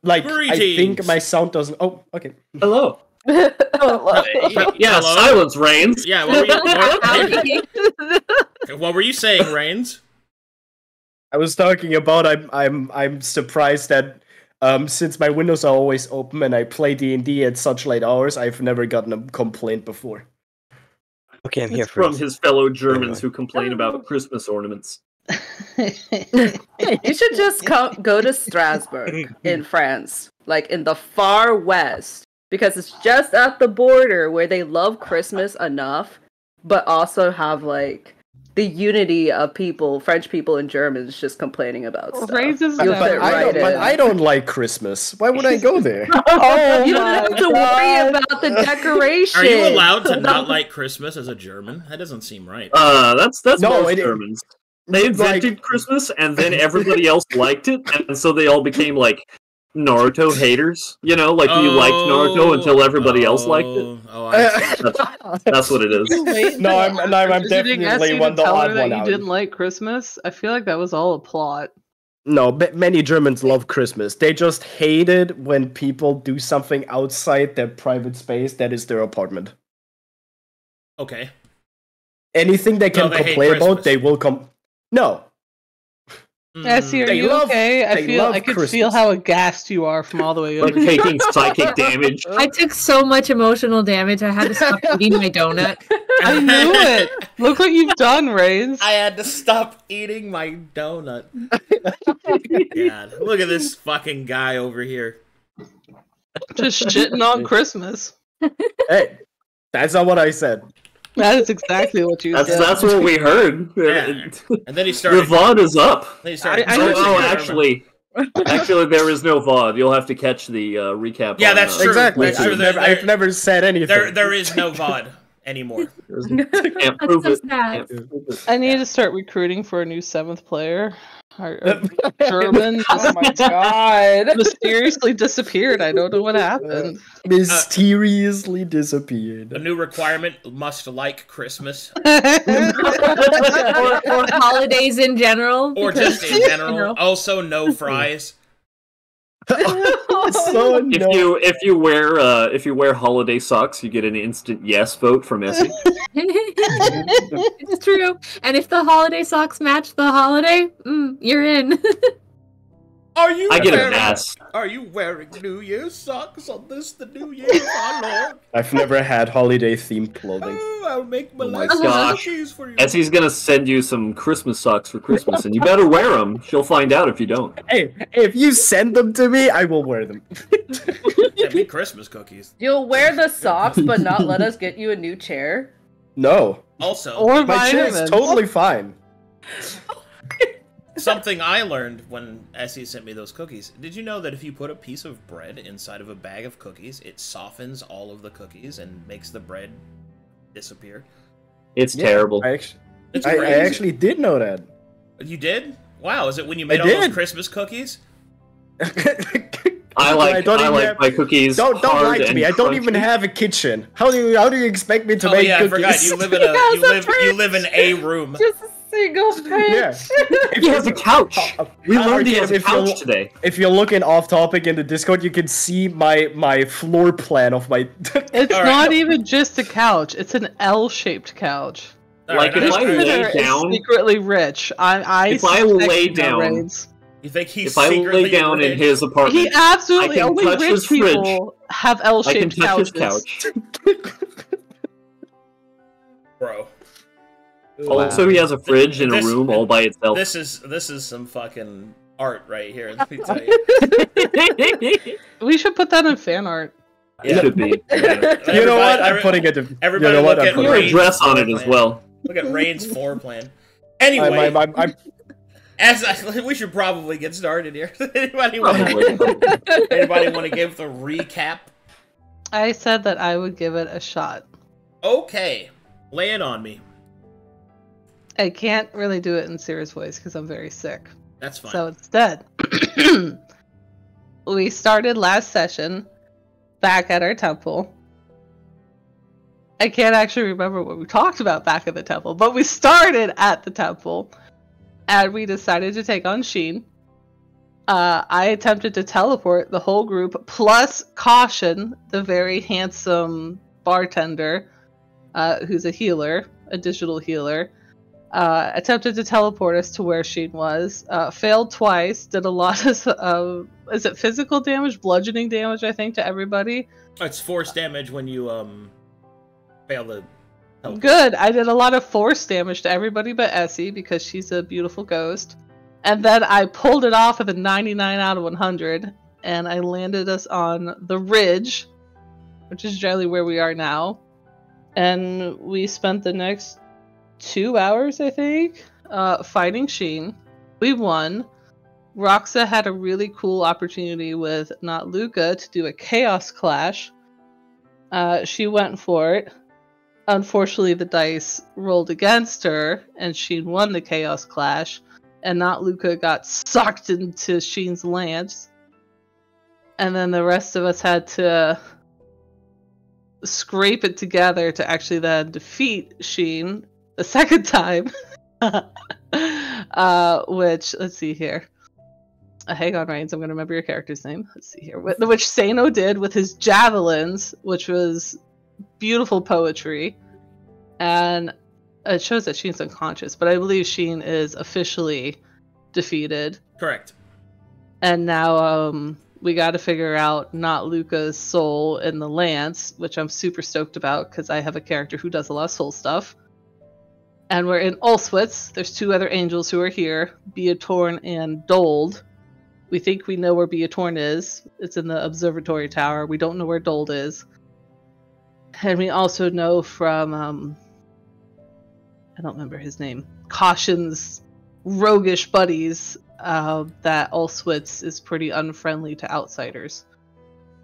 like, Greetings. I think my sound doesn't... Oh, okay. Hello. Oh, Yeah, Hello? silence reigns. Yeah, what were you saying, Reigns? I was talking about I'm surprised that since my windows are always open and I play D&D at such late hours, I've never gotten a complaint before. Okay, I'm here It's for from it. his fellow Germans who complain about Christmas ornaments. you should just go to Strasbourg in France, like in the far west, because it's just at the border where they love Christmas enough, but also have like the unity of people, French people and Germans, just complaining about stuff. I don't like Christmas. Why would I go there? Oh, you don't have to worry about the decoration. Are you allowed to not like Christmas as a German? That doesn't seem right. That's most Germans. They invented Christmas, and then everybody else liked it, and so they all became like Naruto haters. You know, like you liked Naruto until everybody else liked it. That's what it is. No, I'm definitely one the odd one out. You didn't like Christmas? I feel like that was all a plot. No, many Germans love Christmas. They just hate it when people do something outside their private space that is their apartment. Okay. Anything they can complain about, they will come. No. Essie, are you okay? I could feel how aghast you are from all the way over. Like taking psychic damage. I took so much emotional damage. I had to stop eating my donut. I knew it. Look what you've done, Reigns. I had to stop eating my donut. God, look at this fucking guy over here. Just shitting on Christmas. Hey, that's not what I said. That is exactly what you said. That's what we heard. Yeah. And then he started. The VOD is up. Then he started Actually, there is no VOD. You'll have to catch the recap. Yeah, that's true. Exactly. That's true. I've never said anything. There is no VOD anymore. Can't prove it. I need to start recruiting for a new 7th player. Our German Oh my god. mysteriously disappeared. I don't know what happened. Mysteriously disappeared. A new requirement: must like Christmas, or holidays in general. or just in general. Also, no fries. So If you wear holiday socks, you get an instant yes vote from Essie. It's true. And if the holiday socks match the holiday, you're in. I get a pass. Are you wearing New Year's socks on this, the New Year, our Lord? I've never had holiday-themed clothing. Oh, I'll make Oh my molasses gosh. cookies for you. Essie's gonna send you some Christmas socks for Christmas, and you better wear them. She'll find out if you don't. Hey, if you send them to me, I will wear them. Yeah, be Christmas cookies. You'll wear the socks, but not let us get you a new chair? No. Also, Or My chair is vitamins. totally fine. something I learned when Essie sent me those cookies. Did you know that if you put a piece of bread inside of a bag of cookies, it softens all of the cookies and makes the bread disappear? It's terrible. I actually did know that. You did? Wow, is it when you made all those Christmas cookies? I like my cookies. Don't lie to me. I don't even have a kitchen. How do you expect me to make cookies? I forgot. You live in you live in a room. Just a single page. Yeah. He has a couch. We learned he has a couch today. If you're looking off topic in the Discord, you can see my floor plan of my. It's not even just a couch. It's an L-shaped couch. Like if I lay down, secretly rich. If I lay down, you think he's if I lay down rich? in his apartment, he absolutely I can only touch rich his people have L-shaped I can touch couches. his couch. Bro. Also, he has a fridge in a room all by itself. This is some fucking art right here. Let me tell you. We should put that in fan art. It should be. You know what? I'm putting it. Everybody you know look what? at Put a dress on it as well. Look at Rain's floor plan. Anyway, we should probably get started here. Anybody want to give the recap? I said that I would give it a shot. Okay, lay it on me. I can't really do it in Sera's voice because I'm very sick. That's fine. So instead, we started last session back at our temple. I can't actually remember what we talked about back at the temple, but we started at the temple, and we decided to take on Sheen. I attempted to teleport the whole group, plus Caution, the very handsome bartender, who's a healer, a digital healer. Attempted to teleport us to where Sheen was. Failed twice. Did a lot of is it physical damage, bludgeoning damage? I think to everybody. It's force damage when you fail the teleport. Good. I did a lot of force damage to everybody but Essie because she's a beautiful ghost. And then I pulled it off with a 99 out of 100, and I landed us on the ridge, which is generally where we are now. And we spent the next 2 hours, I think, fighting Sheen. We won. Roxa had a really cool opportunity with not Luka to do a chaos clash. She went for it. Unfortunately, the dice rolled against her, and Sheen won the chaos clash. And not Luka got sucked into Sheen's lance. And then the rest of us had to scrape it together to actually then defeat Sheen the second time. Which, let's see here. Hang on, Reigns, I'm going to remember your character's name. Let's see here. Which Sano did with his javelins, which was beautiful poetry. And it shows that Sheen's unconscious, but I believe Sheen is officially defeated. Correct. And now we got to figure out not Luka's soul in the lance, which I'm super stoked about because I have a character who does a lot of soul stuff. And we're in Ulswitz. There's 2 other angels who are here, Beatorn and Dold. We think we know where Beatorn is. It's in the observatory tower. We don't know where Dold is. And we also know from I don't remember his name, Caution's roguish buddies, that Ulswitz is pretty unfriendly to outsiders.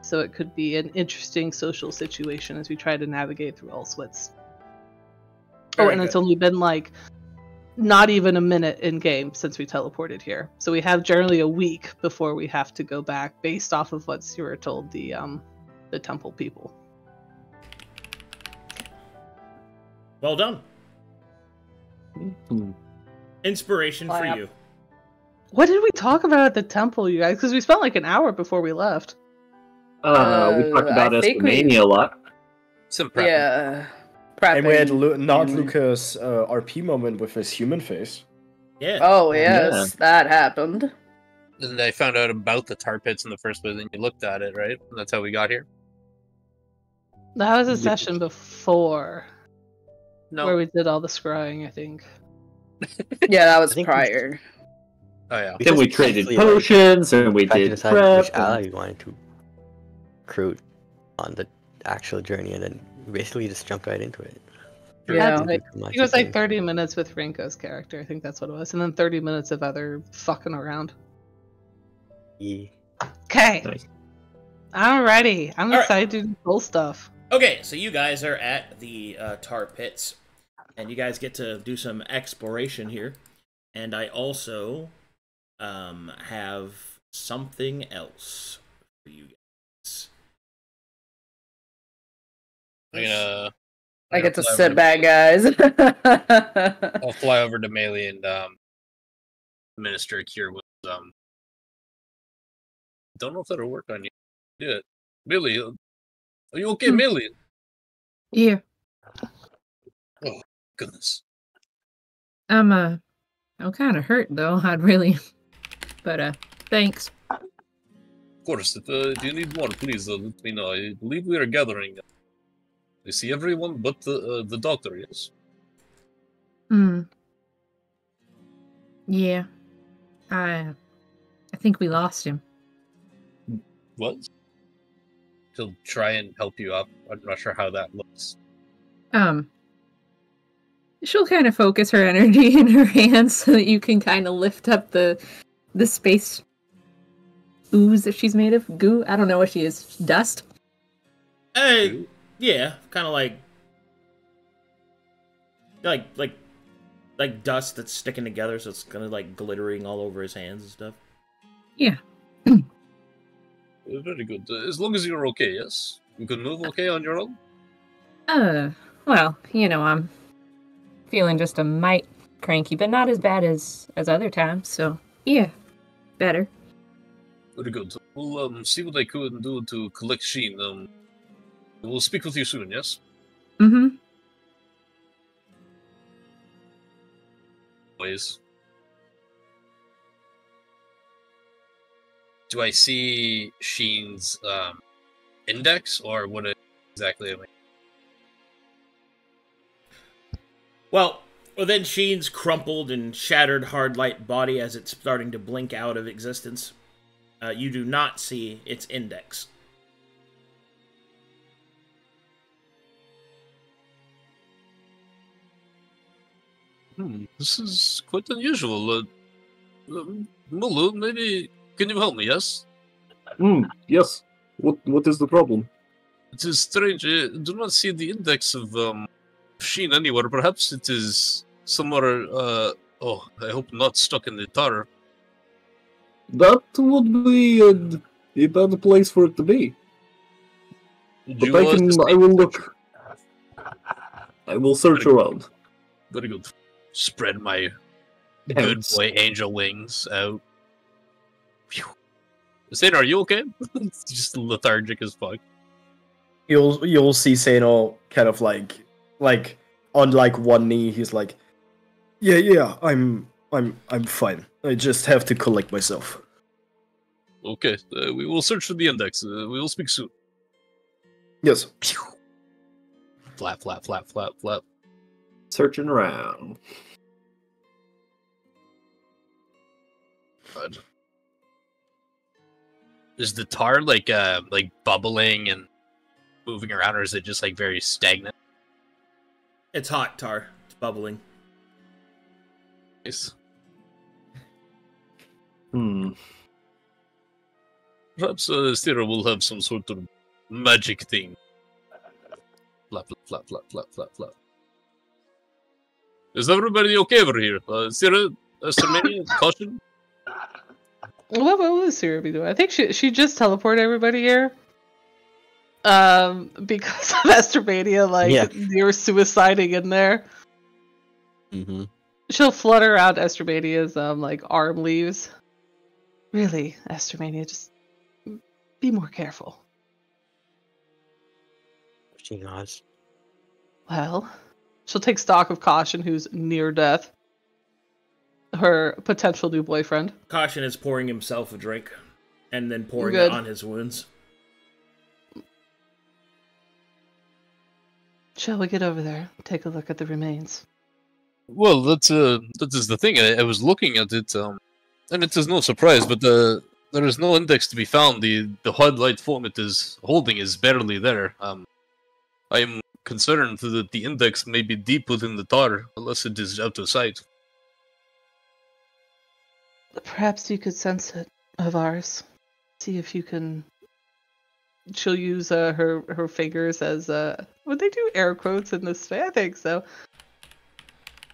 So it could be an interesting social situation as we try to navigate through Ulswitz. It's only been like not even a minute in game since we teleported here. So we have generally a week before we have to go back based off of what Sera told the temple people. Well done. Inspiration for you. What did we talk about at the temple, you guys? Because we spent like an hour before we left. We talked about Estamania a lot. Some prepping. Yeah. And we had not Luka's RP moment with his human face. Yeah. Oh, yes, that happened. And I found out about the tar pits in the first place, and you looked at it, right? And that's how we got here? That was a session before. No. Where we did all the scrying, I think. Yeah, that was prior. Oh, yeah. Then we traded potions, and we did prep. Which ally we wanted to recruit on the actual journey, and then basically just jumped right into it. Yeah. It was like 30 minutes with Rinko's character, I think that's what it was. And then 30 minutes of other fucking around. Yeah. Okay. Nice. I'm ready. I'm All excited to do cool stuff. Okay, so you guys are at the tar pits, and you guys get to do some exploration here. And I also have something else for you guys. I get to sit back, guys. I'll fly over to Maelie and administer a cure with don't know if that'll work on you. Yeah. Maelie, are you okay, Maelie? Yeah. Oh, goodness. I'm kind of hurt though. I'd really, but thanks. Of course, if you need more, please let me know. I believe we are gathering. I see everyone but the doctor, yes? Yeah. I think we lost him. What? He'll try and help you up. I'm not sure how that looks. She'll kind of focus her energy in her hands so that you can kind of lift up the space ooze that she's made of. Goo? I don't know what she is. Dust? Yeah, kind of like dust that's sticking together, so it's kind of like glittering all over his hands and stuff. Yeah. Very good. As long as you're okay, yes? You can move okay on your own? Well, I'm feeling just a mite cranky, but not as bad as other times, so yeah, better. Very good. We'll see what I could do to collect Sheen. We'll speak with you soon, yes? Mm-hmm. Please. Do I see Sheen's index, or what exactly am I? Well, then Sheen's crumpled and shattered hard light body as it's starting to blink out of existence. You do not see its index. This is quite unusual. Mulu, maybe can you help me? Yes. Yes. What is the problem? It is strange. I do not see the index of Sheen anywhere. Perhaps it is somewhere. Oh, I hope not stuck in the tar. That would be a bad place for it to be. But I will look. I will search around. Very good. Spread my good boy angel wings out. Phew. Sena, are you okay? Just lethargic as fuck. You'll see Seno kind of like on like one knee. He's like, yeah, I'm fine. I just have to collect myself. Okay, we will search for the index. We will speak soon. Yes. Flap, flap, flap, flap, flap. Searching around. God. Is the tar like bubbling and moving around, or is it just like very stagnant? It's hot tar. It's bubbling. Nice. Perhaps Sera will have some sort of magic thing. Flap, flap, flap, flap, flap, flap, flap. Is everybody okay over here? Sera, Sermania, caution? What would Sera be doing? I think she just teleported everybody here. Because of Estromania, near suiciding in there. Mm-hmm. She'll flutter around Estromania's arm leaves. Really, Estromania, just be more careful. She nods. Well, she'll take stock of Caution, who's near death. Her potential new boyfriend. Caution is pouring himself a drink, and then pouring it on his wounds. Shall we get over there? Take a look at the remains. Well, that is the thing. I was looking at it, and it is no surprise, but there is no index to be found. The HUD light form it is holding is barely there. I am concerned that the index may be deep within the tar, unless it is out of sight. Perhaps you could sense it of ours. See if you can. She'll use her fingers as would they do air quotes in this way? I think so.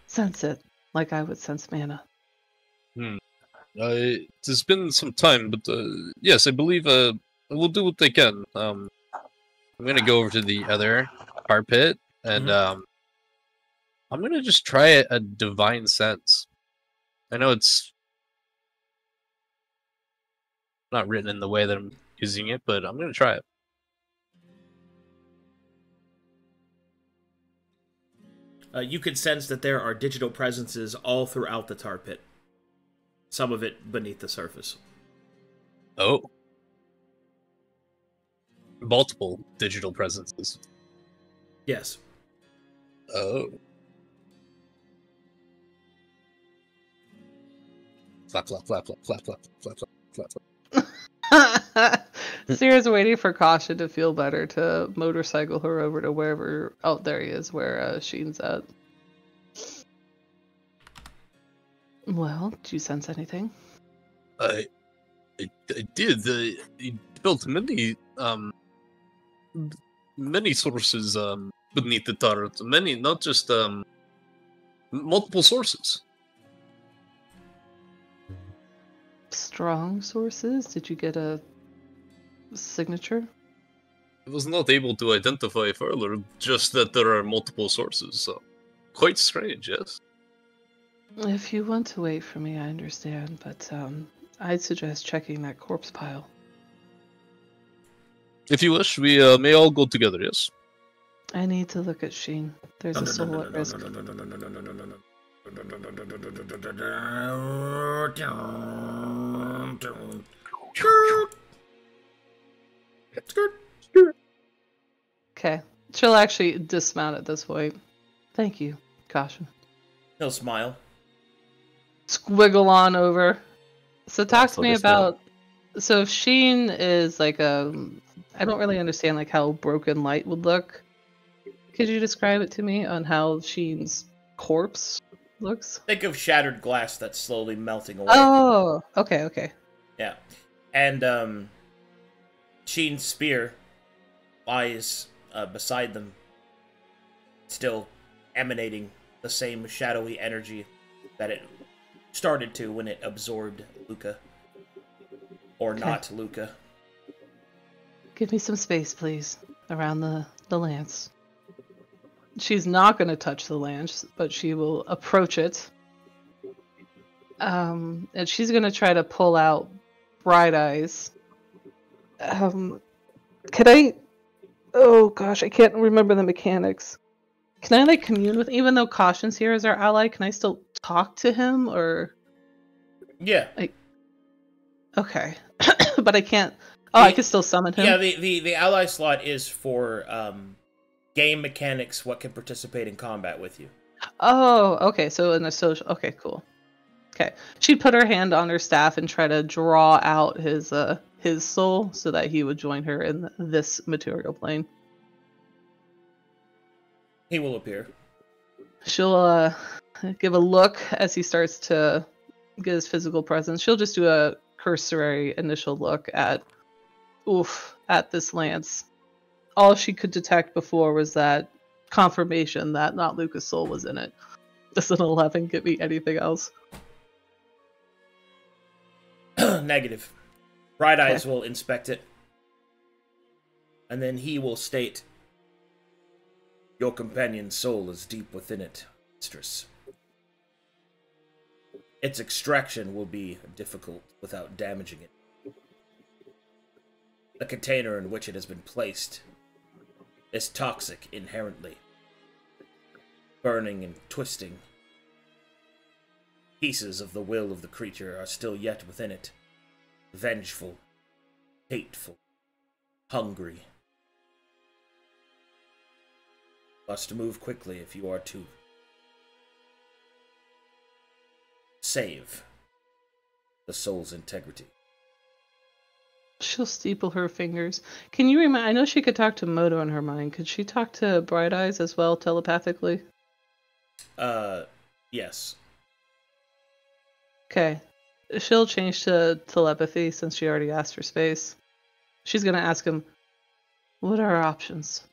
Sense it like I would sense mana. It has been some time, but yes, I believe I will do what I can. I'm gonna go over to the other tar pit, and I'm gonna just try a divine sense. I know it's not written in the way that I'm using it, but I'm gonna try it. You could sense that there are digital presences all throughout the tar pit. Some of it beneath the surface. Oh. Multiple digital presences. Yes. Oh. Flap, flap, flap, flap, flap, flap, flap, flap, flap. Sera's waiting for Caution to feel better to motorcycle her over to wherever. Oh, there he is, where Sheen's at. Well, do you sense anything? I did. He built many sources beneath the tar. Many, not just multiple sources. Strong sources? Did you get a signature? I was not able to identify further, just that there are multiple sources, so quite strange, yes? If you want to wait for me, I understand, but I'd suggest checking that corpse pile. If you wish, we may all go together, yes? I need to look at Sheen. There's a soul at risk. Okay. She'll actually dismount at this point. Thank you, Caution. He'll smile. Squiggle on over. So talk to me about... So if Sheen is like a... I don't really understand like how broken light would look. Could you describe it to me on how Sheen's corpse looks? Think of shattered glass that's slowly melting away. Oh, okay. Yeah. And Sheen's spear lies beside them, still emanating the same shadowy energy that it started to when it absorbed Luka. Or not Luka. Give me some space, please, around the lance. She's not going to touch the lance, but she will approach it. And she's going to try to pull out Bright Eyes. Can I... Oh gosh, I can't remember the mechanics. Can I, like, commune with... Even though Caution's here as our ally, can I still talk to him, or... Yeah. Okay. But I can't... Oh, I can still summon him? Yeah, the ally slot is for game mechanics, what can participate in combat with you. Oh, okay, so in a social... Okay, cool. Okay. She'd put her hand on her staff and try to draw out his soul so that he would join her in this material plane. He will appear. She'll give a look as he starts to get his physical presence. She'll just do a cursory initial look at this lance. All she could detect before was that confirmation that not Luka's soul was in it. Does an 11 give me anything else? Negative. Bright Eyes will inspect it. And then he will state, your companion's soul is deep within it, mistress. Its extraction will be difficult without damaging it. The container in which it has been placed is toxic inherently, burning and twisting. Pieces of the will of the creature are still yet within it, vengeful, hateful, hungry. Must move quickly if you are to save the soul's integrity. She'll steeple her fingers. Can you remind... I know she could talk to Moto in her mind. Could she talk to Bright Eyes as well, telepathically? Yes. Okay. She'll change to telepathy since she already asked for space. She's gonna ask him, what are our options?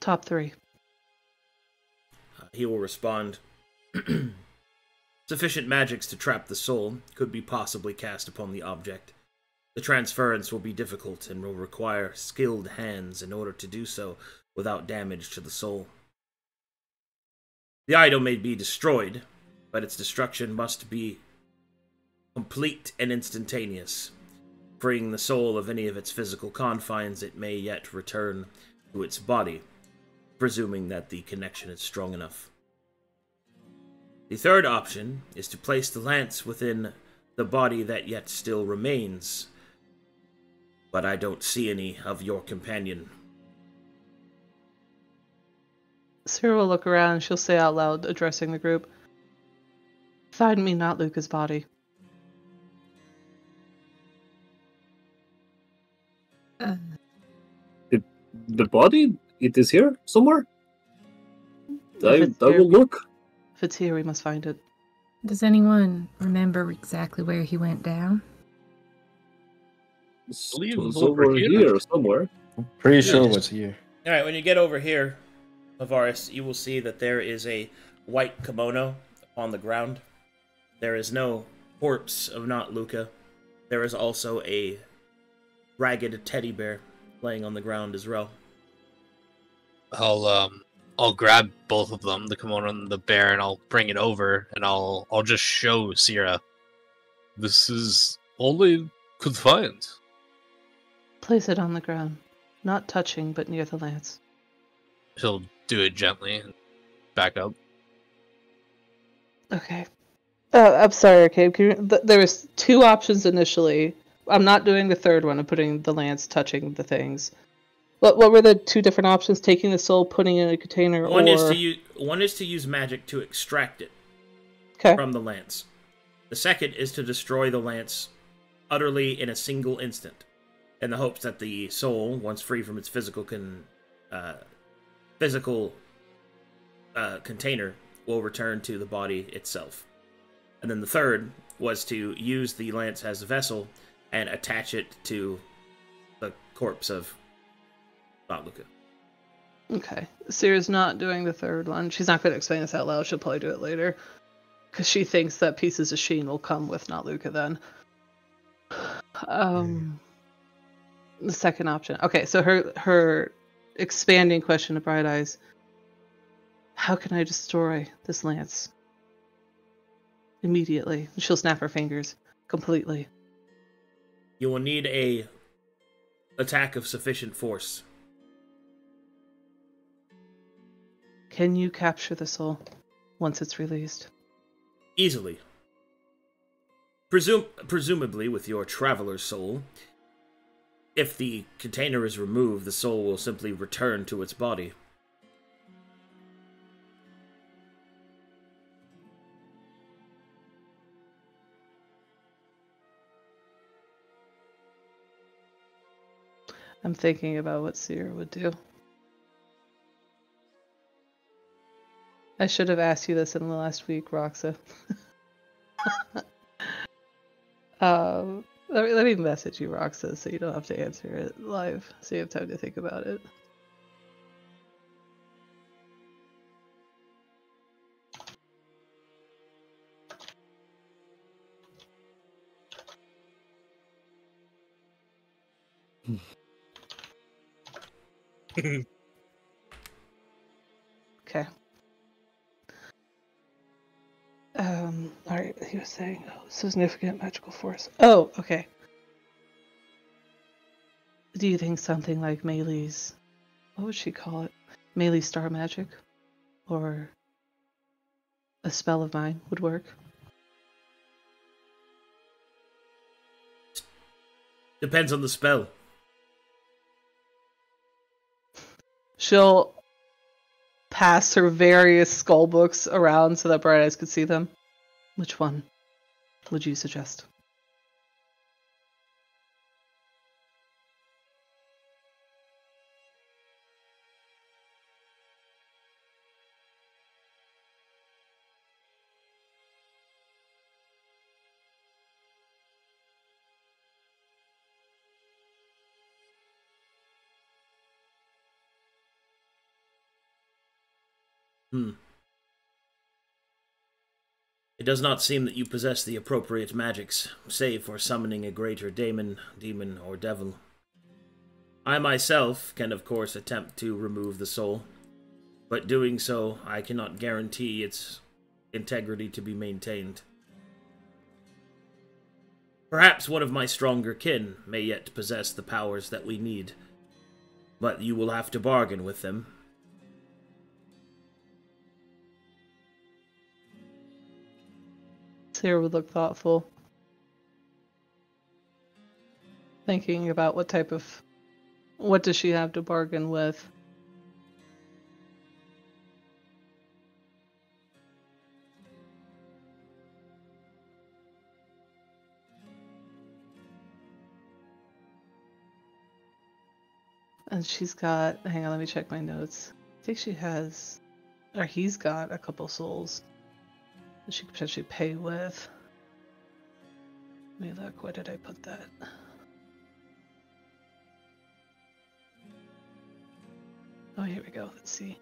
Top 3. He will respond, sufficient magics to trap the soul could be possibly cast upon the object. The transference will be difficult and will require skilled hands in order to do so without damage to the soul. The idol may be destroyed, but its destruction must be complete and instantaneous. Freeing the soul of any of its physical confines, it may yet return to its body, presuming that the connection is strong enough. The third option is to place the lance within the body that yet still remains, but I don't see any of your companion. Sera will look around and she'll say out loud, addressing the group, find me not Luka's body. The body? It is here somewhere? I will look. If it's here, we must find it. Does anyone remember exactly where he went down? It was over here somewhere. Pretty sure it was here. Alright, when you get over here, Avaris, you will see that there is a white kimono on the ground. There is no corpse of not Luka. There is also a ragged teddy bear laying on the ground as well. I'll grab both of them, the kimono and the bear, and I'll bring it over, and I'll just show Sera This is all they could find. Place it on the ground. Not touching, but near the lance. He'll do it gently and back up. Okay. I'm sorry, Arcade. There was 2 options initially. I'm not doing the third one of putting the lance touching the things. What were the 2 different options? Taking the soul, putting it in a container, one is to use magic to extract it from the lance. The second is to destroy the lance utterly in a single instant, in the hopes that the soul, once free from its physical container, will return to the body itself. And then the third was to use the lance as a vessel and attach it to the corpse of Luka. Okay. Sera's not doing the third one. She's not going to explain this out loud. She'll probably do it later. Because she thinks that pieces of Sheen will come with not Luka then. The second option. Okay, so her expanding question to Bright Eyes. How can I destroy this lance? Immediately. She'll snap her fingers. Completely. You will need a attack of sufficient force. Can you capture the soul once it's released? Easily. Presumably with your traveler's soul, if the container is removed, the soul will simply return to its body. I'm thinking about what Sera would do. I should have asked you this in the last week, Roxa. Let me message you, Roxa, so you don't have to answer it live, so you have time to think about it. Okay. Alright, he was saying, significant magical force. Oh, okay. Do you think something like Maelie's, what would she call it? Maelie star magic? Or a spell of mine would work? Depends on the spell. She'll pass her various skull books around so that Bright Eyes could see them. Which one would you suggest? It does not seem that you possess the appropriate magics, save for summoning a greater demon, or devil. I myself can of course attempt to remove the soul, but doing so, I cannot guarantee its integrity to be maintained. Perhaps one of my stronger kin may yet possess the powers that we need, but you will have to bargain with them. Sera would look thoughtful. Thinking about what does she have to bargain with? And she's got, hang on, let me check my notes. I think she has, or he's got a couple souls that she could potentially pay with. Let me look, where did I put that? Oh, here we go, let's see.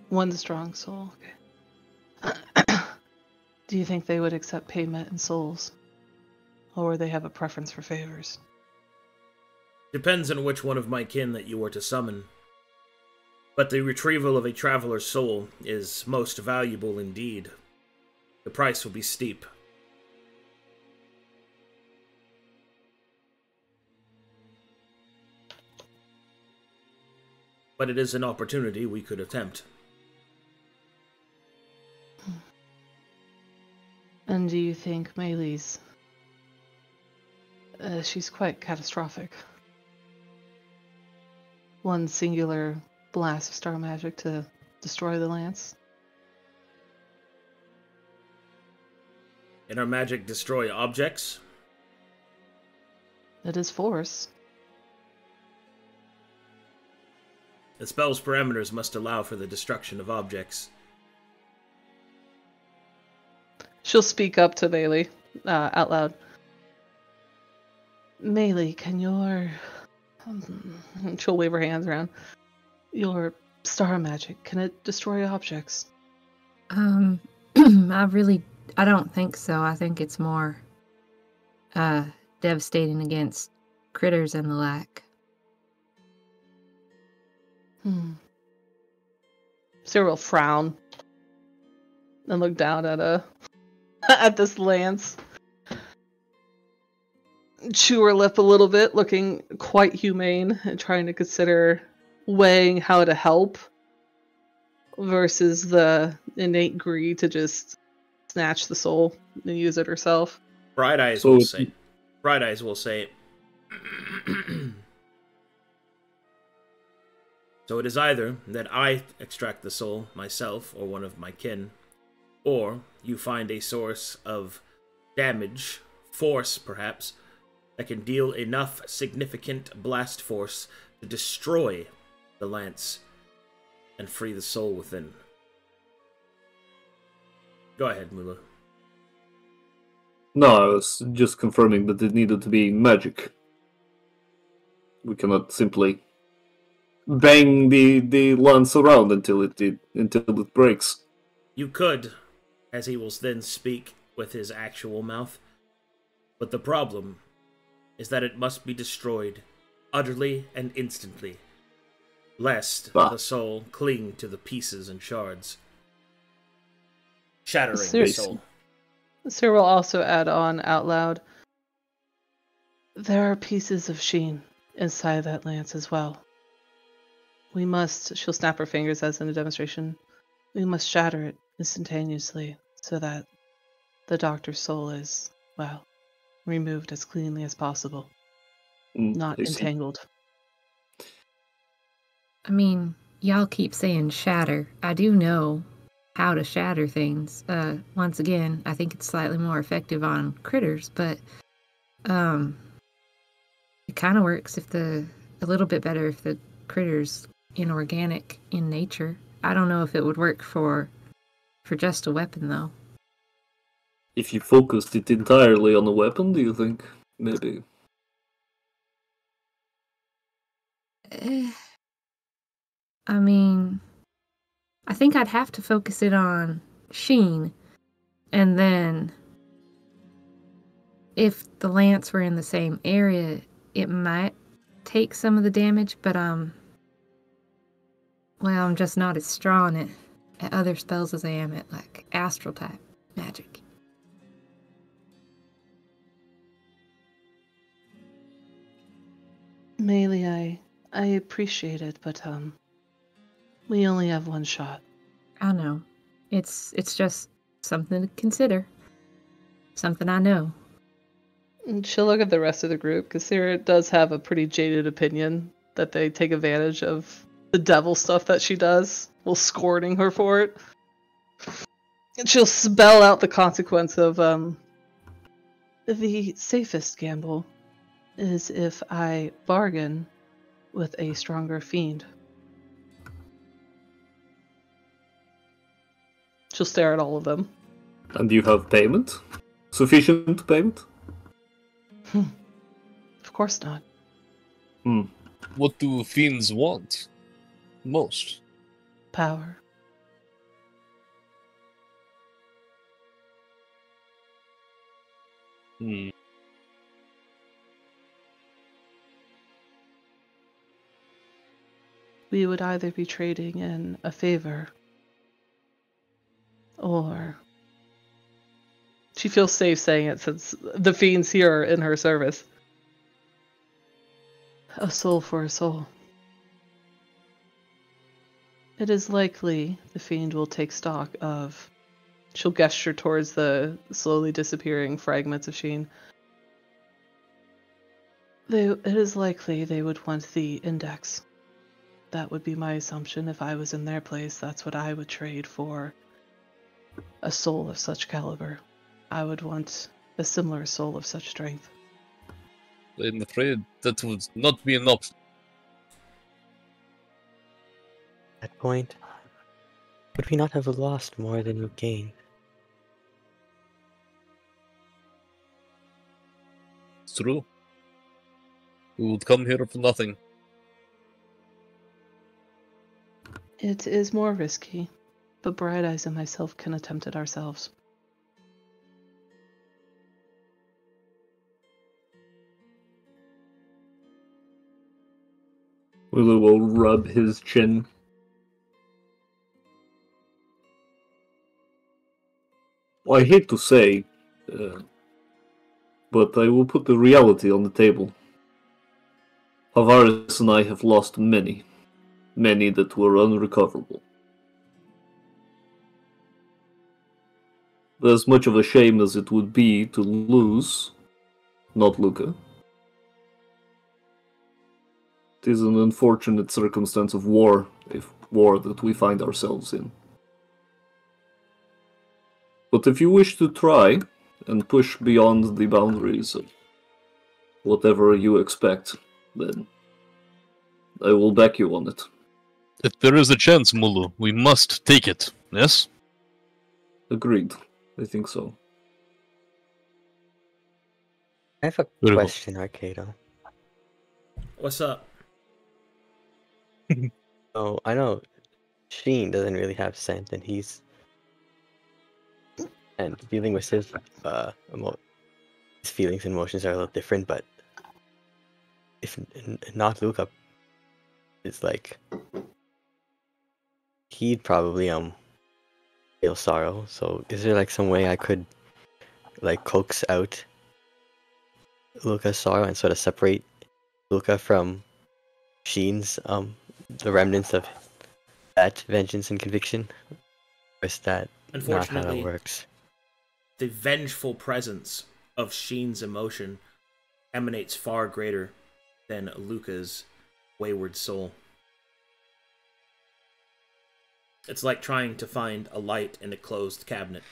One strong soul, okay. Do you think they would accept payment in souls? Or they have a preference for favors? Depends on which one of my kin that you are to summon. But the retrieval of a traveler's soul is most valuable indeed. The price will be steep. But it is an opportunity we could attempt. And do you think Maelie's... she's quite catastrophic. One singular blast of star magic to destroy the lance. Can our magic destroy objects? It is force. The spell's parameters must allow for the destruction of objects. She'll speak up to Maelie out loud. Maelie, can your... she'll wave her hands around. Your star magic, can it destroy objects? I don't think so. I think it's more devastating against critters and the like. Sera will frown and look down at at this lance. Chew her lip a little bit, looking quite humane and trying to consider weighing how to help versus the innate greed to just snatch the soul and use it herself. Bright Eyes will say, so it is either that I extract the soul myself or one of my kin, or you find a source of damage, force perhaps, that can deal enough significant blast force to destroy the lance and free the soul within. Go ahead, Mula. No, I was just confirming that it needed to be magic. We cannot simply bang the lance around until it breaks. You could, as he will then speak with his actual mouth, but the problem is that it must be destroyed utterly and instantly, lest the soul cling to the pieces and shards, shattering the soul. Sera will also add on out loud, there are pieces of sheen inside that lance as well. We must, she'll snap her fingers as in a demonstration, we must shatter it instantaneously so that the doctor's soul is, well, removed as cleanly as possible. Not entangled. I mean, y'all keep saying shatter. I do know how to shatter things. Once again, I think it's slightly more effective on critters, but it kind of works a little bit better if the critter's inorganic in nature. I don't know if it would work for just a weapon, though. If you focused it entirely on a weapon, do you think? Maybe. I mean, I think I'd have to focus it on sheen, and then if the lance were in the same area, it might take some of the damage, but I'm just not as strong at other spells as I am at, like, astral type magic. Maelie, I appreciate it, but we only have one shot. I know. It's just something to consider. Something I know. And she'll look at the rest of the group, because Sera does have a pretty jaded opinion that they take advantage of the devil stuff that she does, while scorning her for it. And she'll spell out the consequence of, the safest gamble is if I bargain with a stronger fiend. She'll stare at all of them. And do you have payment? Sufficient payment? Of course not. What do fiends want most? Power. We would either be trading in a favor or She feels safe saying it since the fiends here are in her service. A soul for a soul. It is likely the fiend will take stock of... She'll gesture towards the slowly disappearing fragments of Sheen. It is likely they would want the index. That would be my assumption. If I was in their place, that's what I would trade for a soul of such caliber. I would want a similar soul of such strength. I'm afraid that would not be an option. At that point, would we not have lost more than we gained? It's true. We would come here for nothing. It is more risky, but Bright Eyes and myself can attempt it ourselves. Willow will rub his chin. I hate to say, but I will put the reality on the table. Havaris and I have lost many that were unrecoverable. As much of a shame as it would be to lose, not Luka, it is an unfortunate circumstance of war, that we find ourselves in. But if you wish to try and push beyond the boundaries of whatever you expect, then I will back you on it. If there is a chance, Mulu, we must take it, yes? Agreed. I think so. I have a question, Arcadum. What's up? Oh, I know Sheen doesn't really have scent, and dealing with his feelings and emotions are a little different. But if not Luka, it's like he'd probably feel sorrow. So is there like some way I could like coax out Luka's sorrow and sort of separate Luka from Sheen's the remnants of that vengeance and conviction? Or is that not how it works? The vengeful presence of Sheen's emotion emanates far greater than Luka's wayward soul. It's like trying to find a light in a closed cabinet.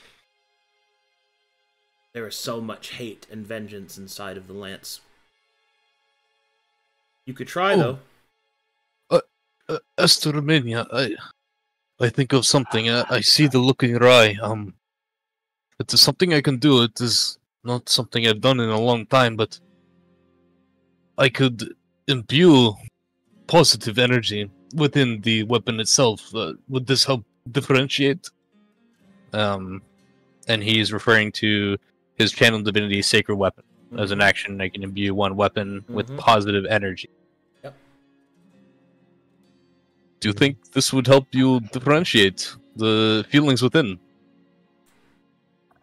There is so much hate and vengeance inside of the lance. You could try, though. As to Romania, I think of something. I see the look in your eye. It is something I can do. It is not something I've done in a long time, but I could imbue positive energy within the weapon itself. Would this help differentiate? And he's referring to his channel divinity sacred weapon. As an action, I can imbue one weapon with positive energy. Yep. Do you think this would help you differentiate the feelings within?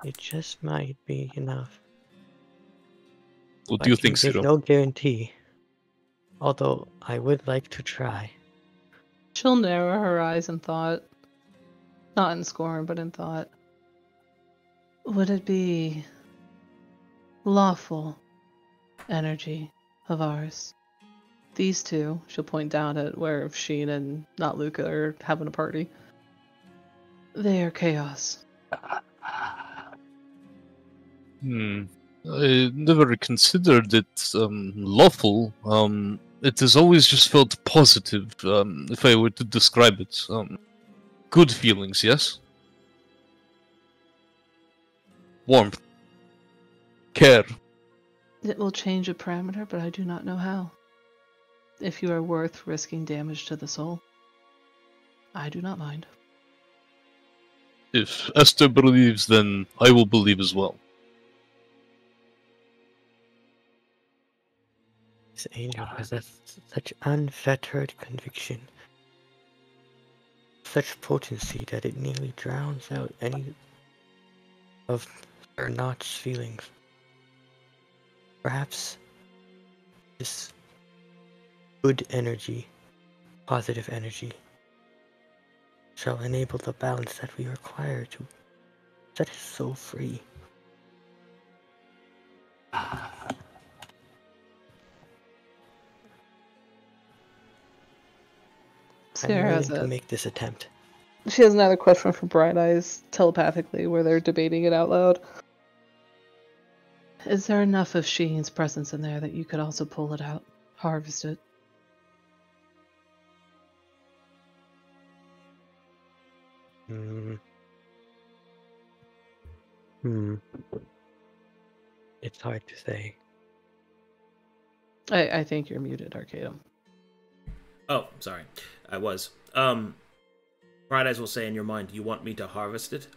It just might be enough. What do you think, There's Sera? no guarantee. Although I would like to try. She'll narrow her eyes in thought. Not in scorn, but in thought. Would it be lawful energy of ours? These two, she'll point down at where Sheen and not Luka are having a party. They are chaos. I never considered it lawful. It has always just felt positive, if I were to describe it. Good feelings, yes? Warmth. Care. It will change a parameter, but I do not know how. If you are worth risking damage to the soul, I do not mind. If Esther believes, then I will believe as well. This angel has such unfettered conviction. Such potency that it nearly drowns out any of are not feelings. Perhaps this good energy, positive energy, shall enable the balance that we require to set his soul free. Sera I'm has willing to make this attempt. She has another question for Bright Eyes telepathically, where they're debating it out loud. Is there enough of Sheen's presence in there that you could also pull it out, harvest it? It's hard to say. I think you're muted, Arcadum. Oh, sorry. I was. Bright Eyes will say in your mind, you want me to harvest it?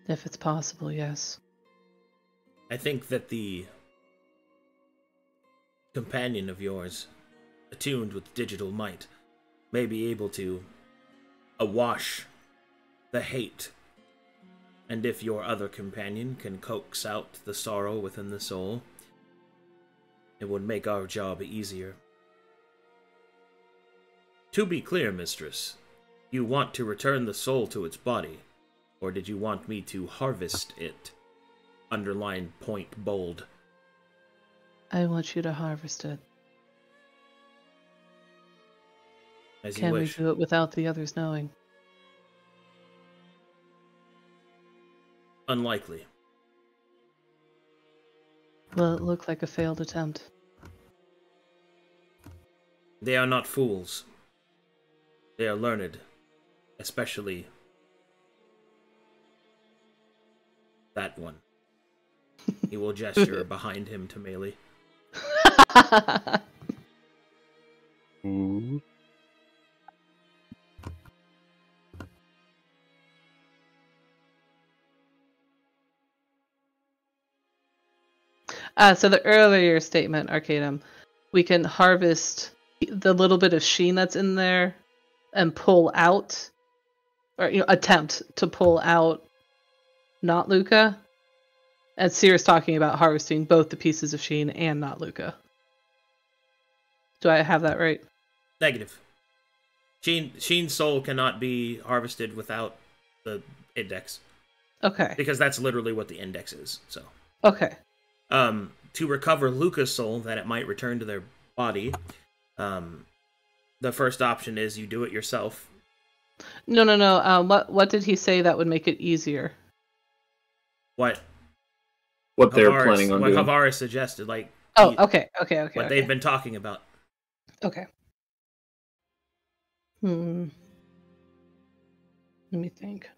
If it's possible, yes. I think that the companion of yours, attuned with digital might, may be able to awash the hate. And if your other companion can coax out the sorrow within the soul, it would make our job easier. To be clear, mistress, you want to return the soul to its body, or did you want me to harvest it? Underline, point, bold. I want you to harvest it. As you Can we wish. do it without the others knowing? Unlikely. Will it look like a failed attempt? They are not fools. They are learned, especially that one. He will gesture behind him to Maelie. So the earlier statement, Arcadum, we can harvest the little bit of sheen that's in there and pull out, or attempt to pull out not Luka. And Sera's talking about harvesting both the pieces of sheen and not Luka. Do I have that right? Negative. Sheen's soul cannot be harvested without the index. Okay. Because that's literally what the index is, so. Okay. To recover Luka's soul, that it might return to their body, the first option is you do it yourself. No. What did he say that would make it easier? What they're planning on doing. What Havaris suggested, like. Okay. What they've been talking about. Okay. Let me think.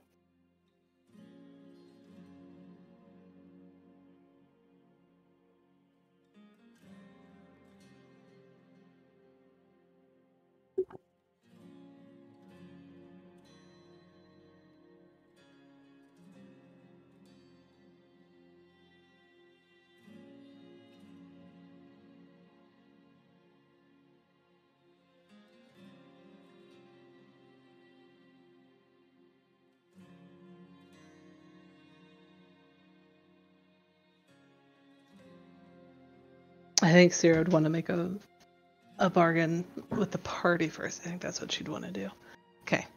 I think Sera would want to make a bargain with the party first. I think that's what she'd want to do. Okay.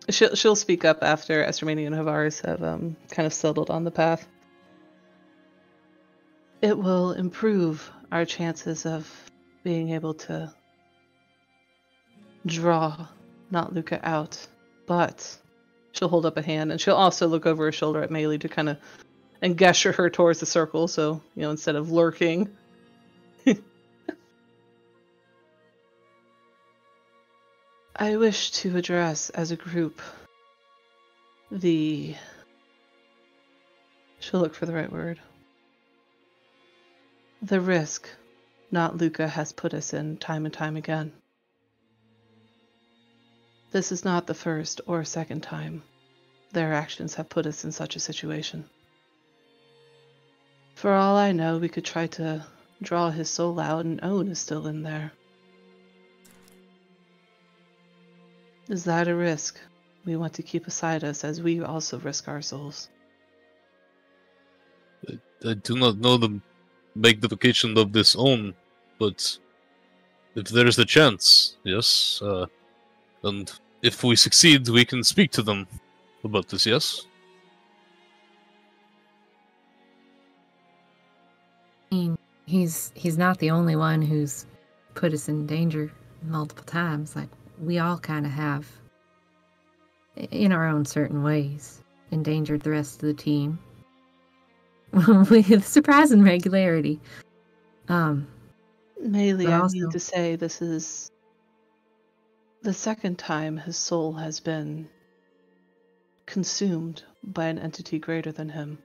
She'll speak up after Estermani and Havaris have kind of settled on the path. It will improve our chances of being able to draw not Luka out, but she'll hold up a hand and she'll also look over her shoulder at Maelie to kind of and gesture her towards the circle, so, instead of lurking. I wish to address as a group she'll look for the right word. The risk not Luka has put us in time and time again. This is not the first or second time their actions have put us in such a situation. For all I know, we could try to draw his soul out and Owen is still in there. Is that a risk we want to keep beside us as we also risk our souls. I do not know the magnification of this own, but if there is a chance, yes, and if we succeed, we can speak to them about this, yes? I mean, he's not the only one who's put us in danger multiple times. Like, we all kind of have, in our own certain ways, endangered the rest of the team with surprising regularity. Maelie, But I also- need to say this is the second time his soul has been consumed by an entity greater than him.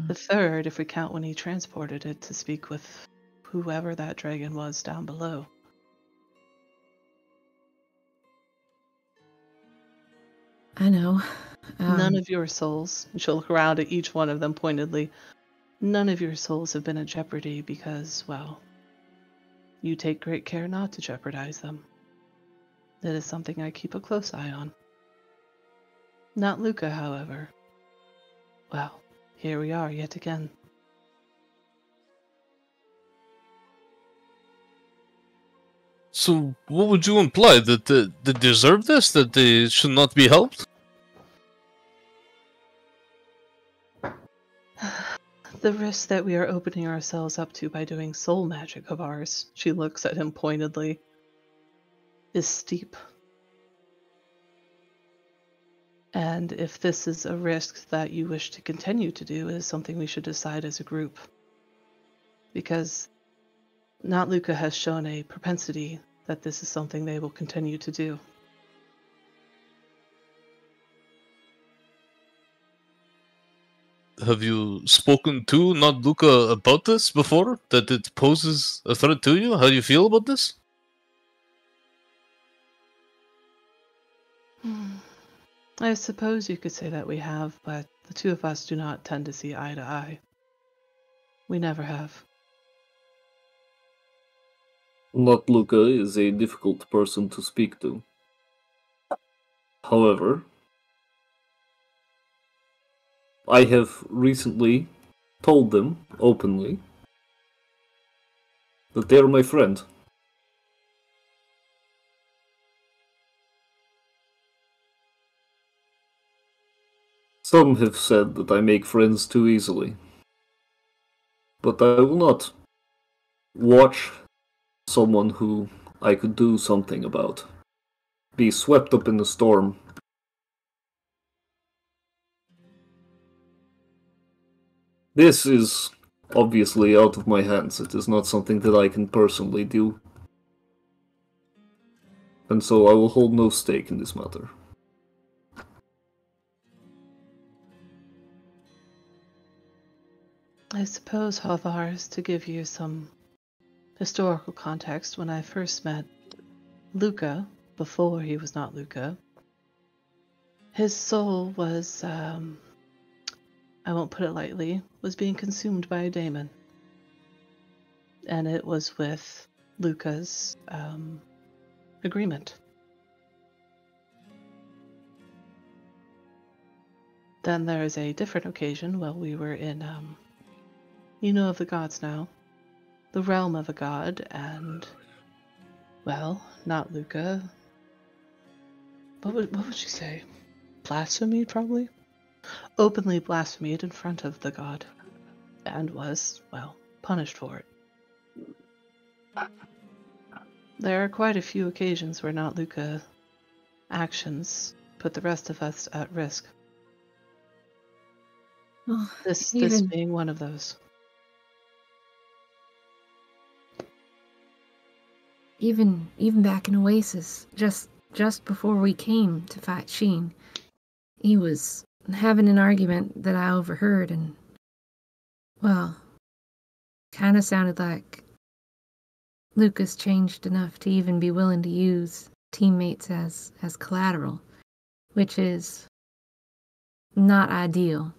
The third, if we count when he transported it to speak with whoever that dragon was down below. I know. None of your souls, and she'll look around at each one of them pointedly, none of your souls have been in jeopardy because, well, you take great care not to jeopardize them. It is something I keep a close eye on. Not Luka, however. Well, here we are yet again. So, what would you imply? That they deserve this? That they should not be helped? The risk that we are opening ourselves up to by doing soul magic of ours, she looks at him pointedly, is steep. And if this is a risk that you wish to continue to do, it is something we should decide as a group. Because not Luka has shown a propensity that this is something they will continue to do. Have you spoken to not Luka about this before? That it poses a threat to you? How do you feel about this? I suppose you could say that we have, but the two of us do not tend to see eye to eye. We never have. Not Luka is a difficult person to speak to. However, I have recently told them openly that they are my friend. Some have said that I make friends too easily, but I will not watch someone who I could do something about be swept up in the storm. This is obviously out of my hands. It is not something that I can personally do. And so I will hold no stake in this matter. I suppose, Havars, to give you some historical context, when I first met Luka, before he was not Luka, his soul was, I won't put it lightly, was being consumed by a daemon. And it was with Luka's agreement. Then there is a different occasion while we were in, you know of the gods now, the realm of a god, and, well, not Luka. What would she say? Blasphemy, probably? Openly blasphemed in front of the god, and was, well, punished for it. There are quite a few occasions where not Luka actions put the rest of us at risk. Well, This even being one of those. back in Oasis, just before we came to fight Sheen, he was having an argument that I overheard, and, well, kind of sounded like Lucas changed enough to even be willing to use teammates as collateral, which is not ideal.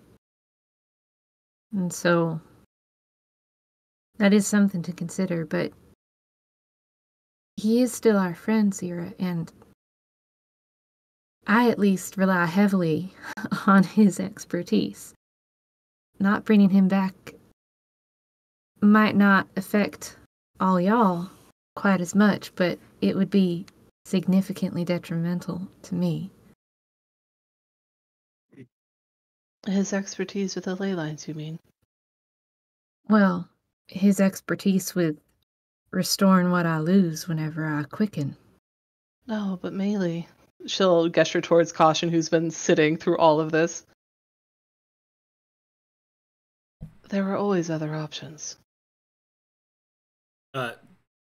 And so that is something to consider, but he is still our friend, Sera, and I at least rely heavily on his expertise. Not bringing him back might not affect all y'all quite as much, but it would be significantly detrimental to me. His expertise with the ley lines, you mean? Well, his expertise with restoring what I lose whenever I quicken. No, but Maelie. She'll gesture towards Caution, who's been sitting through all of this. There were always other options.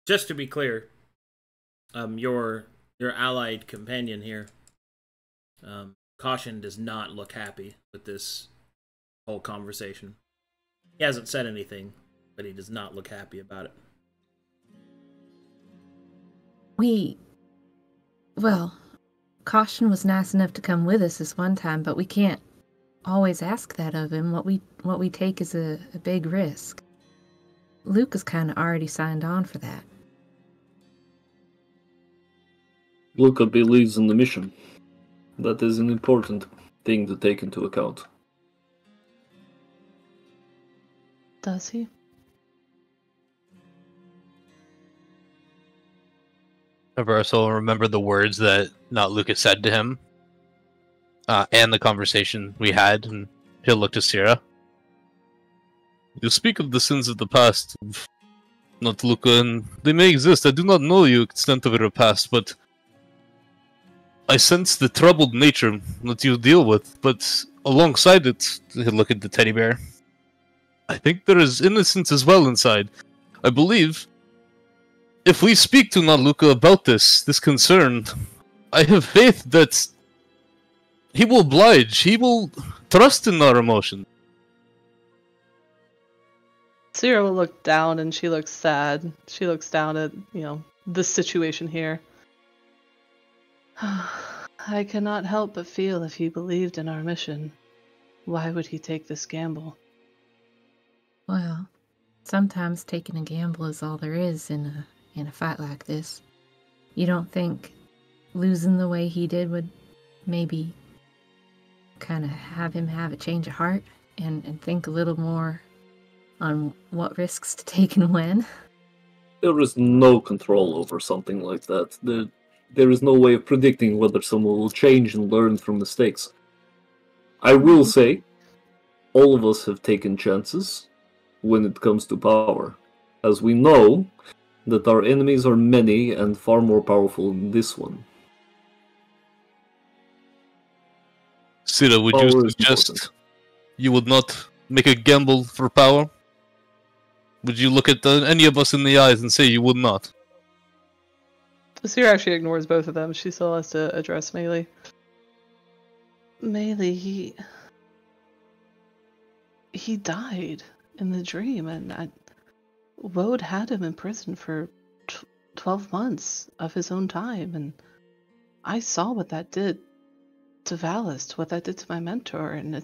Just to be clear, your allied companion here, Caution, does not look happy with this whole conversation. He hasn't said anything, but he does not look happy about it. Well, Caution was nice enough to come with us this one time, but we can't always ask that of him. What we take is a big risk. Luka's kind of already signed on for that. Luka believes in the mission. That is an important thing to take into account. Does he? So remember the words that not Luka said to him, and the conversation we had, and he'll look to Sera. You speak of the sins of the past, not Luka, and they may exist. I do not know the extent of your past, but I sense the troubled nature that you deal with. But alongside it, he'll look at the teddy bear. I think there is innocence as well inside. I believe if we speak to Luka about this concern, I have faith that he will oblige. He will trust in our emotion. Sera will look down, and she looks sad. She looks down at, the situation here. I cannot help but feel if he believed in our mission, why would he take this gamble? Well, sometimes taking a gamble is all there is in a fight like this. You don't think losing the way he did would maybe kind of have him have a change of heart and think a little more on what risks to take and when? There is no control over something like that. There is no way of predicting whether someone will change and learn from mistakes. I will say, all of us have taken chances when it comes to power, as we know that our enemies are many and far more powerful than this one. Sera, would you suggest you would not make a gamble for power? Would you look at any of us in the eyes and say you would not? Sera actually ignores both of them. She still has to address Maelie. Maelie, he died in the dream, and Woad had him in prison for 12 months of his own time, and I saw what that did to Valist, what that did to my mentor, and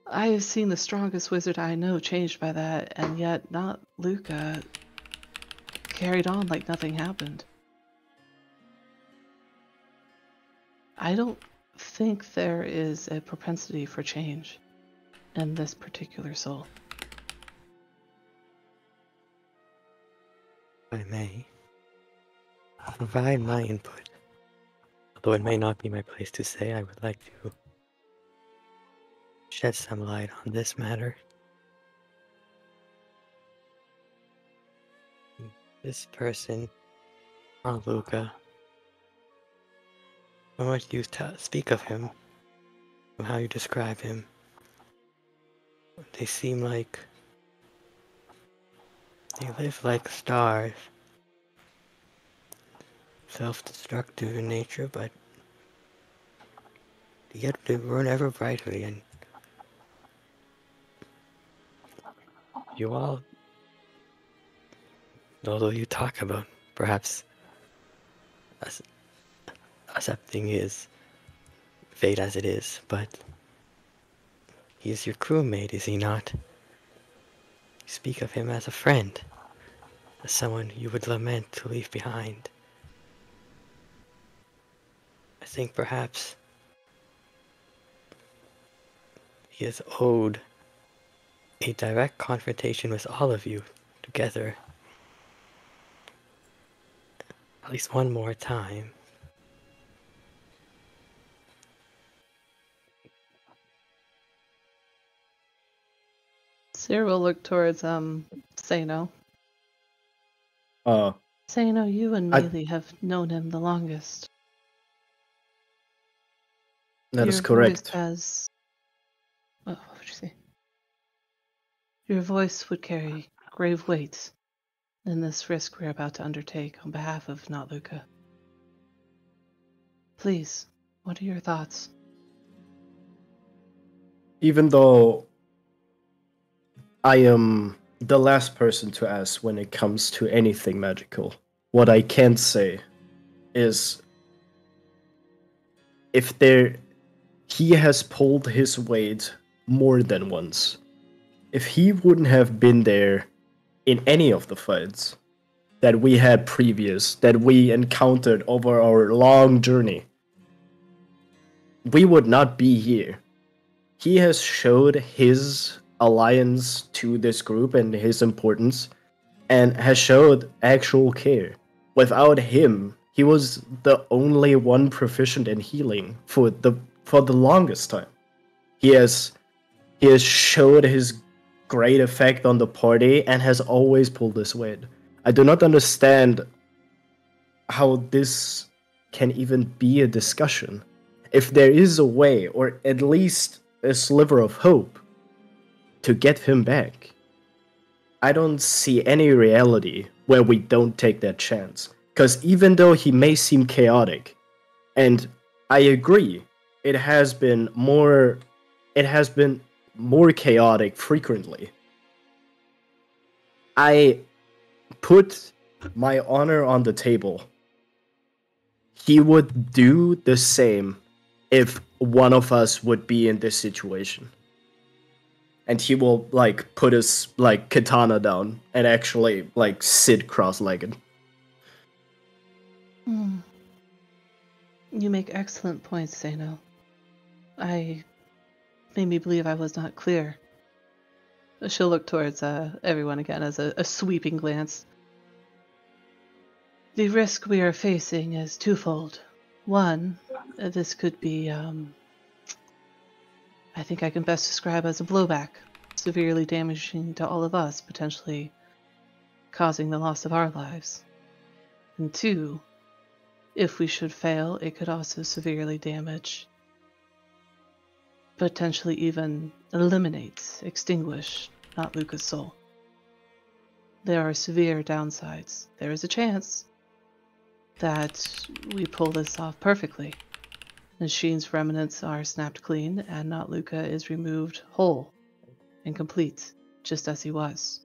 I have seen the strongest wizard I know changed by that, and yet not Luka carried on like nothing happened. I don't think there is a propensity for change in this particular soul. If I may, I'll provide my input. Although it may not be my place to say, I would like to shed some light on this matter. This person, or Luka, from what you speak of him, from how you describe him, they seem like they live like stars, self-destructive in nature, but yet they burn ever brightly. And you all, although you talk about perhaps accepting his fate as it is, but he is your crewmate, is he not? You speak of him as a friend, as someone you would lament to leave behind. think perhaps he is owed a direct confrontation with all of you together. At least one more time. Sera will look towards Sano. Uh, Sano, you and I- Maelie have known him the longest. that is Your correct. voice has... Oh, what would you say? Your voice would carry grave weight in this risk we're about to undertake on behalf of not Luka. Please, what are your thoughts? Even though I am the last person to ask when it comes to anything magical, what I can say is he has pulled his weight more than once. If he wouldn't have been there in any of the fights that we had that we encountered over our long journey, we would not be here. He has showed his alliance to this group and his importance, and has showed actual care. Without him, he was the only one proficient in healing for the longest time. He has showed his great effect on the party and has always pulled his weight. I do not understand how this can even be a discussion. If there is a way, or at least a sliver of hope, to get him back, I don't see any reality where we don't take that chance. Because even though he may seem chaotic, and I agree, it has been more chaotic frequently, I put my honor on the table. He would do the same if one of us would be in this situation. And he will, like, put his, like, katana down and actually, like, sit cross-legged. You make excellent points, Sano. Made me believe I was not clear. She'll look towards everyone again as a sweeping glance. The risk we are facing is twofold. One, this could be, I think I can best describe as a blowback, severely damaging to all of us, potentially causing the loss of our lives. And two, if we should fail, it could also severely damage, potentially even eliminate, extinguish, not Luka's soul. There are severe downsides. There is a chance that we pull this off perfectly. Sheen's remnants are snapped clean, and not Luka is removed whole and complete, just as he was.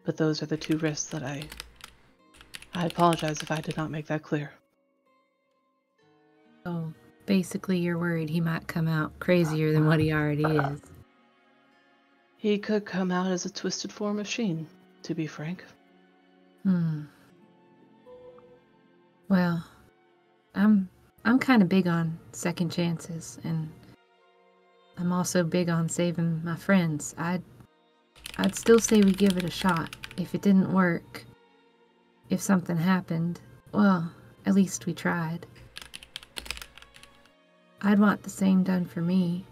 But those are the two risks that I apologize if I did not make that clear. So basically you're worried he might come out crazier than what he already is. He could come out as a twisted form of Sheen, to be frank. Well, I'm kind of big on second chances, and I'm also big on saving my friends. I'd still say we give it a shot. If it didn't work, if something happened, well, at least we tried. I'd want the same done for me.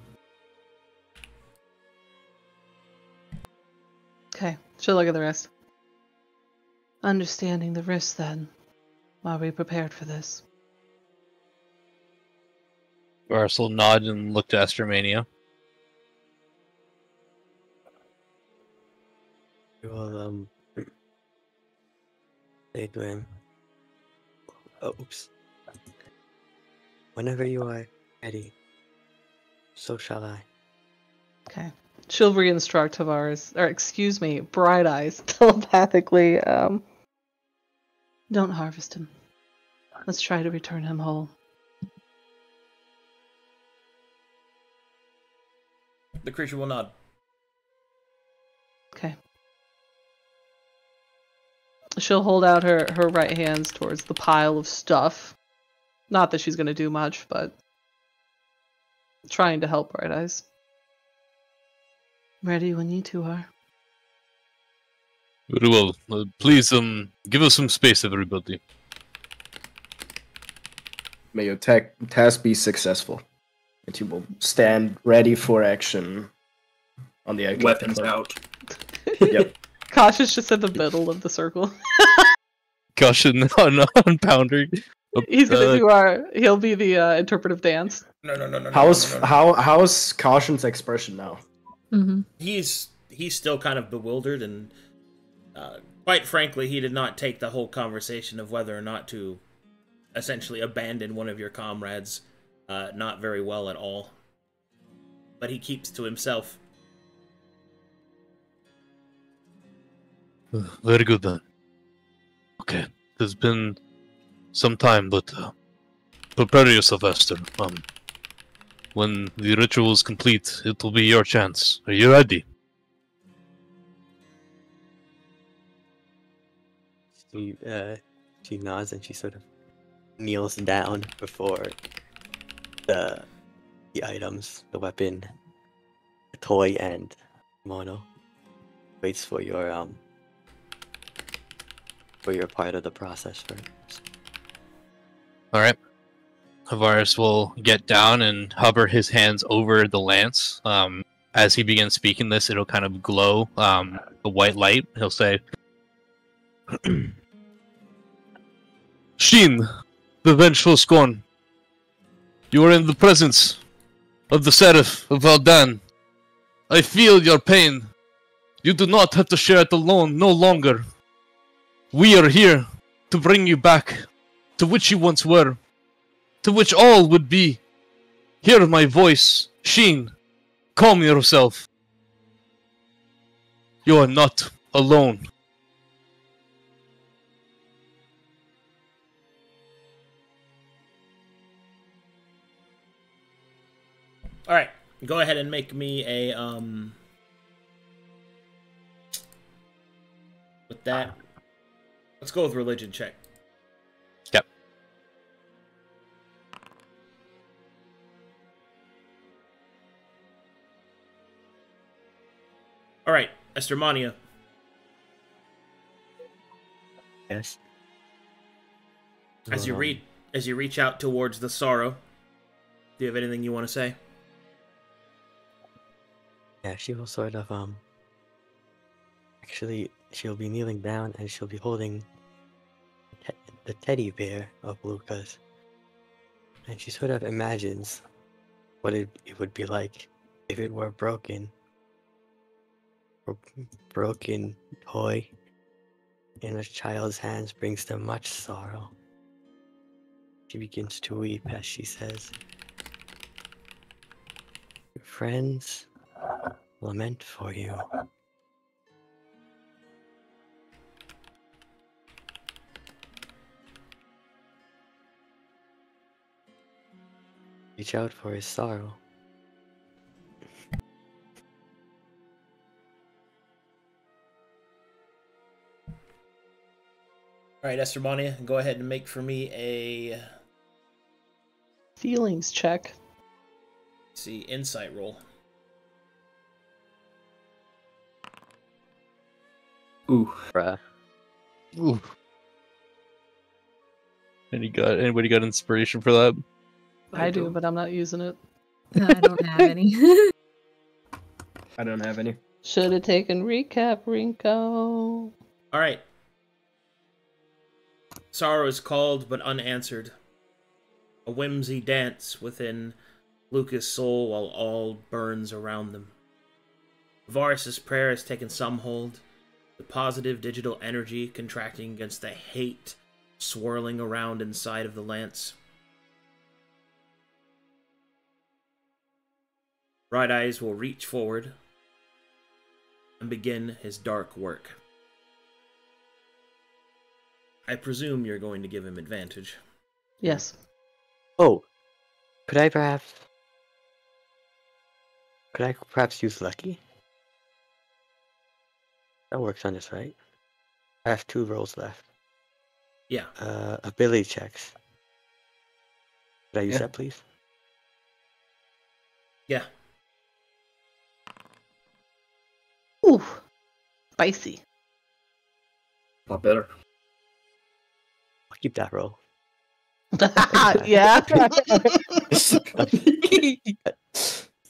Okay, she'll look at the rest. Understanding the risks, then, are we prepared for this? Varus will nod and look to Astromania. We will, say to him, oops. Whenever you are ready, so shall I. Okay. She'll re-instruct Bright Eyes telepathically. Don't harvest him. Let's try to return him whole. The creature will nod. Okay. She'll hold out her right hands towards the pile of stuff Not that she's going to do much, but trying to help Bright Eyes. Ready when you two are. Very well. Please, give us some space, everybody. May your task be successful, and you will stand ready for action on the Arcadum. Weapons out. Yep. Kosh is just in the middle of the circle. Caution on Pounder. He's gonna do our. He'll be the interpretive dance. No. How's Caution's expression now? Mm-hmm. He's still kind of bewildered, and quite frankly, he did not take the whole conversation of whether or not to essentially abandon one of your comrades not very well at all. But he keeps to himself. Very good then. Okay, it's been some time, but prepare yourself, Esther. When the ritual is complete, it will be your chance. Are you ready? She nods and she sort of kneels down before the items, the weapon, the toy, and Mono. Waits for your part of the process first. All right. Avaris will get down and hover his hands over the lance. As he begins speaking this, it'll kind of glow a white light. He'll say, Sheen, the vengeful scorn, you are in the presence of the Seraph of Valdan. I feel your pain. You do not have to share it alone no longer. We are here to bring you back to which you once were, to which all would be. Hear my voice, Sheen. Calm yourself. You are not alone. Alright, go ahead and make me a, with that, let's go with religion check. Yep. Alright, Estermania. Yes. As you reach out towards the sorrow, do you have anything you want to say? Yeah, she will sort of actually, she'll be kneeling down and she'll be holding the teddy bear of Luka's, and she sort of imagines what it would be like if it were broken. A broken toy in a child's hands brings them much sorrow. She begins to weep as she says, "Your friends lament for you. Reach out for his sorrow." Alright, Estermania, go ahead and make for me a... Feelings check. see, insight roll. Ooh. Bruh. Ooh. Anybody got inspiration for that? I do, but I'm not using it. I don't have any. I don't have any. Should have taken recap, Rinko. Alright. Sorrow is called but unanswered. A whimsy dance within Luka's soul while all burns around them. Varus' prayer has taken some hold, the positive digital energy contracting against the hate swirling around inside of the lance. Bright Eyes will reach forward and begin his dark work. I presume you're going to give him advantage. Yes. Oh, could I perhaps use Lucky? That works on this, right? I have 2 rolls left. Yeah. Ability checks. Could I use that, please? Yeah. Ooh, spicy. A lot better. I'll keep that roll. Yeah.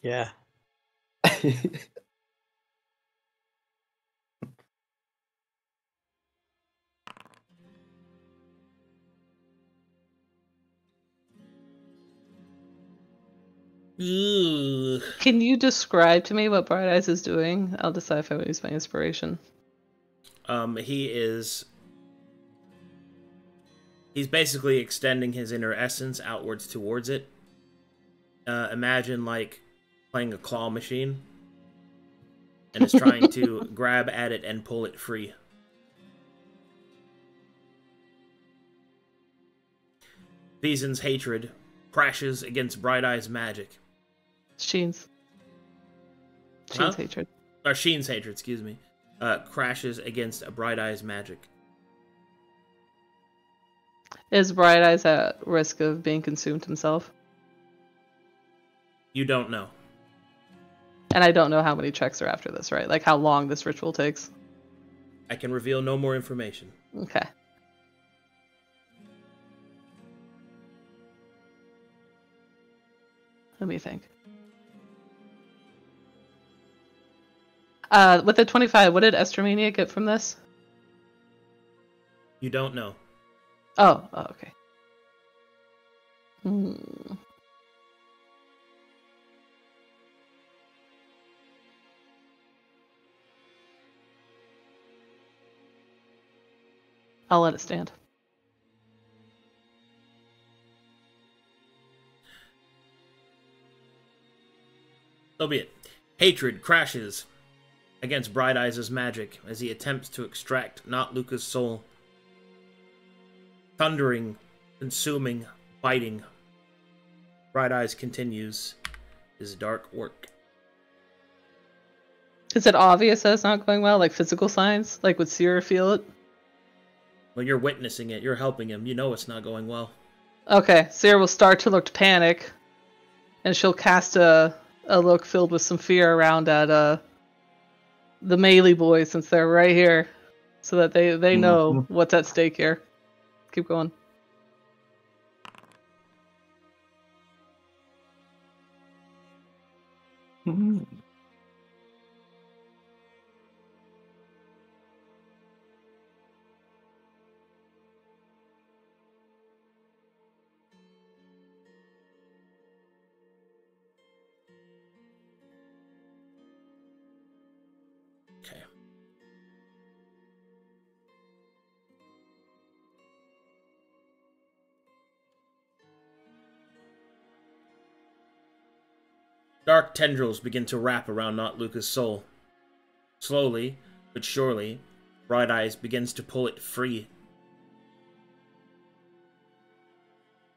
Yeah. Ooh. Can you describe to me what Bright Eyes is doing? I'll decide if I use my inspiration. He's basically extending his inner essence outwards towards it. Imagine like playing a claw machine, and is trying to grab at it and pull it free. Vision's hatred crashes against Bright Eye's magic. Sheen's hatred. Or Sheen's hatred, excuse me. Crashes against a Bright Eye's magic. Is Bright Eyes at risk of being consumed himself? You don't know. And I don't know how many checks are after this, right? Like how long this ritual takes. I can reveal no more information. Okay. Let me think. With the 25, what did Estromania get from this? You don't know. Oh, okay. I'll let it stand. So be it. Hatred crashes against Bright Eyes' magic as he attempts to extract not Luka's soul. Thundering, consuming, biting. Bright Eyes continues his dark work. Is it obvious that it's not going well? Like physical signs? Like would Sera feel it? Well, you're witnessing it. You're helping him. You know it's not going well. Okay, Sera will start to look to panic. And she'll cast a look filled with some fear around at the Maelie boys, since they're right here. So that they know what's at stake here. Keep going. Okay. Dark tendrils begin to wrap around not Luka's soul. Slowly, but surely, Bright Eyes begins to pull it free.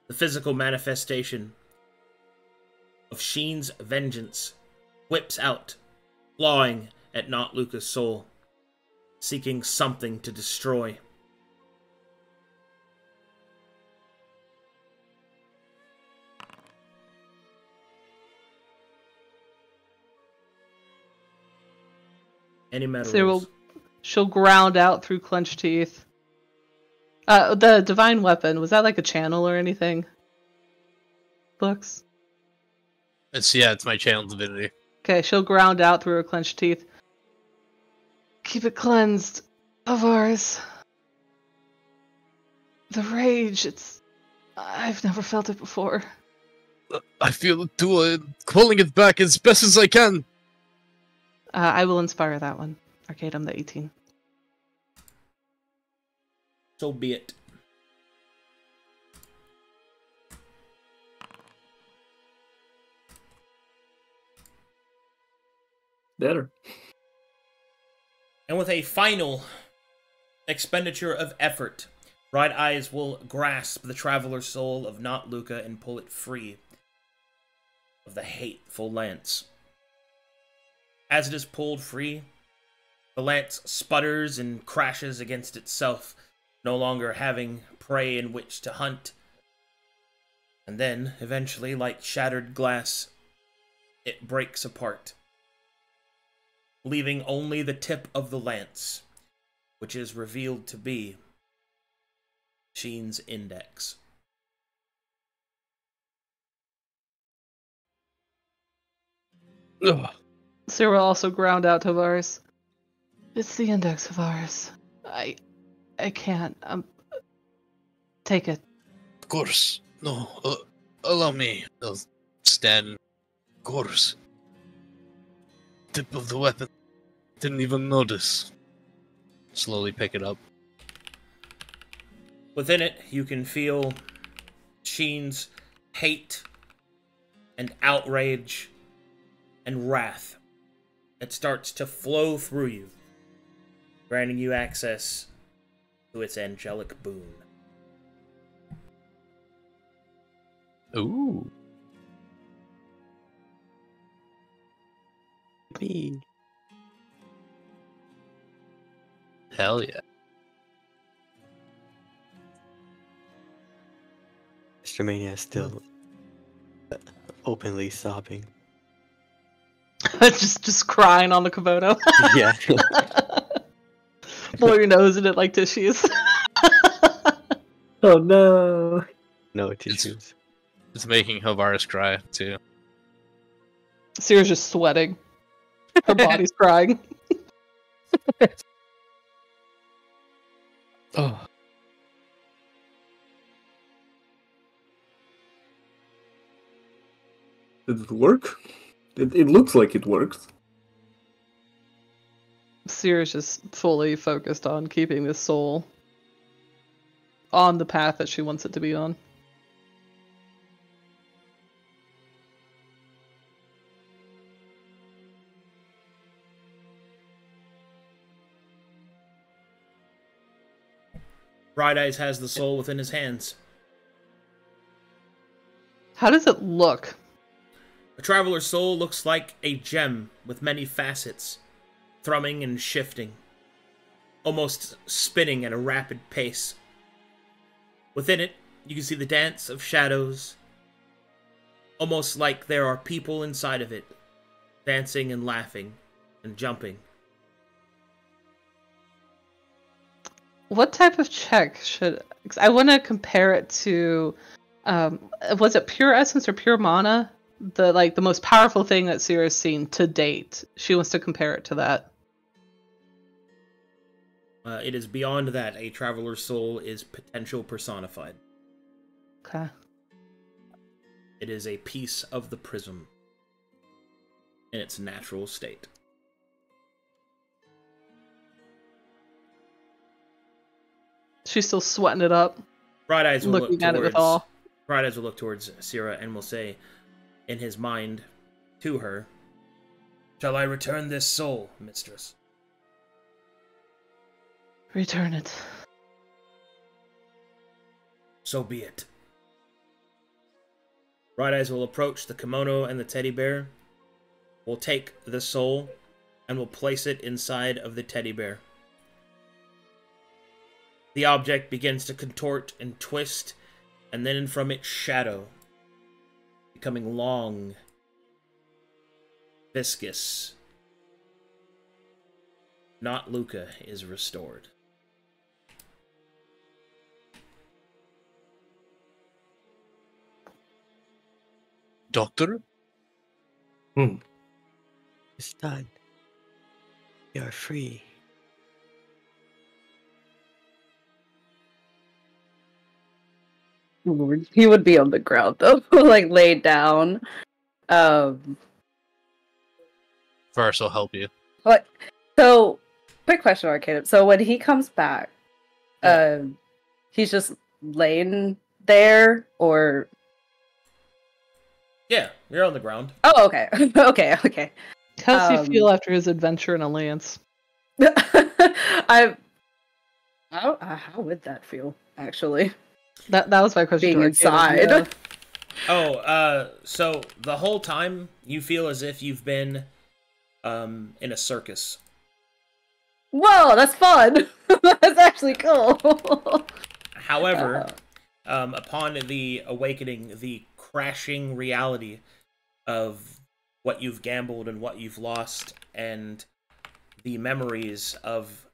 The physical manifestation of Sheen's vengeance whips out, clawing at not Luka's soul, seeking something to destroy. Any metal. She'll ground out through clenched teeth. The divine weapon, was that like a channel or anything? Books? It's my channel divinity. Okay, she'll ground out through her clenched teeth. Keep it cleansed of ours. The rage, I've never felt it before. I feel it too. I'm pulling it back as best as I can. I will inspire that one. Arcadum, the 18. So be it. Better. And with a final expenditure of effort, Bright Eyes will grasp the traveler's soul of not Luka and pull it free of the hateful lance. As it is pulled free, the lance sputters and crashes against itself, no longer having prey in which to hunt. And then, eventually, like shattered glass, it breaks apart, leaving only the tip of the lance, which is revealed to be Sheen's index. Ugh. Sera also ground out Tavares. It's the index of ours. I can't. Take it. Of course. No, allow me. I'll stand. Of course. Tip of the weapon. Didn't even notice. Slowly pick it up. Within it, you can feel Sheen's hate and outrage and wrath. It starts to flow through you, granting you access to its angelic boon. Ooh. Me. Hell yeah. Mr. Mania is still openly sobbing. just crying on the kimono. Yeah. Blow your nose in it like tissues. Oh no. No tissues. It's making Tavares cry, too. Sera's just sweating. Her body's crying. Oh. Did it work? It looks like it worked. Sera's just fully focused on keeping this soul on the path that she wants it to be on. Bright Eyes has the soul within his hands. How does it look? A traveler's soul looks like a gem with many facets, thrumming and shifting, almost spinning at a rapid pace. Within it, you can see the dance of shadows, almost like there are people inside of it, dancing and laughing and jumping. What type of check should... I want to compare it to... was it pure essence or pure mana? The most powerful thing that Sera's seen to date. She wants to compare it to that. It is beyond that. A traveler's soul is potential personified. Okay. It is a piece of the prism in its natural state. She's still sweating it up. Bright Eyes will looking at it with awe. Bright Eyes will look towards Sera and will say, in his mind, to her, "Shall I return this soul, mistress?" Return it. So be it. Bright Eyes will approach the kimono and the teddy bear, will take the soul, and will place it inside of the teddy bear. The object begins to contort and twist, and then from its shadow, becoming long, viscous, not Luka is restored. Doctor? It's done. You are free. He would be on the ground though, like laid down. First, I'll help you. What? So, quick question, Arcadum. So when he comes back, he's just laying there, or? Yeah, you're on the ground. Oh, okay, okay. How does he feel after his adventure in a lance? How would that feel, actually? That was my question. Being inside. Yeah. So the whole time you feel as if you've been in a circus. Whoa, that's fun. That's actually cool. However, Upon the awakening, the crashing reality of what you've gambled and what you've lost, and the memories of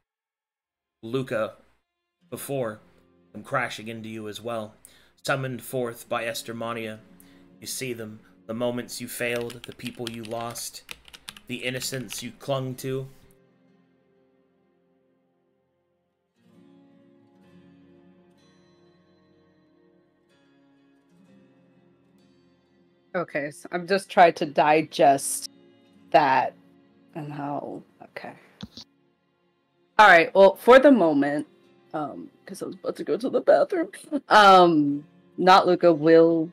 Luka before come crashing into you as well. Summoned forth by Estermania, you see them, the moments you failed, the people you lost, the innocence you clung to. Okay, so I'm just trying to digest that and how. Okay. All right. Well, for the moment, because I was about to go to the bathroom, not Luka will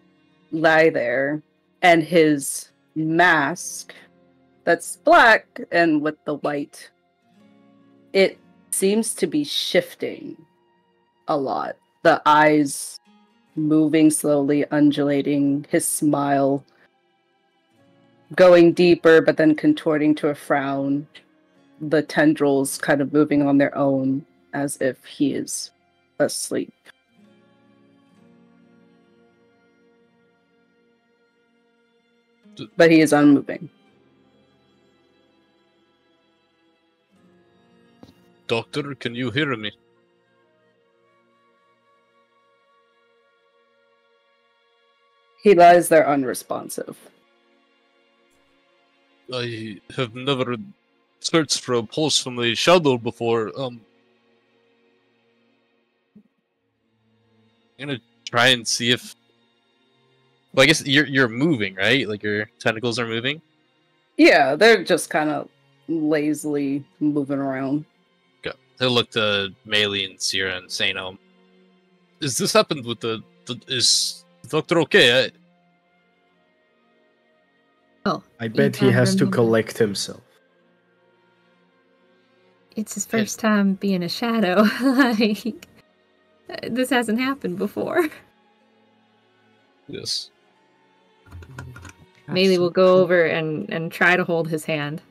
lie there, and his mask that's black and with the white, it seems to be shifting a lot. The eyes moving slowly, undulating, his smile going deeper, but then contorting to a frown. The tendrils kind of moving on their own as if he is asleep. But he is unmoving. Doctor, can you hear me? He lies there unresponsive. I have never searched for a pulse from the shadow before. I'm gonna try and see if. Well, I guess you're moving, right? Like your tentacles are moving. Yeah, they're just kind of lazily moving around. Okay. I look to Maelie and Sera and say, "Is this happened with the is the doctor okay?" I bet he has to collect himself. It's his first time being a shadow. Like, this hasn't happened before. Yes. Maelie will go over and try to hold his hand.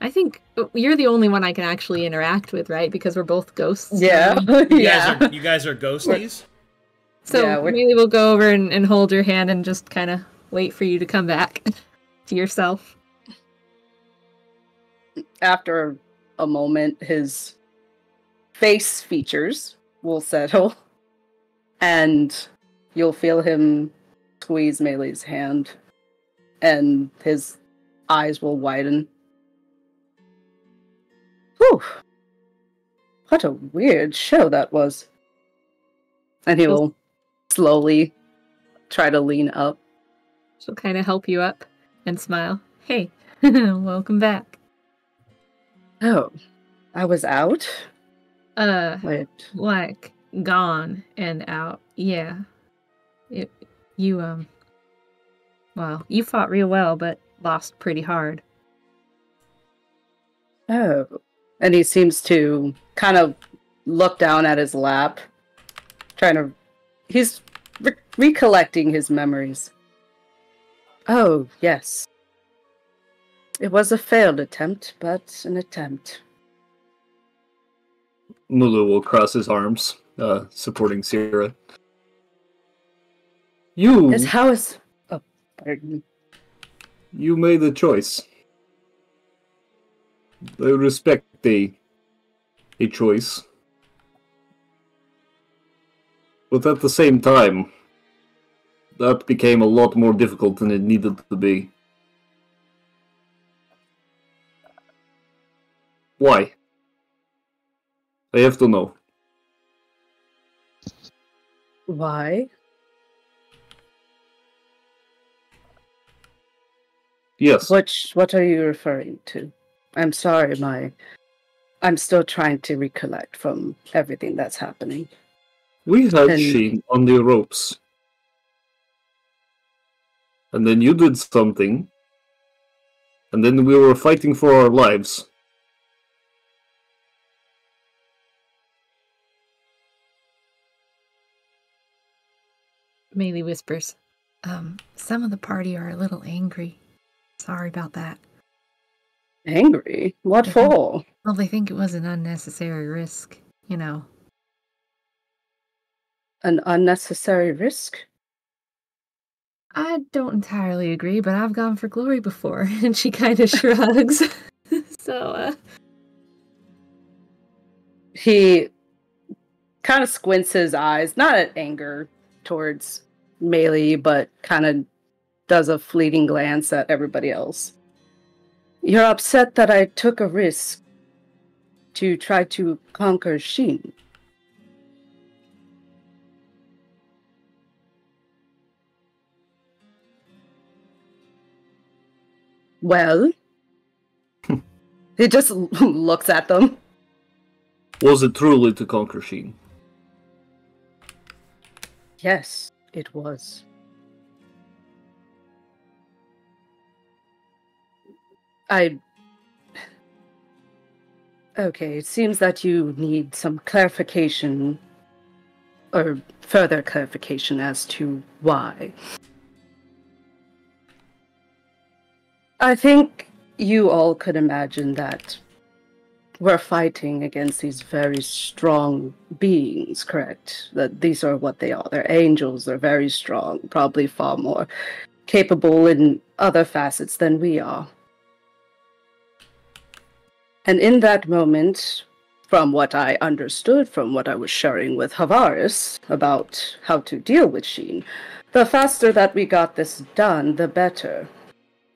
I think you're the only one I can actually interact with, right? Because we're both ghosts. Yeah. You guys are ghosties? So Yeah, Maelie will go over and hold your hand and just kind of wait for you to come back to yourself. After a moment, his face features will settle, and you'll feel him squeeze Maelie's hand, and his eyes will widen. Whew. What a weird show that was. And he will slowly try to lean up. She'll kind of help you up and smile. Hey, welcome back. Oh, I was out? Wait. Like, gone and out. Yeah. You fought real well, but lost pretty hard. Oh. And he seems to kind of look down at his lap, he's recollecting his memories. Oh, yes. It was a failed attempt, but an attempt. Mulu will cross his arms, supporting Sera. You... His house... Oh, pardon me. You made the choice. I respect a choice. But at the same time, that became a lot more difficult than it needed to be. Why? I have to know. Why? Yes. What are you referring to? I'm sorry, I'm still trying to recollect from everything that's happening. We had Sheen on the ropes. And then you did something. And then we were fighting for our lives. Maelie whispers, some of the party are a little angry. Sorry about that. Angry? What for? Well, they think it was an unnecessary risk, you know. An unnecessary risk? I don't entirely agree, but I've gone for glory before, and she kind of shrugs. So, He kind of squints his eyes, not at anger towards Maelie, but kind of does a fleeting glance at everybody else. You're upset that I took a risk to try to conquer Sheen. Well, he just looks at them. Was it truly to conquer Sheen? Yes, it was. Okay, it seems that you need some clarification, or further clarification as to why. I think you all could imagine that we're fighting against these very strong beings, correct? That these are what they are. They're angels, they're very strong, probably far more capable in other facets than we are. And in that moment, from what I understood, from what I was sharing with Havaris about how to deal with Sheen, the faster that we got this done, the better.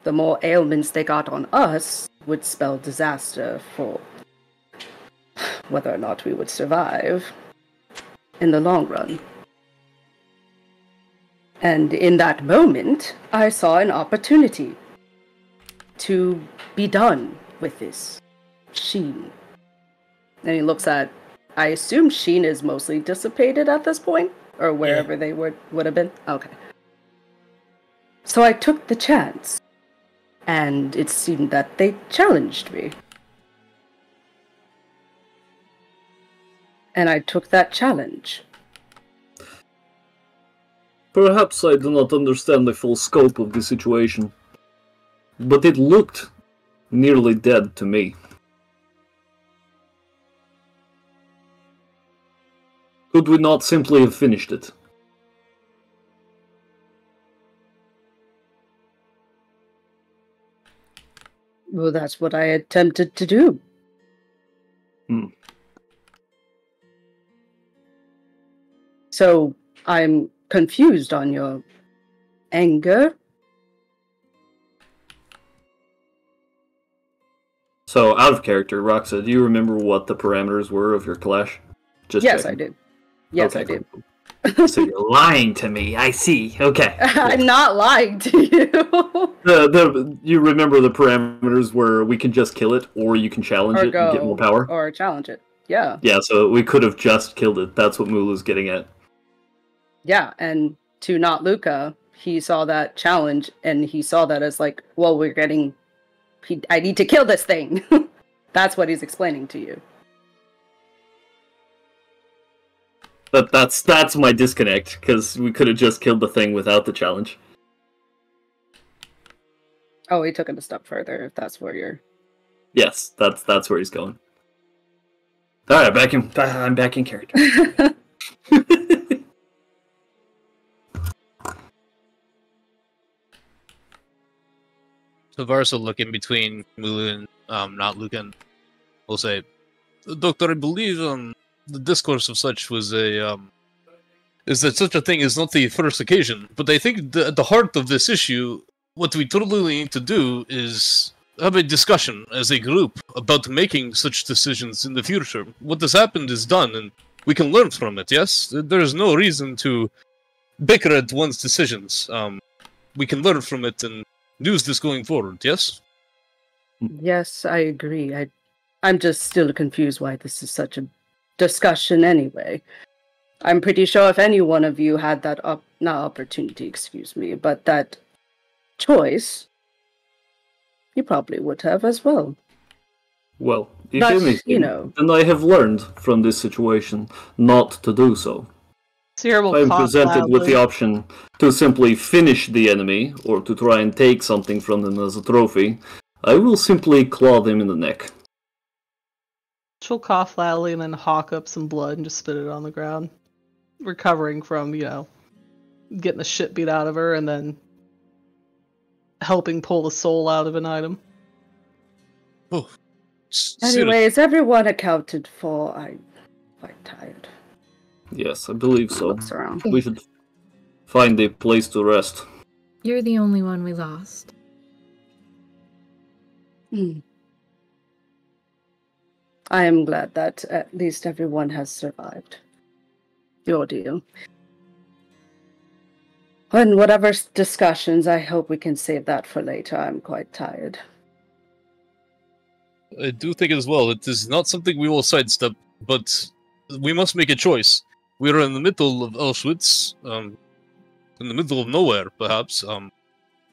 The more ailments they got on us would spell disaster for whether or not we would survive in the long run. And in that moment, I saw an opportunity to be done with this Sheen. And he looks at, I assume Sheen is mostly dissipated at this point, or wherever they would have been. Okay. So I took the chance, and it seemed that they challenged me. And I took that challenge. Perhaps I do not understand the full scope of the situation, but it looked nearly dead to me. Could we not simply have finished it? Well, that's what I attempted to do. So, I'm confused on your anger. So, out of character, Roxa, do you remember what the parameters were of your clash? Just yes, checking. I did. Yes, okay, I did. Cool. So you're lying to me. I see. Okay. Cool. I'm not lying to you. You remember the parameters where we can just kill it, or you can challenge it and get more power? Or challenge it. Yeah. Yeah, so we could have just killed it. That's what Mula's getting at. Yeah, and to not Luka, he saw that challenge, and he saw that as like, well, we're getting... I need to kill this thing. That's what he's explaining to you. That's my disconnect, because we could have just killed the thing without the challenge. Oh, he took it a step further, if that's where you're... Yes, that's where he's going. Alright, I'm back in character. So Varus will look in between Mulu and not Luka, and will say, Doctor, I believe the discourse of such was is that such a thing is not the first occasion, but I think at the heart of this issue, what we totally need to do is have a discussion as a group about making such decisions in the future. What has happened is done, and we can learn from it, yes? There's no reason to bicker at one's decisions. We can learn from it and use this going forward, yes? Yes, I agree. I'm just still confused why this is such a discussion anyway. I'm pretty sure if any one of you had that not opportunity, excuse me, but that choice, you probably would have as well. Well, if anything, then I have learned from this situation not to do so. I'm presented with the option to simply finish the enemy, or to try and take something from them as a trophy. I will simply claw them in the neck. She'll cough loudly and then hawk up some blood and just spit it on the ground. recovering from, getting the shit beat out of her and then helping pull the soul out of an item. Oh. Anyways, everyone accounted for. I'm quite tired. Yes, I believe so. Looks around. We should find a place to rest. You're the only one we lost. I am glad that at least everyone has survived the ordeal. And whatever discussions, I hope we can save that for later. I'm quite tired. I do think as well, it is not something we will sidestep, but we must make a choice. We are in the middle of Auschwitz, in the middle of nowhere, perhaps.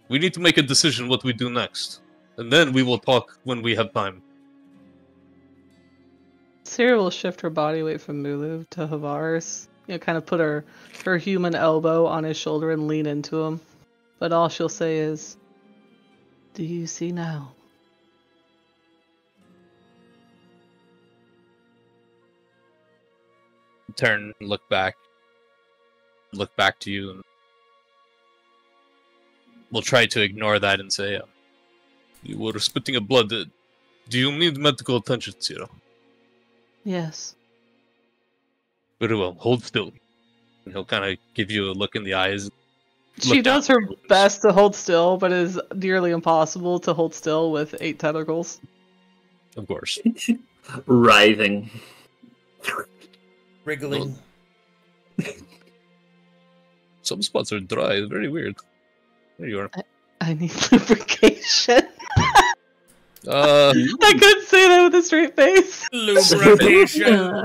We need to make a decision what we do next. And then we will talk when we have time. Sera will shift her body weight from Mulu to Havar's. Kind of put her human elbow on his shoulder and lean into him. But all she'll say is, "Do you see now?" Turn, look back to you, and we'll try to ignore that and say, you were spitting of blood. Do you need medical attention, Sera? Yes. Very well, hold still. And he'll kind of give you a look in the eyes. She does her best to hold still, but it is nearly impossible to hold still with 8 tentacles. Of course. Writhing. Wriggling. Some spots are dry. It's very weird. There you are. I need lubrication. Uh, I couldn't say that with a straight face. Lubrication.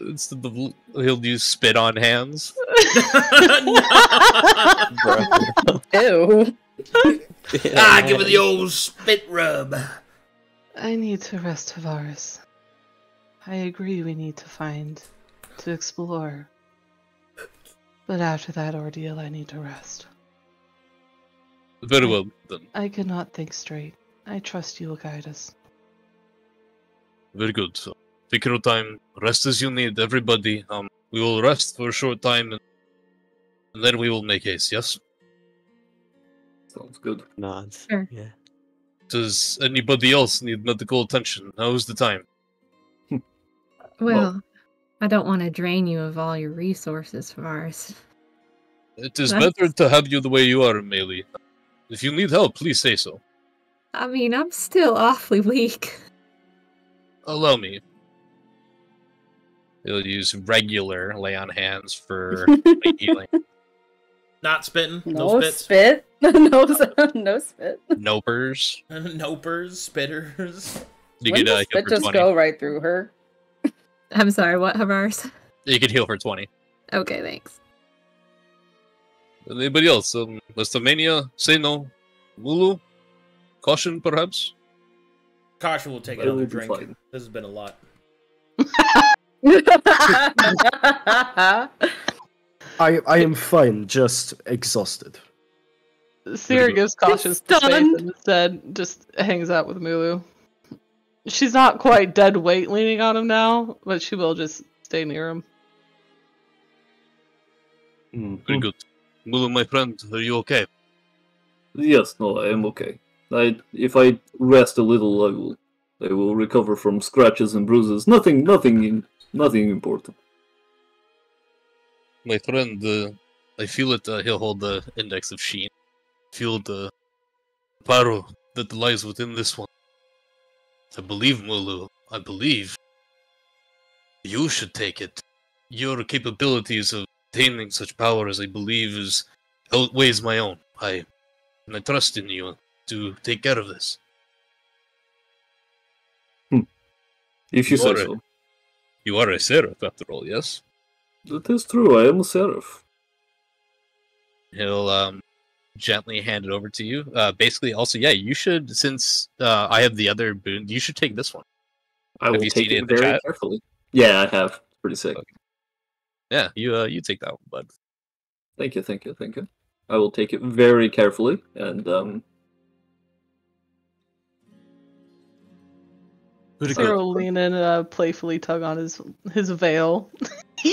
Instead of he'll use spit on hands. Ew. Give it the old spit rub. I need to rest, Tavares. I agree we need to explore. But after that ordeal, I need to rest. Very well, then. I cannot think straight. I trust you will guide us. Very good. So, take your time. Rest as you need, everybody. We will rest for a short time, and then we will make haste, yes? Sounds good. Nods. Sure. Yeah. Does anybody else need medical attention? Now's the time. Well, I don't want to drain you of all your resources, Faris. It is better to have you the way you are, Maelie. If you need help, please say so. I mean, I'm still awfully weak. Allow me. He'll use regular lay on hands for healing. Not spitting. No spits. spit. no spit. Nopers. Nopers. Spitters. You When could does heal spit for just 20. go right through her? I'm sorry, what, Havars? You could heal for 20. Okay, thanks. Anybody else? Lestamania? Say no. Mulu? Caution, perhaps? Caution will take I will another be drink. fine. This has been a lot. I am fine, just exhausted. Sera gives cautious space stunned. and instead just hangs out with Mulu. She's not quite dead weight leaning on him now, but she will just stay near him. Very good. Mulu, my friend, are you okay? Yes, no, I am okay. If I rest a little, I will recover from scratches and bruises. Nothing important. My friend, I feel it. He'll hold the index of Sheen. Feel the power that lies within this one. I believe, Mulu. I believe you should take it. Your capabilities of attaining such power, as I believe, outweighs my own. I trust in you to take care of this. If you say are so. You are a seraph, after all, yes? That is true, I am a seraph. He'll gently hand it over to you. Basically, also, yeah, you should, since I have the other boon, you should take this one. I will you take seen it it in the very chat? carefully. Yeah, I have. Pretty sick. Okay. Yeah, you take that one, bud. Thank you. I will take it very carefully, and Sera will lean in and playfully tug on his veil. A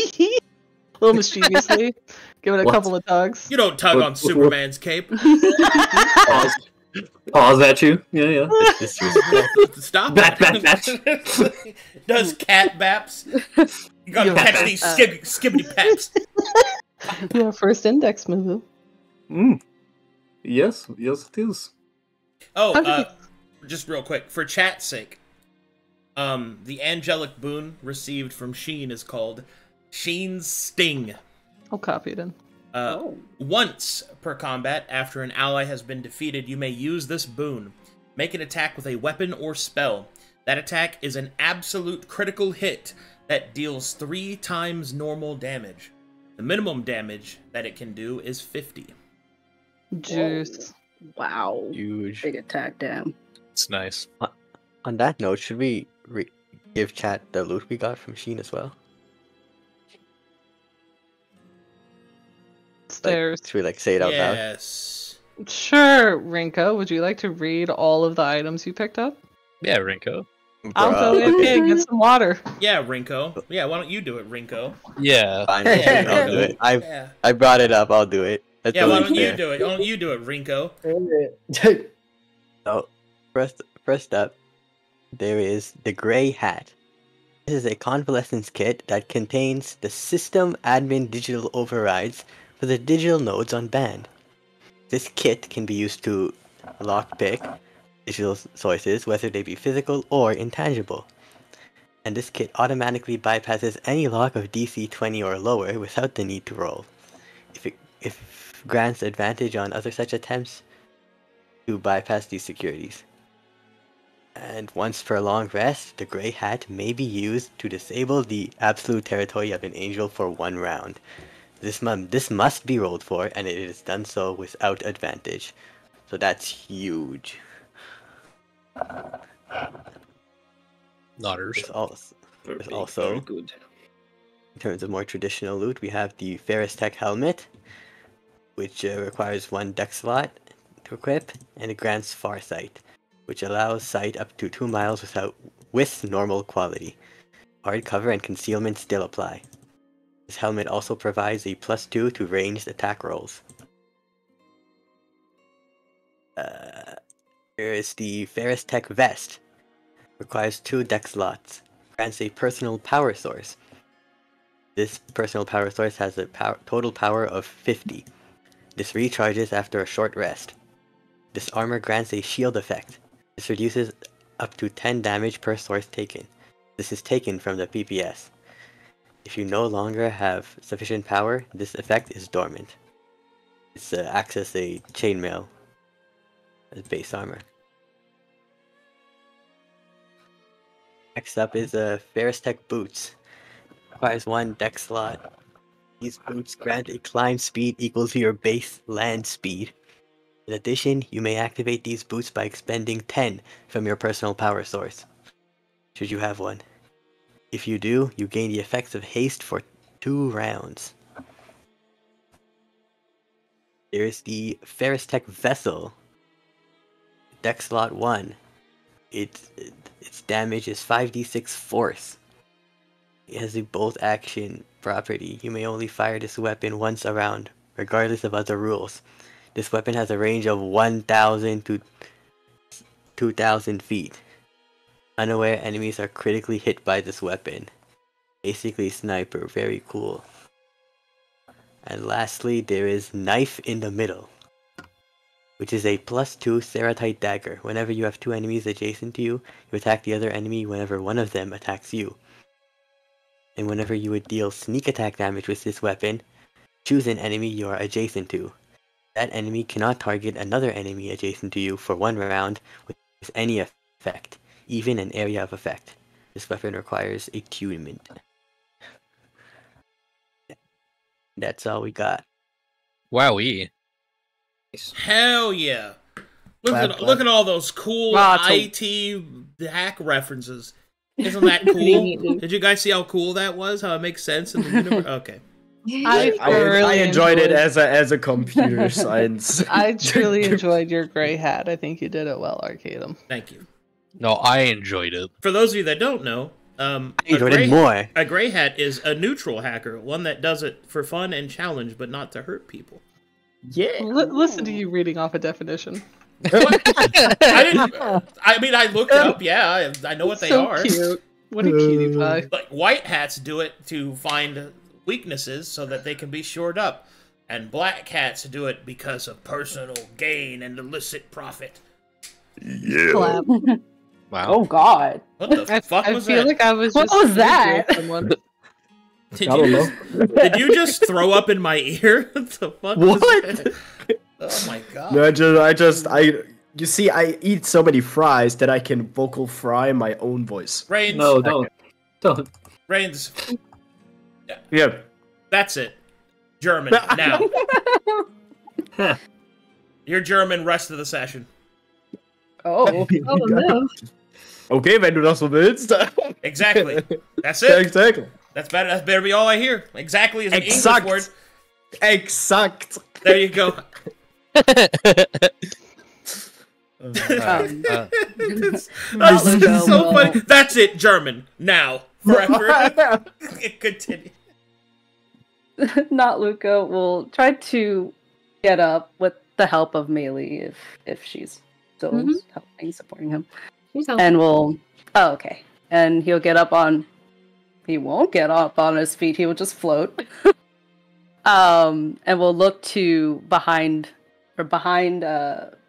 little mischievously. Give it a couple of tugs. You don't tug on Superman's cape. Pause at you. Yeah. Stop Bat. Does cat baps. You gotta catch these skibbity paps. Your first index move. Yes, it is. Oh, just real quick, for chat's sake, the angelic boon received from Sheen is called Sheen's Sting. I'll copy it in. Once per combat, after an ally has been defeated, you may use this boon. Make an attack with a weapon or spell. That attack is an absolute critical hit that deals 3 times normal damage. The minimum damage that it can do is 50. Juice. Wow. Huge. Big attack, damn. It's nice. On that note, should we give chat the loot we got from Sheen as well? Stairs. Should we say it out loud? Yes. Sure, Rinko. Would you like to read all of the items you picked up? Yeah, Rinko. I'll go in and get some water. Yeah, Rinko. Yeah, why don't you do it, Rinko? Yeah. Fine, I'll do it. I brought it up. I'll do it. That's why don't fair. you do it? Why don't you do it, Rinko? So, first up, there is the Grey Hat. This is a convalescence kit that contains the system admin digital overrides for the digital nodes on band. This kit can be used to lockpick digital sources, whether they be physical or intangible. And this kit automatically bypasses any lock of DC 20 or lower without the need to roll. If grants advantage on other such attempts to bypass these securities. And once per long rest, the Grey Hat may be used to disable the absolute territory of an angel for 1 round. This must be rolled for, and it is done so without advantage. So that's huge. Nodders. There's also, good. in terms of more traditional loot, we have the Ferris Tech Helmet, which requires 1 deck slot to equip, and it grants Farsight, which allows sight up to 2 miles with normal quality. Hard cover and concealment still apply. This helmet also provides a +2 to ranged attack rolls. There is the Ferris Tech Vest. Requires 2 deck slots. Grants a personal power source. This personal power source has a total power of 50. This recharges after a short rest. This armor grants a shield effect. This reduces up to 10 damage per source taken. This is taken from the PPS. If you no longer have sufficient power, this effect is dormant. It acts as a chainmail as base armor. Next up is Ferris Tech Boots. Requires 1 deck slot. These boots grant a climb speed equal to your base land speed. In addition, you may activate these boots by expending 10 from your personal power source, should you have one. If you do, you gain the effects of haste for 2 rounds. There is the Ferris Tech Vessel. Deck slot 1. Its damage is 5d6 force. It has a bolt action property. You may only fire this weapon once a round, regardless of other rules. This weapon has a range of 1,000 to 2,000 feet. Unaware enemies are critically hit by this weapon. Basically sniper, very cool. And lastly, there is Knife in the Middle, which is a +2 Seratite dagger. Whenever you have 2 enemies adjacent to you, you attack the other enemy whenever one of them attacks you. And whenever you would deal sneak attack damage with this weapon, choose an enemy you are adjacent to. That enemy cannot target another enemy adjacent to you for 1 round with any effect, even an area of effect. This weapon requires attunement. That's all we got. Wowee. Hell yeah! Look at all those cool IT hack references. Isn't that cool? Did you guys see how cool that was? How it makes sense in the universe? Okay. I enjoyed it as a computer science. I truly enjoyed your gray hat. I think you did it well, Arcadum. Thank you. No, I enjoyed it. For those of you that don't know, a gray hat is a neutral hacker, one that does it for fun and challenge, but not to hurt people. Yeah. Listen to you reading off a definition. I looked it up. Yeah, I know what they are. Cute. What a cutie pie. Like white hats do it to find weaknesses so that they can be shored up, and black hats do it because of personal gain and illicit profit. Yeah. Clap. Wow. Oh God! What the fuck was that? I feel like I was. What just was that? Someone. Did you just throw up in my ear? What the fuck? What? Oh my god! No, you see, I eat so many fries that I can vocal fry my own voice. Rains. No, don't. Rains. Yeah. That's it. German now. You're German rest of the session. Oh. Oh no. Okay, wenn du das so willst. Exactly. That's it. Exactly. That better be all I hear. Exactly is an Exakt. English word. Exakt. There you go. That's so funny. That's it, German. Now. Forever. Continue. Not Luka will try to get up with the help of Maelie if she's still supporting him. And we'll okay. And he won't get up on his feet, he will just float. And we'll look to behind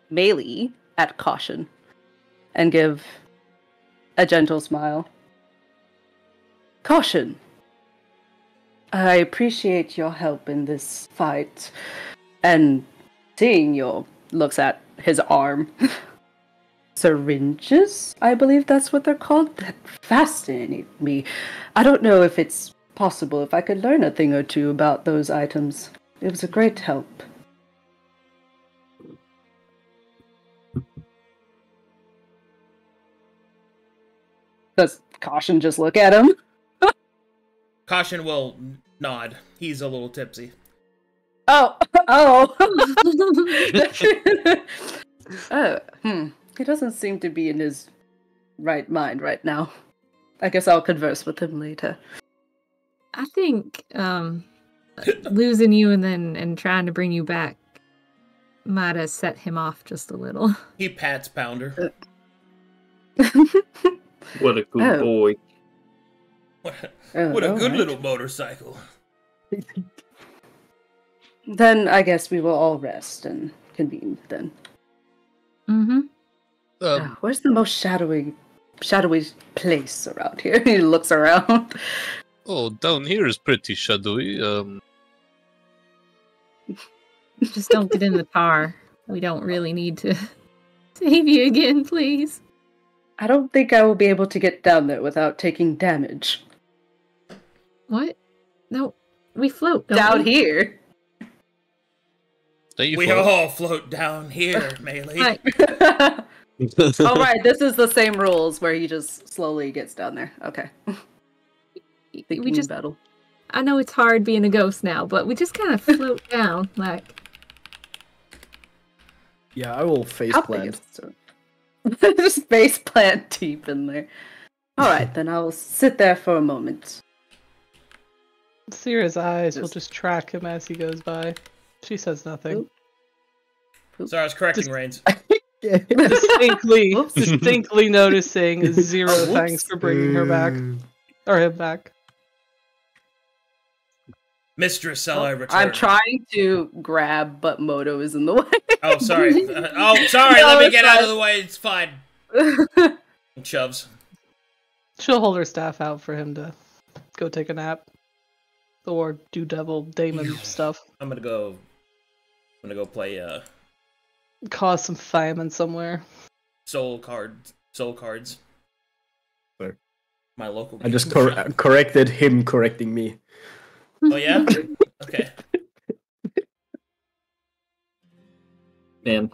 Maelie at Caution and give a gentle smile. Caution. I appreciate your help in this fight, and seeing your looks at his arm. Syringes, I believe that's what they're called. That fascinated me. I don't know if it's possible if I could learn a thing or two about those items. It was a great help. Does Caution just look at him? Caution will nod. He's a little tipsy. Oh. He doesn't seem to be in his right mind right now. I guess I'll converse with him later. I think losing you and trying to bring you back might have set him off just a little. He pats Pounder. What a good boy. What a good little motorcycle. Then I guess we will all rest and convene then. Mm-hmm. Where's the most shadowy place around here? He looks around. Oh, down here is pretty shadowy. Just don't get in the tar. We don't really need to save you again, please. I don't think I will be able to get down there without taking damage. What? No, we float down here. We all float down here, Maelie. Oh, right, this is the same rules where he just slowly gets down there. Okay. We just battle. I know it's hard being a ghost now, but we just kind of float down, like. Yeah, I will face plant. Just face plant deep in there. All right, then I will sit there for a moment. Sera's eyes will just track him as he goes by. She says nothing. Sorry, I was correcting Reigns. distinctly noticing zero thanks for bringing her back. Or him back. Mistress, shall I return? I'm trying to grab, but Moto is in the way. Oh, sorry. Let me get out of the way. It's fine. Shoves. She'll hold her staff out for him to go take a nap. Or do devil daemon stuff. I'm gonna go play cause some famine somewhere. Soul cards. Sorry. My local I just corrected him correcting me. Oh yeah? Okay. Man.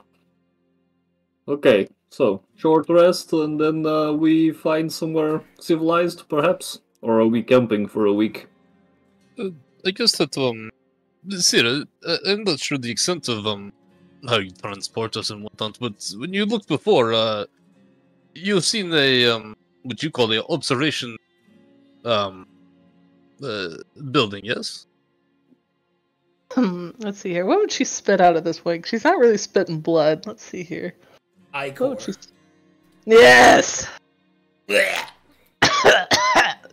Okay, so short rest and then we find somewhere civilized perhaps? Or are we camping for a week? I guess that Sera, I'm not sure the extent of how you transport us and whatnot, but when you looked before, you've seen a what you call the observation building, yes? Let's see here. What would she spit out of this wig? She's not really spitting blood. Let's see here. Icor. Yes.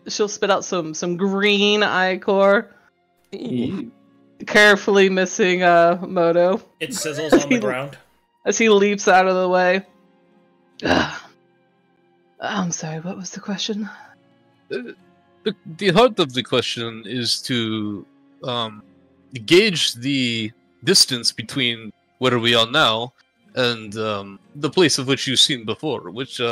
She'll spit out some green ichor. Carefully missing Moto. It sizzles on the ground as he leaps out of the way. I'm sorry, what was the question? The heart of the question is to gauge the distance between where we are now and the place of which you've seen before, which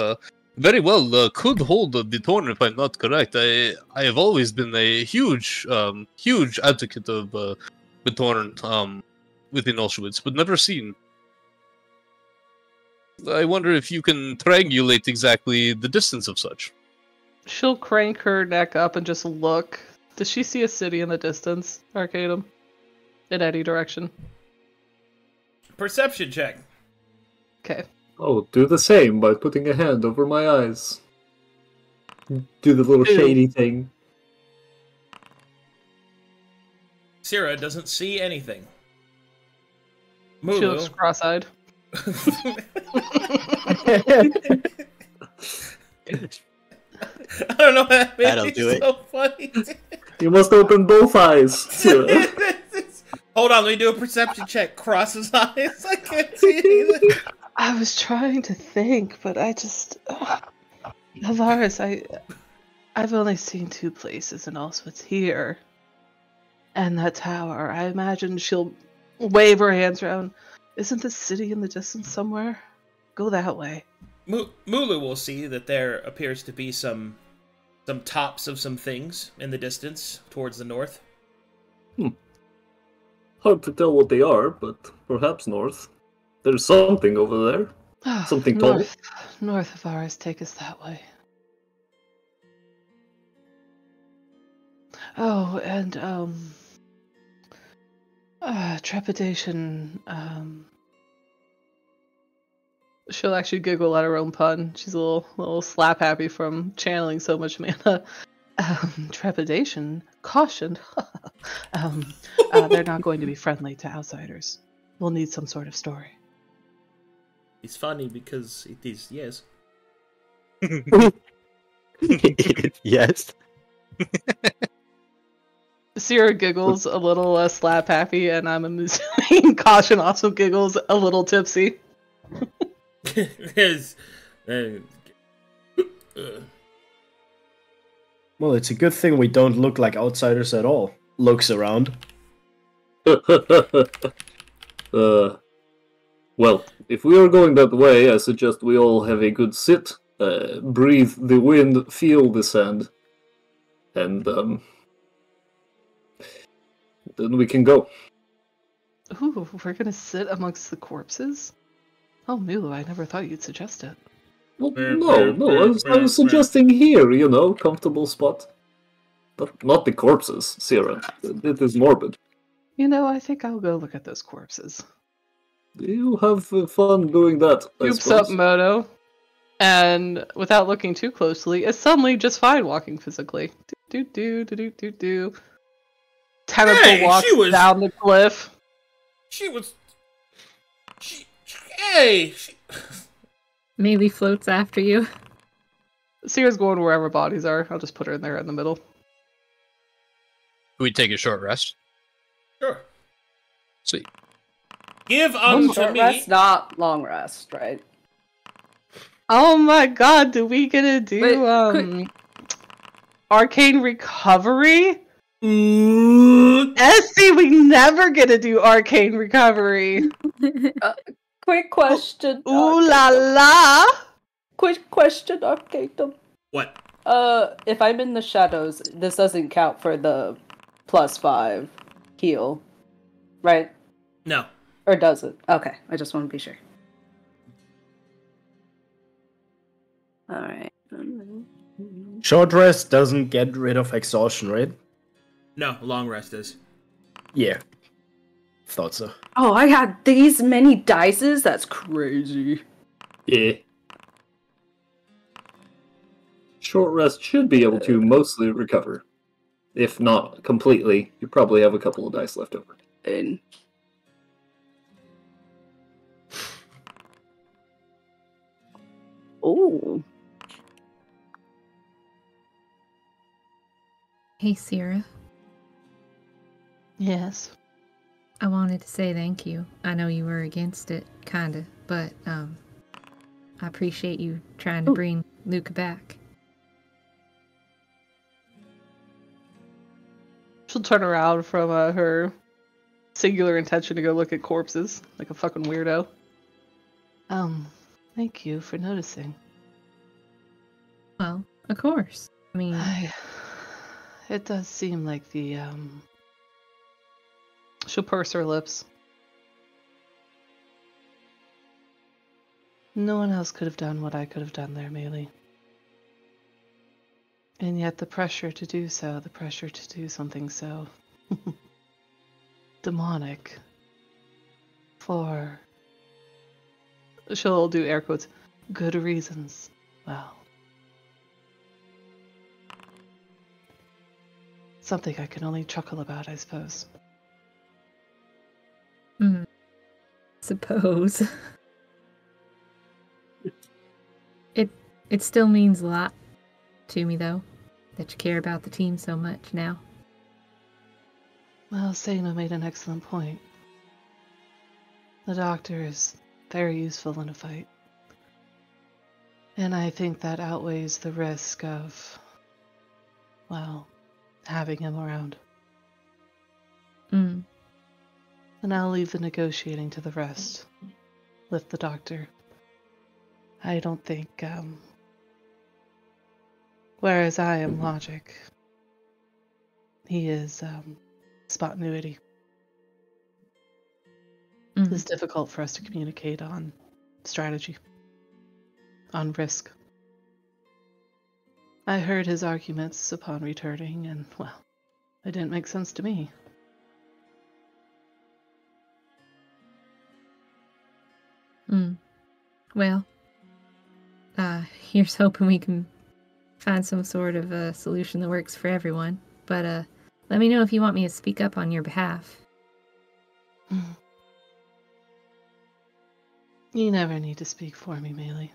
very well could hold the Torn, if I'm not correct. I have always been a huge advocate of the Torn within Auschwitz, but never seen. I wonder if you can triangulate exactly the distance of such. She'll crank her neck up and just look. Does she see a city in the distance, Arcadum? In any direction? Perception check. Okay. Oh, do the same by putting a hand over my eyes. Do the little shady thing. Sera doesn't see anything. She looks cross-eyed. I don't know what That'll do it. So funny. You must open both eyes, Sera. Hold on, let me do a perception check. Cross his eyes. I can't see anything. I was trying to think, but I just... Alvaris, I've only seen two places, and also it's here. And that tower. I imagine she'll wave her hands around. Isn't the city in the distance somewhere? Go that way. Mulu will see that there appears to be some tops of some things in the distance towards the north. Hard to tell what they are, but perhaps north. There's something over there. Something tall. North of ours, take us that way. Oh, and trepidation. She'll actually giggle at her own pun. She's a little slap happy from channeling so much mana. Trepidation, caution. They're not going to be friendly to outsiders. We'll need some sort of story. It's funny because it is, yes. Yes. Sierra giggles a little slap happy, and I'm assuming Caution also giggles a little tipsy. Well, it's a good thing we don't look like outsiders at all. Looks around. Well, if we are going that way, I suggest we all have a good sit, breathe the wind, feel the sand, and then we can go. Ooh, we're gonna sit amongst the corpses? Oh, Mulu, I never thought you'd suggest it. Well, no, I was suggesting here, comfortable spot. But not the corpses, Sera. It is morbid. I think I'll go look at those corpses. You have fun doing that, I Oops suppose. up Moto, and without looking too closely, is suddenly just fine walking physically. Tentacle walks down the cliff. Maelie floats after you. Sierra's going wherever bodies are. I'll just put her in there in the middle. We take a short rest. Sure. Sweet. Give unto Short me. rest, not long rest, right? Oh my god, do we get to do arcane recovery? Essie, we never get to do arcane recovery. Quick question. Ooh la la! Quick question, Arcadum. What? If I'm in the shadows, this doesn't count for the +5 heal, right? No. Or does it? Okay, I just want to be sure. Alright. Short rest doesn't get rid of exhaustion, right? No, long rest is. Yeah. Thought so. Oh, I had these many dices? That's crazy. Yeah. short rest should be able to mostly recover. If not completely, you probably have a couple of dice left over. And oh. Hey, Sera. Yes. I wanted to say thank you. I know you were against it, kinda, but I appreciate you trying to bring Luka back. She'll turn around from her singular intention to go look at corpses, like a fucking weirdo. Thank you for noticing. Well, of course. I mean... It does seem like the, She'll purse her lips. No one else could have done what I could have done there, Maelie. And yet the pressure to do so, the pressure to do something so demonic for, she'll do air quotes, good reasons. Well, something I can only chuckle about, I suppose. Suppose. It still means a lot to me, though, that you care about the team so much now. Well, Sena made an excellent point. The doctor is very useful in a fight. And I think that outweighs the risk of, well, having him around. And I'll leave the negotiating to the rest. With the doctor. I don't think, whereas I am logic, he is, spontaneity. It's difficult for us to communicate on strategy. On risk. I heard his arguments upon returning, and, well, they didn't make sense to me. Well, here's hoping we can find some sort of a solution that works for everyone. But, let me know if you want me to speak up on your behalf. You never need to speak for me, Maelie.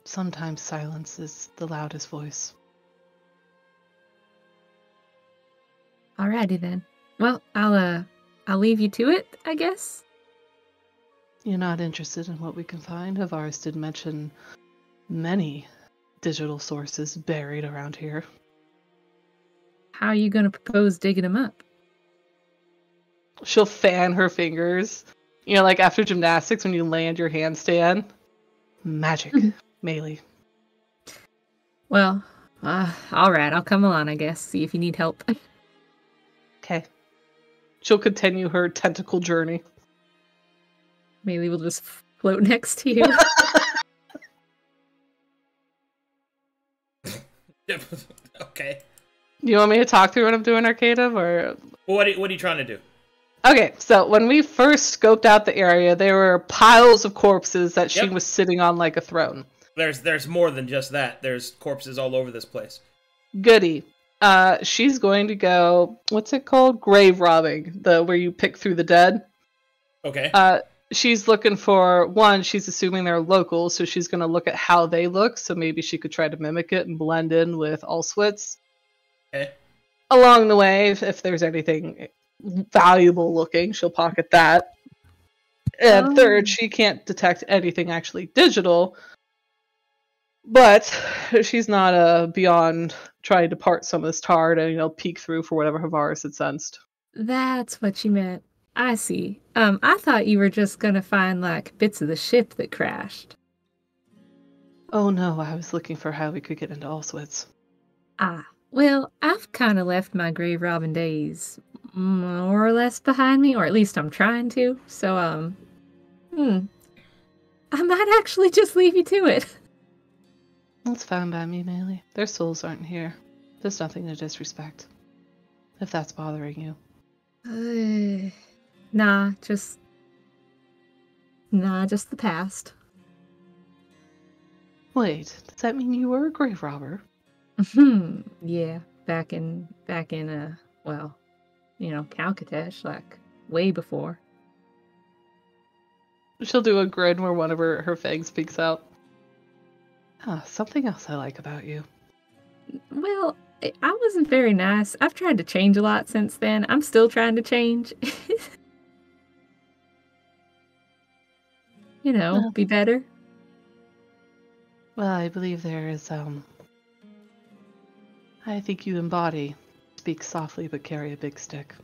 Sometimes silence is the loudest voice. Alrighty then. Well, I'll leave you to it, I guess. You're not interested in what we can find? Avaris did mention many digital sources buried around here. How are you going to propose digging them up? She'll fan her fingers. You know, like after gymnastics when you land your handstand. Magic, Maelie. Well, alright, I'll come along, I guess. See if you need help. Okay. She'll continue her tentacle journey. Maelie will just float next to you. Okay. Do you want me to talk through what I'm doing, Arcadum, or? Well, what are you trying to do? Okay, so when we first scoped out the area, there were piles of corpses that she was sitting on like a throne. There's more than just that. There's corpses all over this place. Goody. She's going to go, what's it called? Grave robbing, where you pick through the dead. Okay. She's looking for, one, she's assuming they're local, so she's going to look at how they look, so maybe she could try to mimic it and blend in with Allswitz. Okay. Along the way, if there's anything valuable looking, she'll pocket that. And third, she can't detect anything actually digital, but she's not beyond trying to part some of this tar to, peek through for whatever Avaris had sensed. That's what you meant. I see. I thought you were just gonna find, like, bits of the ship that crashed. Oh no, I was looking for how we could get into Allswitz. Well, I've kind of left my grave robbing days more or less behind me, or at least I'm trying to, so, I might actually just leave you to it. That's fine by me, Maelie. Their souls aren't here. There's nothing to disrespect. If that's bothering you. Nah, just the past. Wait, does that mean you were a grave robber? Yeah, back in well, Calcatesh, like way before. She'll do a grin where one of her fangs peeks out. Something else I like about you. Well, I wasn't very nice. I've tried to change a lot since then. I'm still trying to change. Be better. Well, I believe there is, I think you embody speak softly but carry a big stick.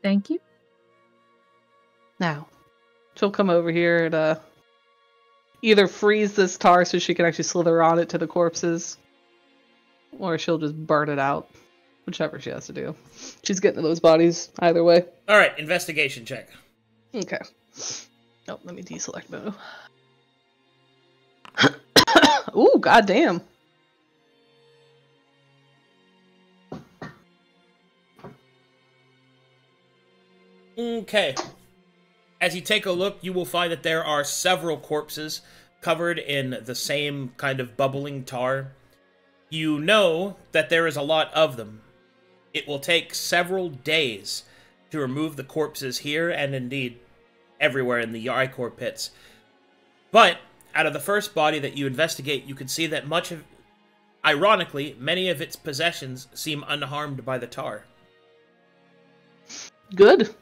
Thank you. Now, she'll come over here and either freeze this tar so she can actually slither on it to the corpses, or she'll just burn it out. Whichever she has to do. She's getting to those bodies either way. Alright, investigation check. Okay. Oh, let me deselect mode. Ooh, goddamn. Okay. As you take a look, you will find that there are several corpses covered in the same kind of bubbling tar. You know that there is a lot of them. It will take several days to remove the corpses here and indeed everywhere in the Icor pits. But out of the first body that you investigate, you can see that ironically, many of its possessions seem unharmed by the tar. Good.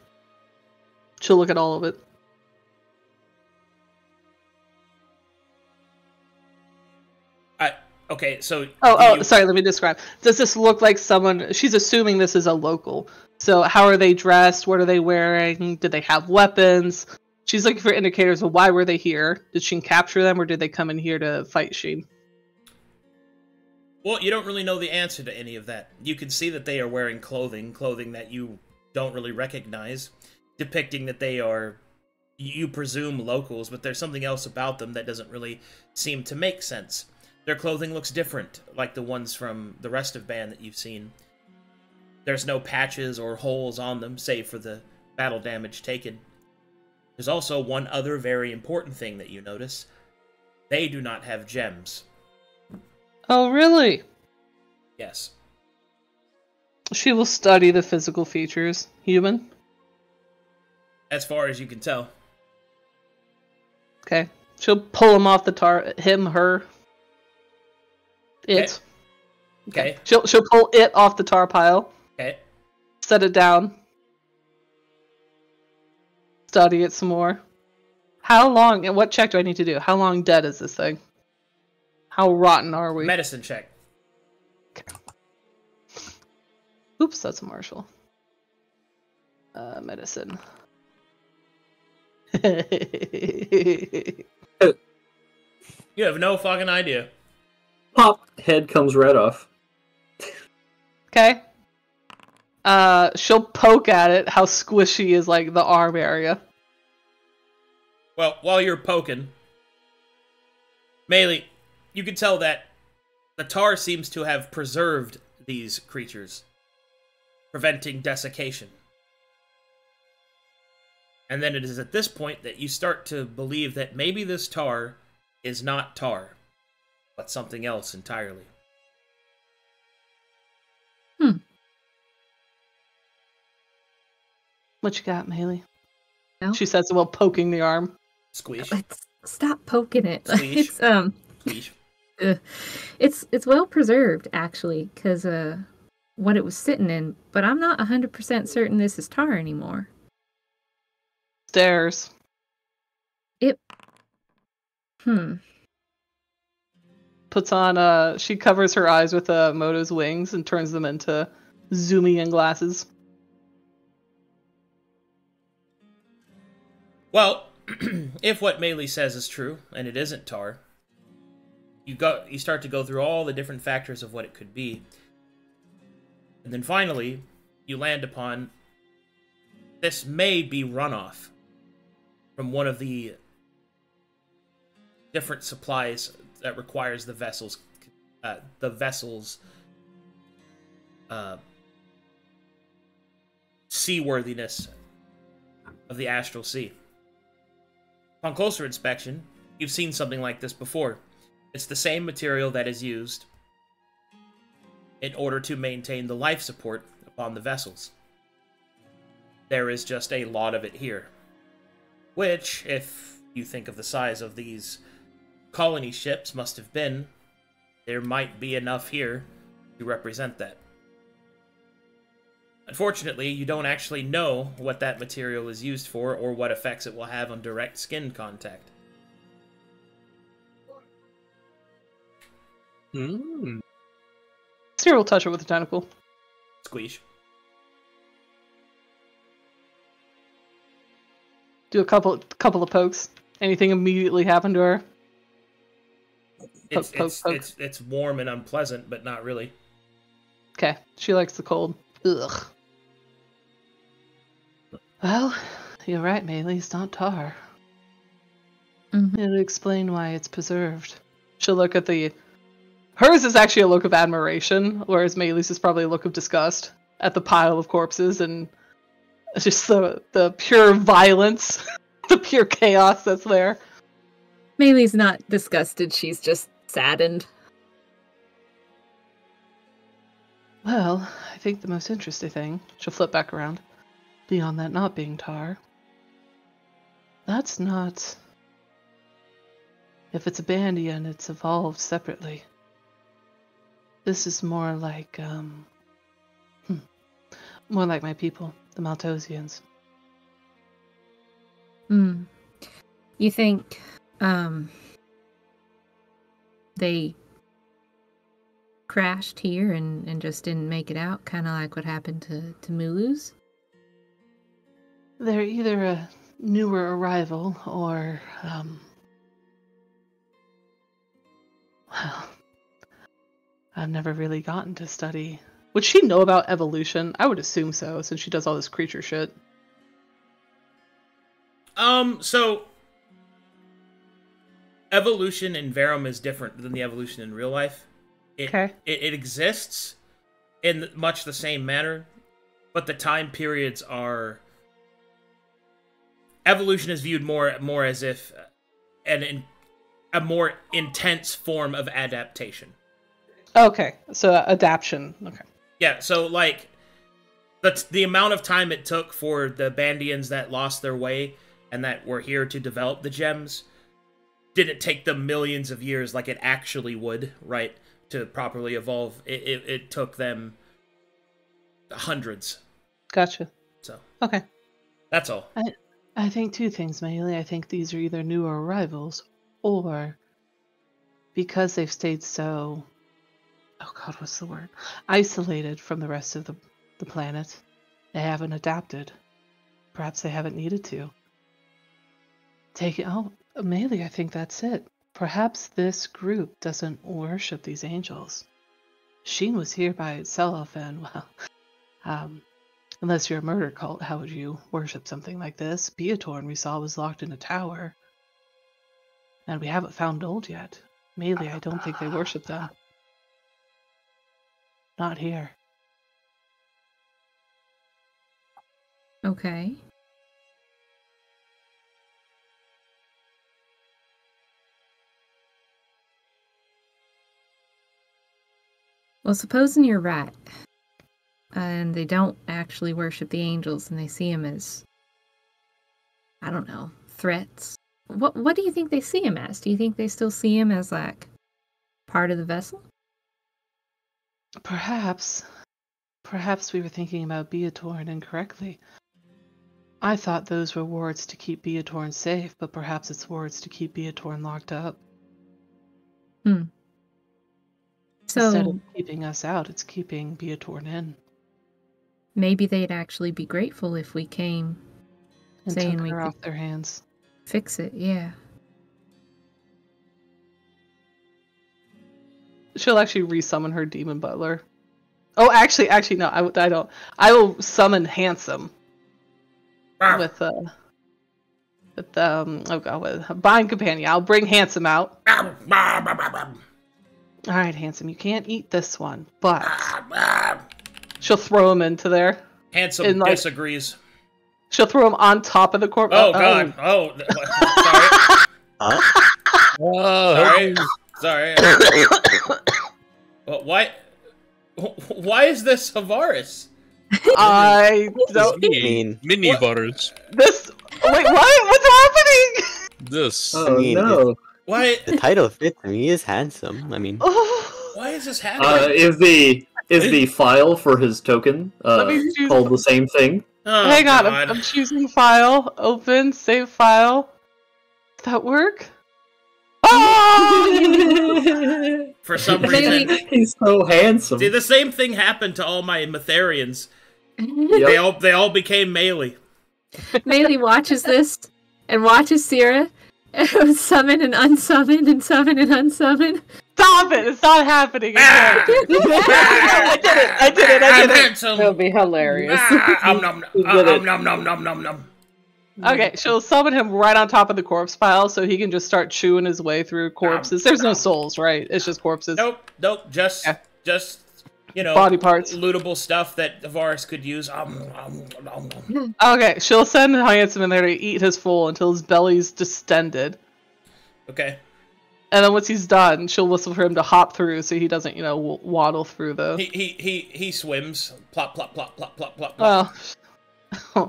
She'll look at all of it. Okay, so... Sorry, let me describe. Does this look like someone... She's assuming this is a local. So how are they dressed? What are they wearing? Did they have weapons? She's looking for indicators of why were they here. Did Sheen capture them, or did they come in here to fight Sheen? Well, you don't really know the answer to any of that. You can see that they are wearing clothing that you don't really recognize, depicting that they are, you presume, locals, but there's something else about them that doesn't really seem to make sense. Their clothing looks different, like the ones from the rest of Band that you've seen. There's no patches or holes on them, save for the battle damage taken. There's also one other very important thing that you notice. They do not have gems. Oh, really? Yes. She will study the physical features. Human? As far as you can tell. Okay. She'll pull him off the tar. Him, her. It. Okay. She'll pull it off the tar pile. Okay. Set it down. Study it some more. How long, and what check do I need to do? How long dead is this thing? How rotten are we? Medicine check. Okay. Oops, that's a martial. Medicine. You have no fucking idea. Pop, head comes right off. Okay. She'll poke at it, how squishy is, like, the arm area. Well, while you're poking, Maelie, you can tell that the tar seems to have preserved these creatures, preventing desiccation. And then it is at this point that you start to believe that maybe this tar is not tar, but something else entirely. What you got, Maelie? No? She says while poking the arm. Squeeze. Stop poking it. Squeeze. It's it's well preserved actually, because what it was sitting in. But I'm not 100% certain this is tar anymore. Stairs. Puts on she covers her eyes with Moto's wings and turns them into zoomy in glasses. Well, if what Maelie says is true, and it isn't tar, you start to go through all the different factors of what it could be. And then finally, you land upon this may be runoff from one of the different supplies that requires the vessel's seaworthiness of the astral sea. Upon closer inspection, you've seen something like this before. It's the same material that is used in order to maintain the life support upon the vessels. There is just a lot of it here. Which, if you think of the size of these colony ships must have been, there might be enough here to represent that. Unfortunately, you don't actually know what that material is used for or what effects it will have on direct skin contact. Sera will touch it with a tentacle. Squeeze. Do a couple of pokes. Anything immediately happen to her? Poke. It's warm and unpleasant, but not really. Okay, she likes the cold. Ugh. Well, you're right, Maelie. It's not tar. It'll explain why it's preserved. She'll look at the... Hers is actually a look of admiration, whereas Maelie's is probably a look of disgust at the pile of corpses and just the pure violence, the pure chaos that's there. Maelie's not disgusted, she's just saddened. Well, I think the most interesting thing, she'll flip back around, beyond that not being tar, that's not... If it's a Bandian, it's evolved separately. This is more like, more like my people, the Maltosians. You think, they crashed here and just didn't make it out, kind of like what happened to Mulu's? They're either a newer arrival or, well, I've never really gotten to study. Would she know about evolution? I would assume so, since she does all this creature shit. So evolution in Verum is different than the evolution in real life. It exists in much the same manner, but the time periods are... Evolution is viewed more as if a more intense form of adaptation. Okay, so adaption. Okay. Yeah, so like the amount of time it took for the Bandians that lost their way and that were here to develop the gems didn't take them millions of years like it actually would, right, to properly evolve. It took them hundreds. Gotcha. So okay, that's all. I think two things, Maelie. I think these are either newer arrivals or because they've stayed so... Oh god, what's the word? Isolated from the rest of the planet. They haven't adapted. Perhaps they haven't needed to. Maelie, I think that's it. Perhaps this group doesn't worship these angels. Sheen was here by itself, and, well, unless you're a murder cult, how would you worship something like this? Beatorn, we saw, was locked in a tower. And we haven't found Old yet. Maelie, I don't think they worship them. Not here. Okay. Well, supposing you're right, and they don't actually worship the angels, and they see them as, I don't know, threats. What do you think they see him as? Do you think they still see him as, like, part of the vessel? Perhaps we were thinking about Beatorn incorrectly. I thought those were wards to keep Beatorn safe, but perhaps it's wards to keep Beatorn locked up. So, instead of keeping us out, it's keeping Beatorn in. Maybe they'd actually be grateful if we came And saying took we her could off their hands. fix it, yeah. She'll actually resummon her demon butler. Oh, actually, no, I don't. I will summon Handsome with Bind Companion. I'll bring Handsome out. All right, Handsome, you can't eat this one, but she'll throw him into there. Handsome disagrees. She'll throw him on top of the corpse. Oh god! Oh, sorry. Oh, Sorry. Why is this Havaris? I don't mean, mini butters. this. Wait, what? What's happening? This. Oh, I mean, no. Why? the title fits him. He is handsome. I mean, Why is this happening? Is the file for his token me choose- called the same thing? Oh, Hang on, God. I'm choosing file. Open, save file. Does that work? Oh! For some reason, He's so handsome. see, the same thing happened to all my Matharians. Yep. They all became Maelie. Maelie watches this and watches Sera summon and unsummon and summon and unsummon. Stop it! It's not happening. Ah! I did it. I'm handsome. That'll be hilarious. Nom nom. Okay, she'll summon him right on top of the corpse pile so he can just start chewing his way through corpses. There's no souls, right? It's just corpses. Nope. Just you know, Body parts. lootable stuff that Havaris could use. Okay, she'll send Handsome in there to eat his full until his belly's distended. Okay. And then once he's done, she'll whistle for him to hop through so he doesn't, waddle through the... He swims. Plop, plop, plop, plop, plop, plop, plop.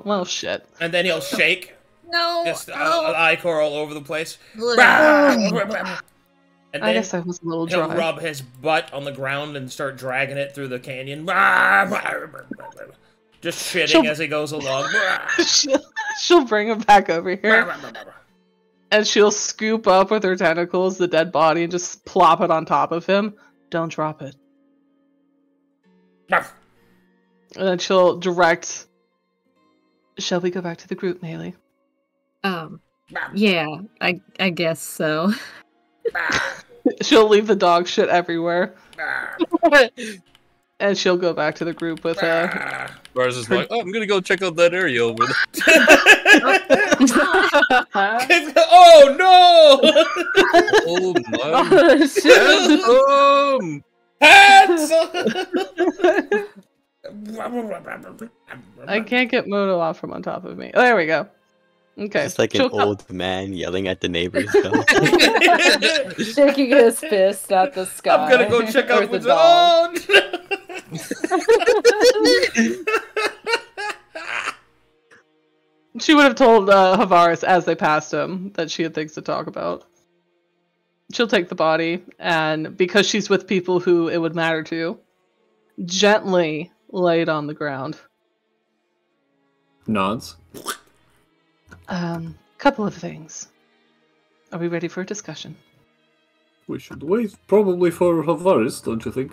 Well, shit. And then he'll shake. No. Just ichor all over the place. And I then guess I was a little he'll dry. rub his butt on the ground and start dragging it through the canyon. Just shitting as he goes along. She'll bring him back over here. And she'll scoop up with her tentacles the dead body and just plop it on top of him. Don't drop it. And then she'll direct... Shall we go back to the group, Maelie? Yeah, I guess so. She'll leave the dog shit everywhere. And she'll go back to the group with Bars is like, I'm gonna go check out that area over there. Oh no! Oh my. I can't get Moto off from on top of me. Oh, there we go. Okay. it's like an old man yelling at the neighbors. Shaking his fist at the sky. I'm gonna go check Or out the what's dog. on. She would have told Havaris as they passed him that she had things to talk about. She'll take the body, and because she's with people who it would matter to, gently lay it on the ground. Nods. Couple of things. Are we ready for a discussion? We should wait probably for Havaris, don't you think?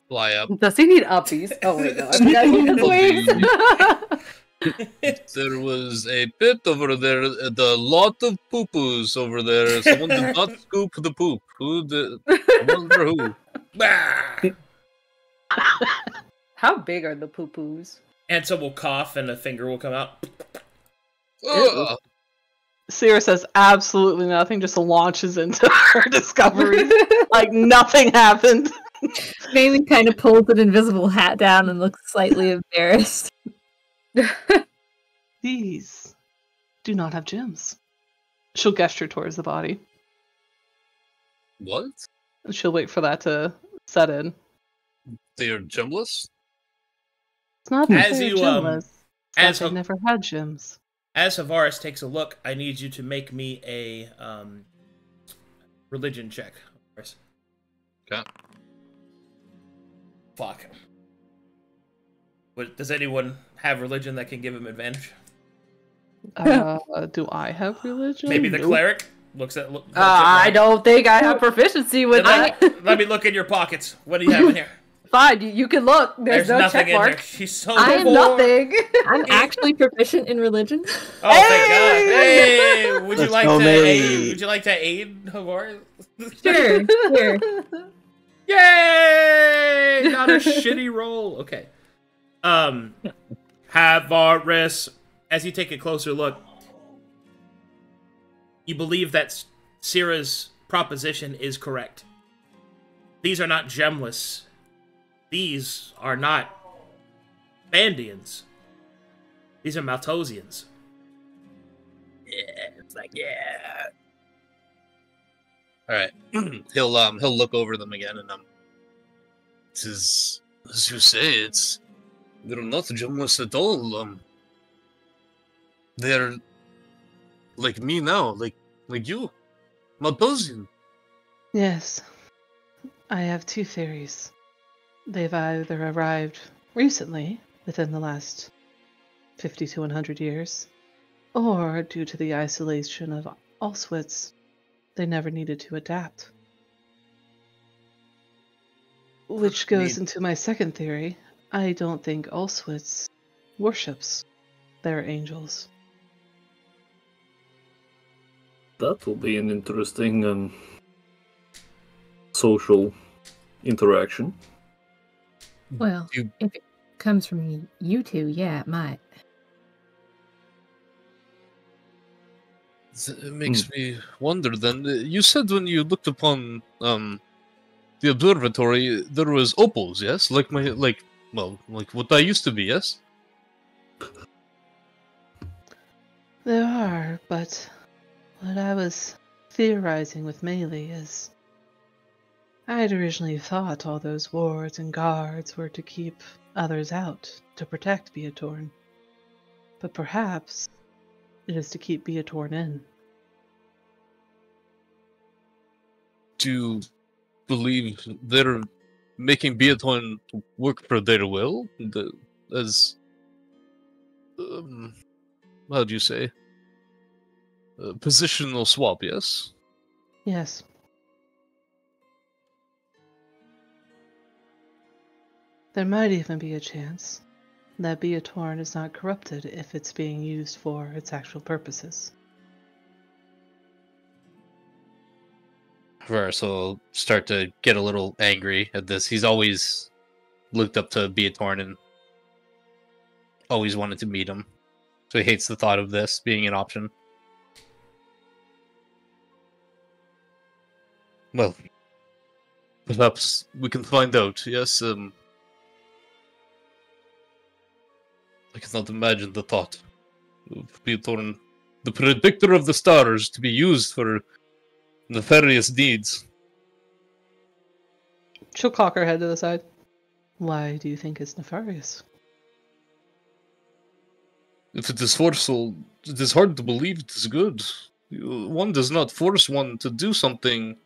Fly up. Does he need uppies? Oh wait, no. I forgot he needs legs. There was a pit over there, a lot of poo-poos over there. Someone did not scoop the poop. Who did? I wonder who. How big are the poo-poos? Ansel will cough and a finger will come out. Ugh. Sera says absolutely nothing, just launches into her discovery. Like nothing happened. Maelie kind of pulls an invisible hat down and looks slightly embarrassed. These do not have gems. She'll gesture towards the body. What? And she'll wait for that to set in. They are gemless? It's not that As they're you, gemless. It's as that they've never had gems. As Havaris takes a look, I need you to make me a religion check. Okay. Fuck. Does anyone have religion that can give him advantage? Do I have religion? Maybe the cleric looks at. I don't think I have proficiency with that. Let me look in your pockets. What do you have in here? Fine, you can look. There's no nothing check in there. mark. She's so I am poor. nothing. I'm actually proficient in religion. Oh, thank God! Hey, would you Let's like go, to Maelie. aid? Would you like to aid Havaris? Sure. Yay! Not a shitty roll. Okay. Havaris, as you take a closer look, you believe that Sera's proposition is correct. These are not gemless. These are not Bandians. These are Maltosians. Yeah, it's like, yeah. All right. He'll look over them again, and it is, as you say, they're not jealous at all. They're like me now, like you, Maltosian. Yes. I have two theories. They've either arrived recently, within the last 50 to 100 years, or due to the isolation of Auschwitz, they never needed to adapt. Which goes into my second theory. I don't think Auschwitz worships their angels. That will be an interesting social interaction. Well, if it comes from you two, yeah, it might. It makes me wonder then. You said when you looked upon the observatory, there was opals, yes? Like what I used to be, yes? There are, but what I was theorizing with Maelie is I had originally thought all those wards and guards were to keep others out, to protect Beatorn. But perhaps it is to keep Beatorn in. Do you believe they're making Beatorn work for their will? As how do you say? Positional swap, yes? Yes. There might even be a chance that Beatorn is not corrupted if it's being used for its actual purposes. Varus will start to get a little angry at this. He's always looked up to Beatorn and always wanted to meet him. So he hates the thought of this being an option. Well, perhaps we can find out, yes? I cannot imagine the thought of Beatorn, the predictor of the stars, to be used for nefarious deeds. She'll cock her head to the side. Why do you think it's nefarious? If it is forceful, it is hard to believe it is good. One does not force one to do something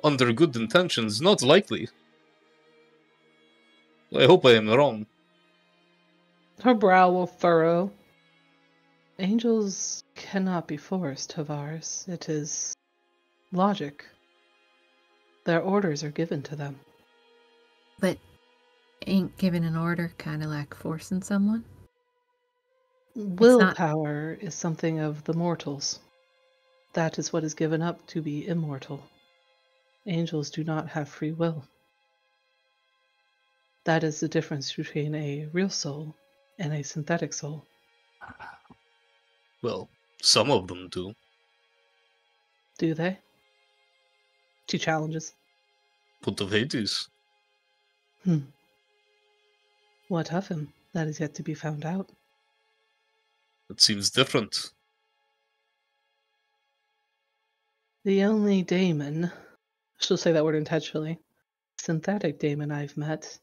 under good intentions. Not likely. I hope I am wrong. Her brow will furrow. Angels cannot be forced, Tavares. It is logic. Their orders are given to them. But ain't giving an order kind of like forcing someone? Willpower is something of the mortals. That is what is given up to be immortal. Angels do not have free will. That is the difference between a real soul and a synthetic soul. Well, some of them do. Do they? She challenges. Put of Hades. What of him? That is yet to be found out. It seems different. The only daemon, she'll say that word intentionally, synthetic daemon I've met,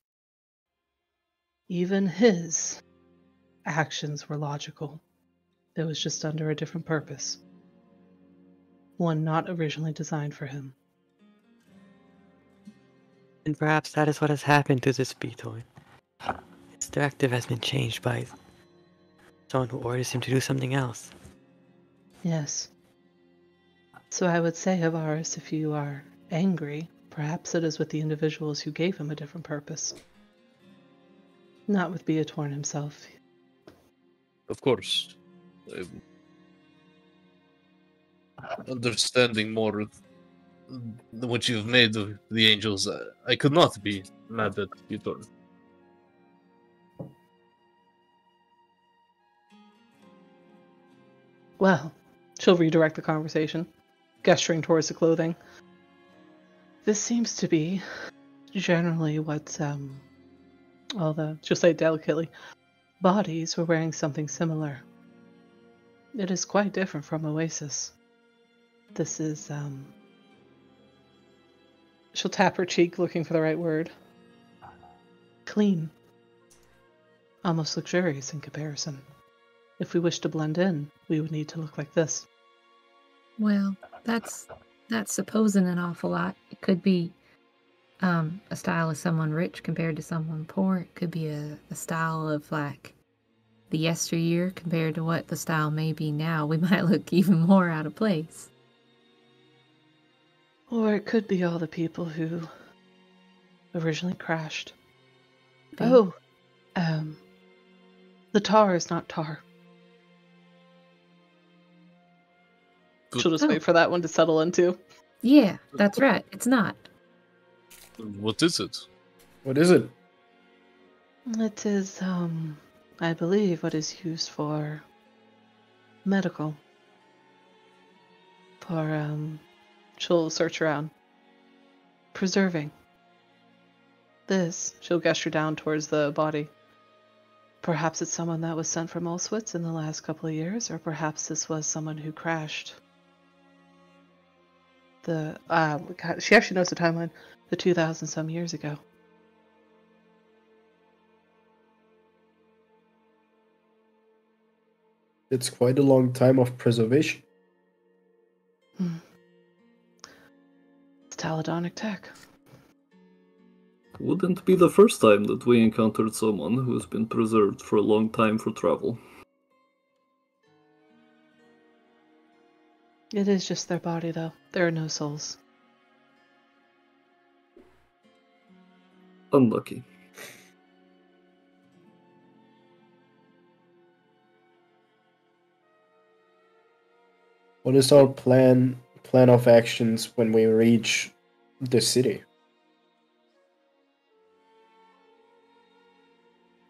even his actions were logical. It was just under a different purpose. One not originally designed for him. And perhaps that is what has happened to this Beatorn. His directive has been changed by someone who orders him to do something else. Yes. So I would say, Avaris, if you are angry, perhaps it is with the individuals who gave him a different purpose. Not with Beatorn himself. Of course. Understanding more what you've made of the angels, I could not be mad at Beatorn. Well, she'll redirect the conversation, gesturing towards the clothing. This seems to be generally what, she'll say it delicately, bodies were wearing something similar. It is quite different from Oasis. This is, She'll tap her cheek, looking for the right word. Clean. Almost luxurious in comparison. If we wish to blend in, we would need to look like this. Well, that's supposing an awful lot. It could be a style of someone rich compared to someone poor. It could be a style of like the yesteryear compared to what the style may be now. We might look even more out of place. Or it could be all the people who originally crashed. Be- Oh, the tar is not tar. She'll just wait for that one to settle into. Yeah, that's right. It's not. What is it? What is it? It is, I believe, what is used for medical. For, she'll search around. Preserving. This, she'll gesture down towards the body. Perhaps it's someone that was sent from Auschwitz in the last couple of years, or perhaps this was someone who crashed. God, she actually knows the timeline. The 2,000 some years ago. It's quite a long time of preservation. It's Taladonic tech. Wouldn't be the first time that we encountered someone who has been preserved for a long time for travel. It is just their body, though. There are no souls. Unlucky. What is our plan of actions when we reach the city?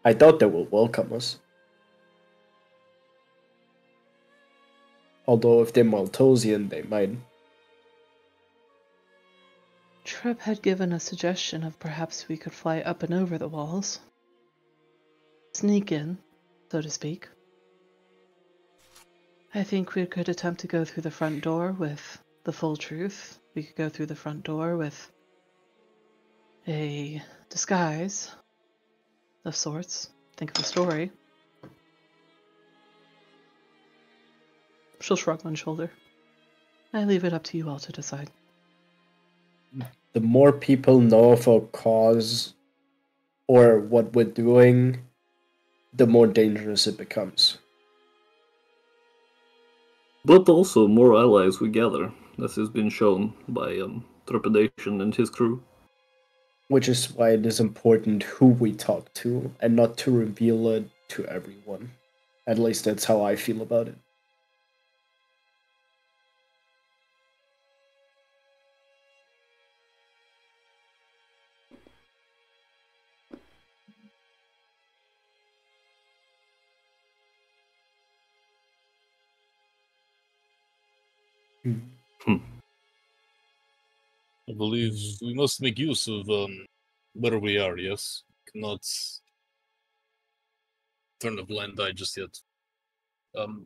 I thought they will welcome us. Although if they're Maltosian, they might. Treb had given a suggestion of perhaps we could fly up and over the walls. Sneak in, so to speak. I think we could attempt to go through the front door with the full truth. We could go through the front door with a disguise of sorts. Think of the story. She'll shrug one shoulder. I leave it up to you all to decide. The more people know of our cause or what we're doing, the more dangerous it becomes. But also more allies we gather, as has been shown by Trepidation and his crew. Which is why it is important who we talk to, and not to reveal it to everyone. At least that's how I feel about it. I believe we must make use of where we are, yes? Cannot turn a blind eye just yet.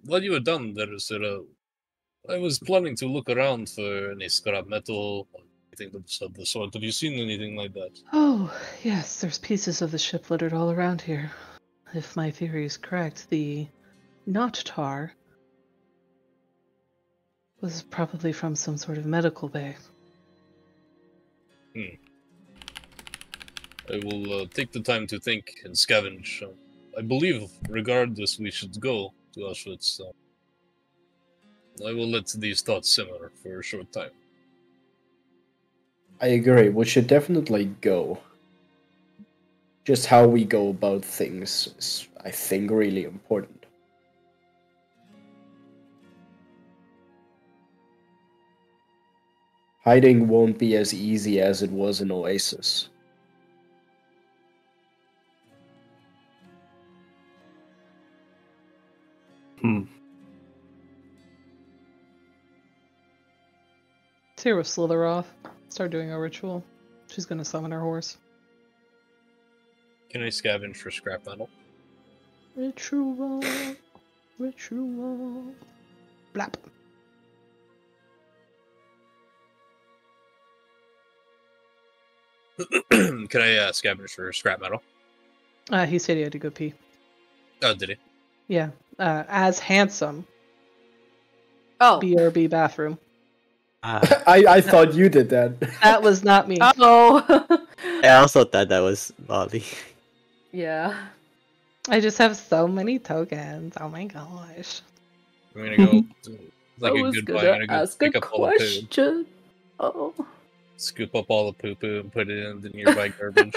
While you were done there, Sera, I was planning to look around for any scrap metal, anything of the sort. Have you seen anything like that? Oh, yes, there's pieces of the ship littered all around here. If my theory is correct, the not tar was probably from some sort of medical bay. I will take the time to think and scavenge. I believe, regardless, we should go to Auschwitz. So I will let these thoughts simmer for a short time. I agree, we should definitely go. Just how we go about things is, I think, really important. Hiding won't be as easy as it was in Oasis. Sera will slither off, start doing a ritual. She's gonna summon her horse. Can I scavenge for scrap metal? Ritual. Ritual. Blap. Can I scavenge for scrap metal? He said he had to go pee. Oh, did he? Yeah. As handsome. Oh. BRB bathroom. I thought you did that. That was not me. Oh. I also thought that was Molly. Yeah. I just have so many tokens. Oh my gosh. I'm gonna go. Like I a was good gonna boy, I'm gonna go ask pick a up all the poo, question. Oh. scoop up all the poo poo, and put it in the nearby garbage.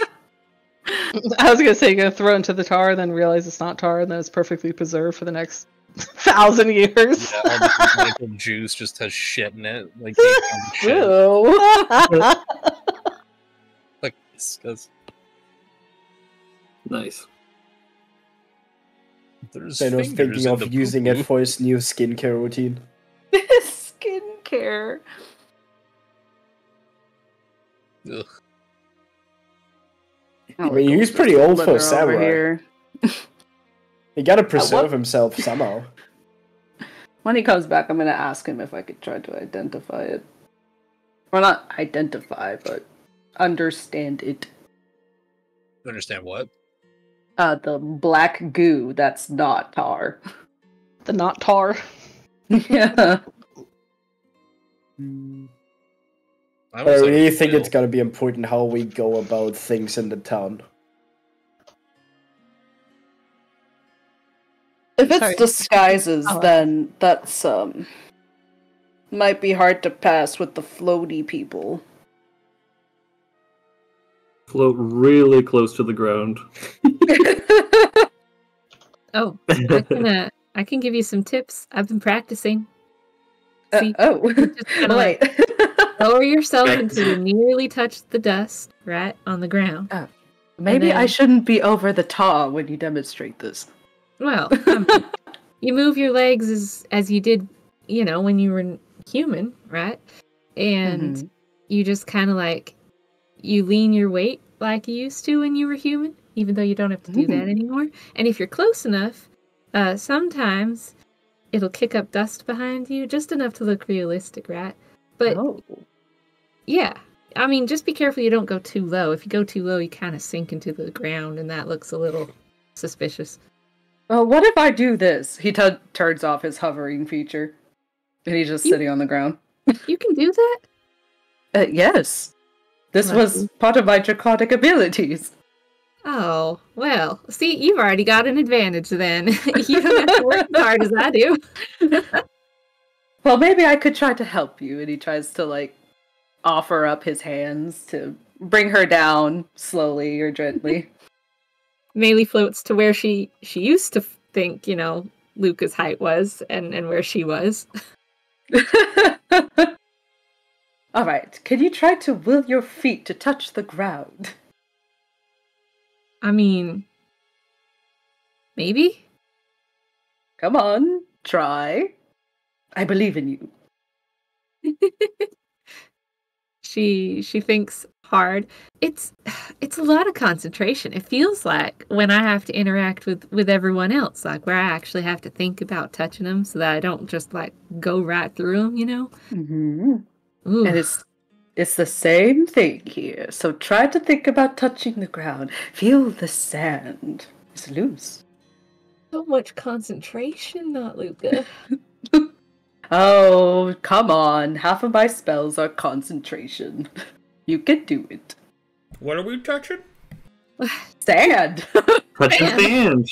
I was gonna say, you're gonna throw it into the tar, and then realize it's not tar, and then it's perfectly preserved for the next 1,000 years. Yeah, all the medical juice just has shit in it. Like, they found shit. Ew. Like, disgusting. Nice. There's Then I was fingers thinking in of the using poo-poo. it for his new skincare routine. Skincare. Ugh. I mean, he's pretty old for a samurai. Here. He gotta preserve himself somehow. When he comes back, I'm gonna ask him if I could try to identify it. Or not identify, but understand it. Understand what? The black goo that's not tar. The not tar. Yeah. I I was like, really think "Ew." it's gonna be important how we go about things in the town. If it's Sorry. disguises, Oh. then that's might be hard to pass with the floaty people. Float really close to the ground. Oh, I can give you some tips. I've been practicing. See, just kinda wait. lower yourself until you nearly touch the dust, right, on the ground. Maybe then- I shouldn't be over the tar when you demonstrate this. Well, you move your legs as you did, when you were human, right? And you just kind of you lean your weight like you used to when you were human, even though you don't have to do that anymore. And if you're close enough, sometimes it'll kick up dust behind you, just enough to look realistic, right? But yeah, I mean, just be careful you don't go too low. If you go too low, you kind of sink into the ground, and that looks a little suspicious. Well, what if I do this? He turns off his hovering feature, and he's just sitting on the ground. You can do that? Yes. This was part of my draconic abilities. Oh, well, see, you've already got an advantage then. You don't have to work as hard as I do. Well, maybe I could try to help you. And he tries to, offer up his hands to bring her down slowly or gently. Maelie floats to where she used to think, Luka's height was and where she was. All right, can you try to will your feet to touch the ground? I mean, maybe? Come on, try. I believe in you. She thinks hard. It's a lot of concentration. It feels like when I have to interact with everyone else, where I actually have to think about touching them so that I don't just go right through them, Mm-hmm. Ooh. And it's the same thing here. So try to think about touching the ground. Feel the sand. It's loose. So much concentration, not Luka. Oh, come on. Half of my spells are concentration. You can do it. What are we touching? Sand! Touching sand.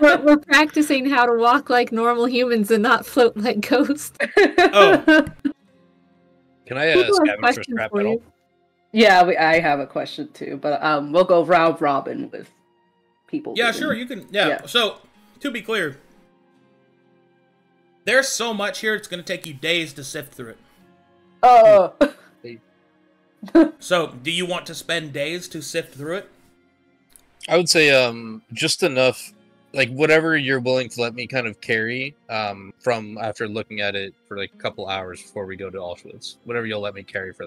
We're practicing how to walk like normal humans and not float like ghosts. Oh. Can I People have scavenge for questions scrap for metal? you. Yeah, I have a question too, but we'll go round robin with people. Yeah, doing- sure, you can. Yeah. So, to be clear, there's so much here, it's going to take you days to sift through it. Oh. So, do you want to spend days to sift through it? I would say just enough, whatever you're willing to let me kind of carry from after looking at it for a couple hours before we go to Auschwitz. Whatever you'll let me carry for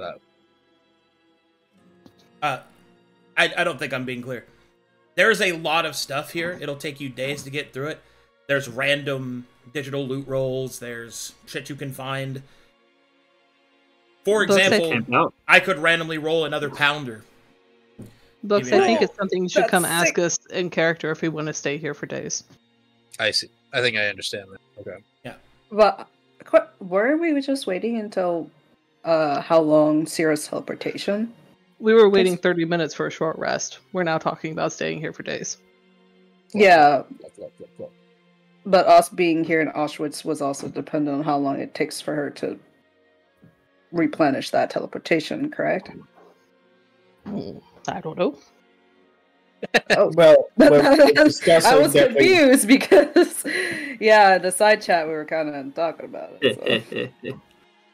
that. I don't think I'm being clear. There's a lot of stuff here. It'll take you days to get through it. There's random digital loot rolls. There's shit you can find. For Books, example, I could randomly roll another pounder. Books, I think it's something you should come ask us in character if we want to stay here for days. I see. I think I understand that. Okay. Yeah. But weren't we just waiting until how long Sera's teleportation? We were waiting 30 minutes for a short rest. We're now talking about staying here for days. Yeah. But us being here in Auschwitz was also dependent on how long it takes for her to replenish that teleportation, correct? I don't know. Oh. Well, I was confused because, the side chat we were kind of talking about it. So.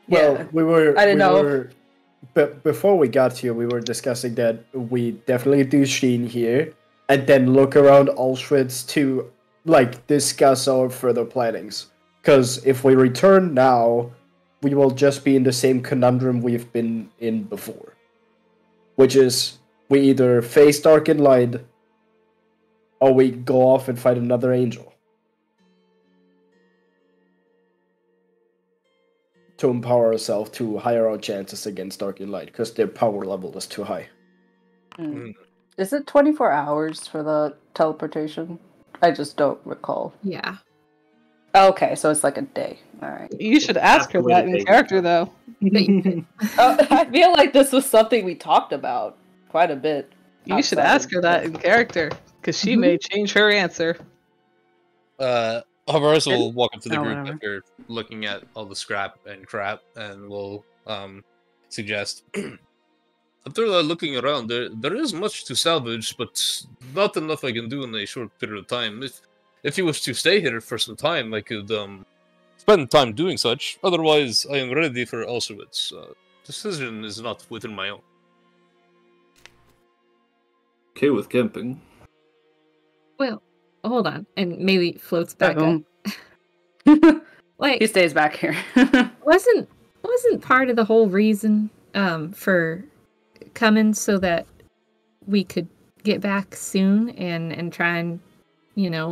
Well, we were. I didn't know. But before we got here, we were discussing that we definitely do Sheen here, and then look around Auschwitz to discuss our further plannings. Because if we return now, we will just be in the same conundrum we've been in before, which is we either face Dark and Light, or we go off and fight another angel to empower ourselves to higher our chances against Dark and Light, because their power level is too high. Is it 24 hours for the teleportation? I just don't recall. Yeah. Okay, so it's like a day. All right. You should ask her that in character, though. I feel like this was something we talked about quite a bit. You should ask her that in character, because she may change her answer. However, we'll walk up to the group after looking at all the scrap and crap, and we'll suggest. After looking around, there is much to salvage, but not enough I can do in a short period of time. If you wish to stay here for some time, I could spend time doing such. Otherwise, I am ready for Auschwitz. Decision is not within my own. Okay with camping. Well, hold on, and Maelie floats back up. He stays back here. wasn't part of the whole reason for coming so that we could get back soon and try and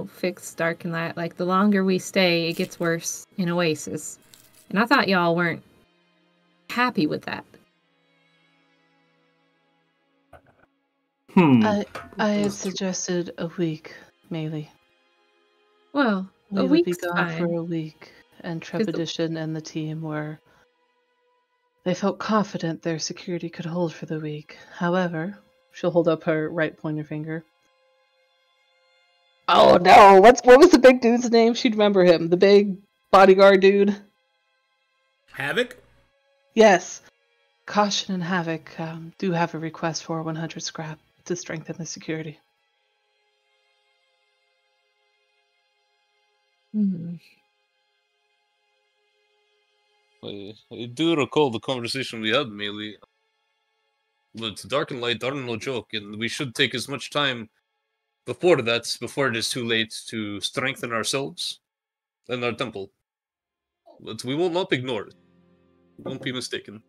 fix Dark and Light? Like, the longer we stay, it gets worse in Oasis, and I thought y'all weren't happy with that. I had suggested a week, Maelie. Well, we would be gone for a week, and Trepidation and the team they felt confident their security could hold for the week. However, she'll hold up her right pointer finger. Oh no! What was the big dude's name? She'd remember him. The big bodyguard dude. Havoc? Yes. Caution and Havoc do have a request for 100 scrap to strengthen the security. I do recall the conversation we had, Maelie. But Dark and Light are no joke, and we should take as much time before it is too late, to strengthen ourselves and our temple. But we will not ignore it. Won't be mistaken.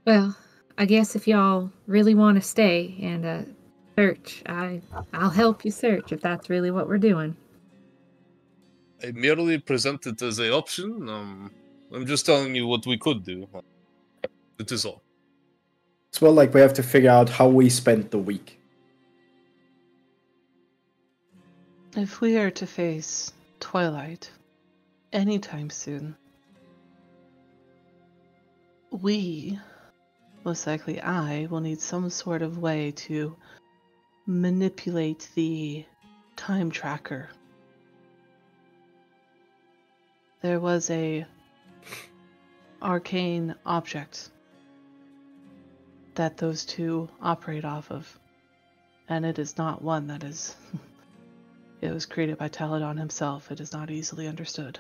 Well, I guess if y'all really want to stay and search, I'll help you search if that's really what we're doing. I merely present it as an option. I'm just telling you what we could do. It is all. It's more like we have to figure out how we spent the week. If we are to face Twilight anytime soon, most likely I, will need some sort of way to manipulate the time tracker. There was a arcane object that those two operate off of, and it is not one that is it was created by Taladon himself. It is not easily understood.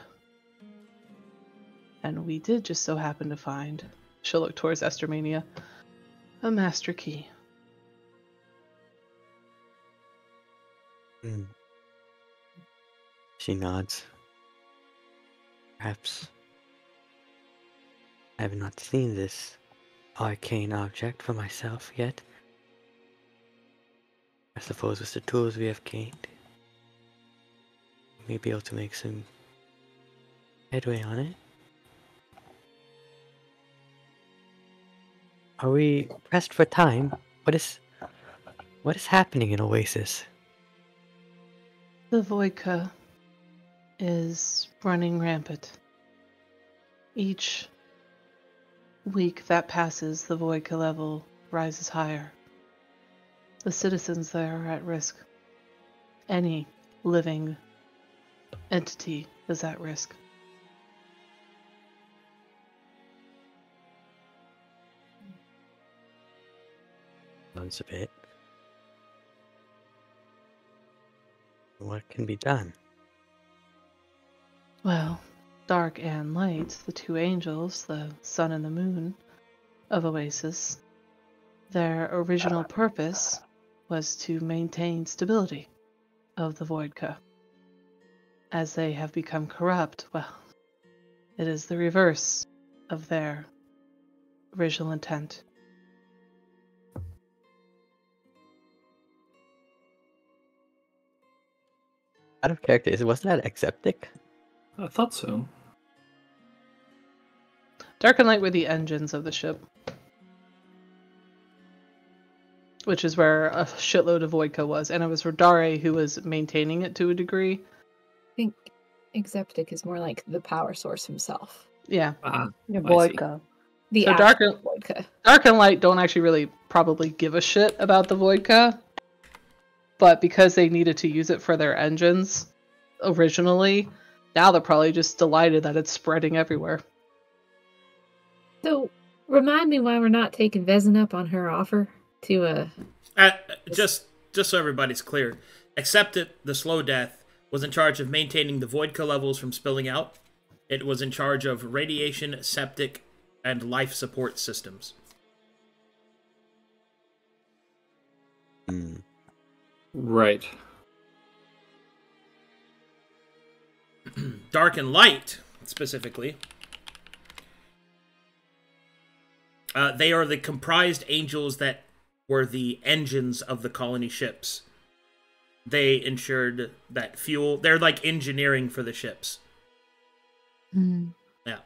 And we did just so happen to find, she'll look towards Estermania, a master key. She nods. Perhaps I have not seen this arcane object for myself yet. suppose with the tools we have gained, we may be able to make some headway on it. Are we pressed for time? What is happening in Oasis? The Voidka is running rampant. Each week that passes, the Voidka level rises higher. The citizens there are at risk. Any living entity is at risk. Sounds a bit. What can be done? Well, Dark and Light, the two angels, the sun and the moon of Oasis, their original purpose was to maintain stability of the Voidka. As they have become corrupt, well, it is the reverse of their original intent. Out of character, wasn't that Exceptic? I thought so. Dark and Light were the engines of the ship, which is where a shitload of Voidka was, and it was Rodare who was maintaining it to a degree. I think Exceptic is more like the power source himself. Yeah. Your Voidka. The So actual Voidka. Dark and Light don't actually really probably give a shit about the Voidka, but because they needed to use it for their engines originally, now they're probably just delighted that it's spreading everywhere. So, remind me why we're not taking Vezin up on her offer to Just so everybody's clear, Accepted the Slow Death was in charge of maintaining the Voidka levels from spilling out. It was in charge of radiation, septic, and life support systems. Right. Dark and Light, specifically, they are the comprised angels that were the engines of the colony ships. They ensured that fuel... They're like engineering for the ships. Yeah.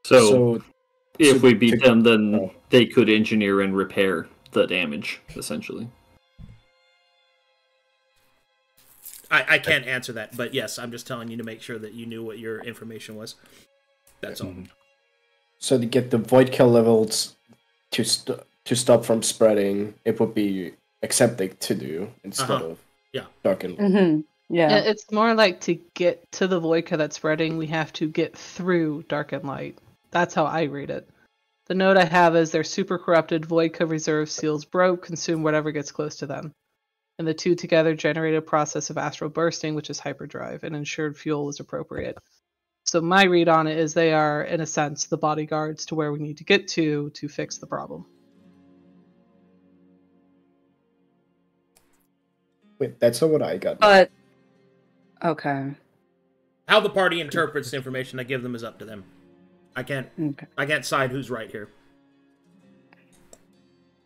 So if we beat them, then they could engineer and repair the damage, essentially. I can't answer that, but yes, I'm just telling you to make sure that you knew what your information was. That's all. So to get the Voidkill levels to stop from spreading, it would be Acceptic to do instead of Dark and Light. Yeah. It's more like to get to the Voidka that's spreading, we have to get through Dark and Light. That's how I read it. The note I have is their super corrupted Voidka reserve seals broke, consume whatever gets close to them. And the two together generate a process of astral bursting, which is hyperdrive, and ensured fuel is appropriate. So my read on it is they are, in a sense, the bodyguards to where we need to get to fix the problem. Wait, that's not what I got. But okay. How the party interprets the information I give them is up to them. I can't side who's right here.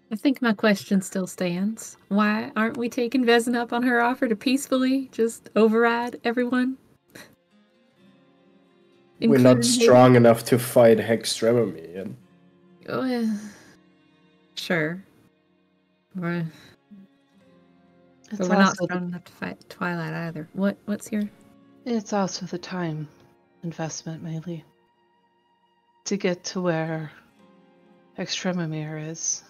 I think my question still stands. Why aren't we taking Vezin up on her offer to peacefully just override everyone? We're not strong enough to fight Hextremity. And... Oh, yeah. Sure. But we're not strong enough to fight Twilight either. What's your... It's also the time investment, Maelie. To get to where Extremimir is.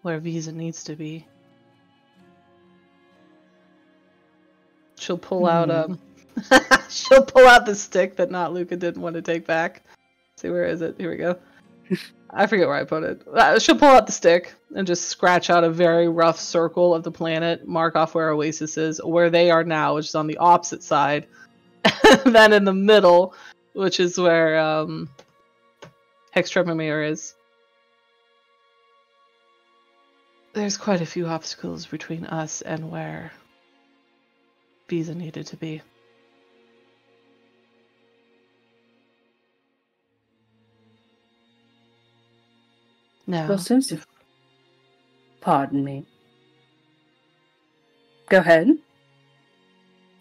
Where Visa needs to be. She'll pull out she'll pull out the stick that not Luka didn't want to take back. See, where is it? Here we go. I forget where I put it. She'll pull out the stick and just scratch out a very rough circle of the planet, mark off where Oasis is, where they are now, which is on the opposite side. And then in the middle, which is where Hextremimir is. There's quite a few obstacles between us and where Visa needed to be. Now, Well, since pardon me. Go ahead.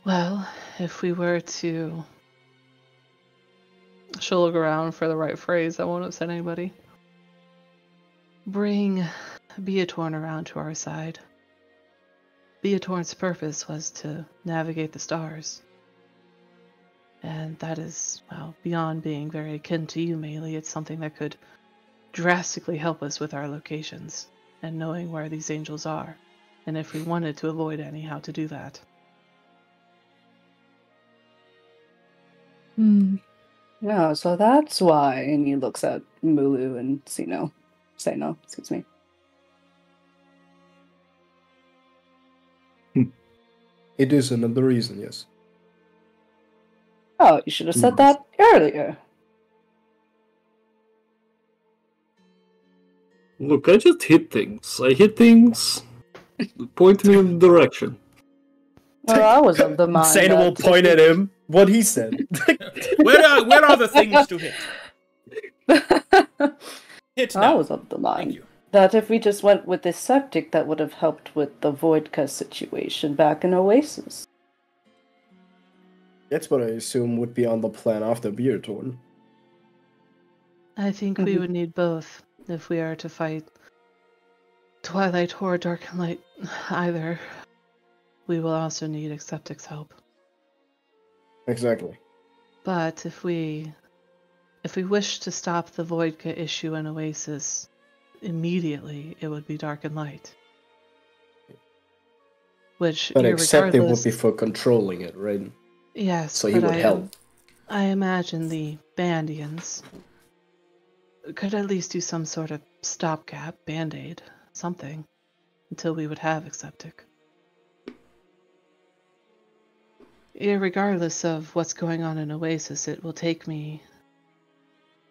Well, if we were to... She'll look around for the right phrase that won't upset anybody. Bring Beatorn around to our side. Beatorn's purpose was to navigate the stars. And that is, well, beyond being very akin to you, Maelie. It's something that could drastically help us with our locations and knowing where these angels are, and if we wanted to avoid any, how to do that. Yeah, so that's why. And he looks at Mulu and Seno, excuse me. It is another reason, yes. Oh, you should have said that earlier. Look, I just hit things. I hit things, point me in the direction. Well, I was of the mind. Seno will point at him. What he said. Where are the things to hit? Hit now. I was of the Thank mind you. that if we just went with the septic, that would have helped with the Vodka situation back in Oasis. That's what I assume would be on the plan after Beatorn. I think we would need both if we are to fight Twilight or Dark and Light. Either. We will also need Acceptic's help. Exactly. But if we wish to stop the Vodka issue in Oasis immediately, it would be Dark and Light. Which, But Acceptic would irregardless... be for controlling it, right? Yes, so he would help. I imagine the Bandians could at least do some sort of stopgap, band-aid, something, until we would have Acceptic. Irregardless of what's going on in Oasis, it will take me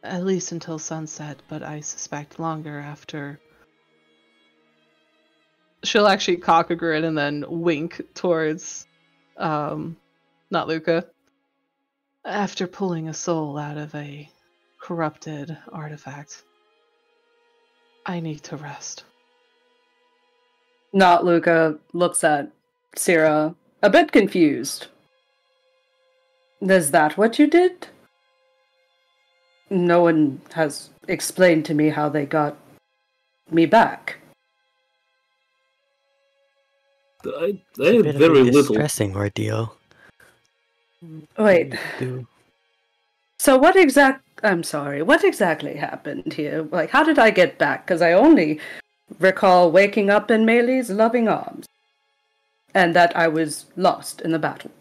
at least until sunset, but I suspect longer after. She'll actually cock a grin and then wink towards, not Luka. After pulling a soul out of a corrupted artifact, I need to rest. Not Luka looks at Sera, a bit confused. Is that what you did? No one has explained to me how they got me back. I It's a had bit very of a little. distressing ordeal. Wait. So what exactly happened here? Like, how did I get back? Because I only recall waking up in Maelie's loving arms. And that I was lost in the battle.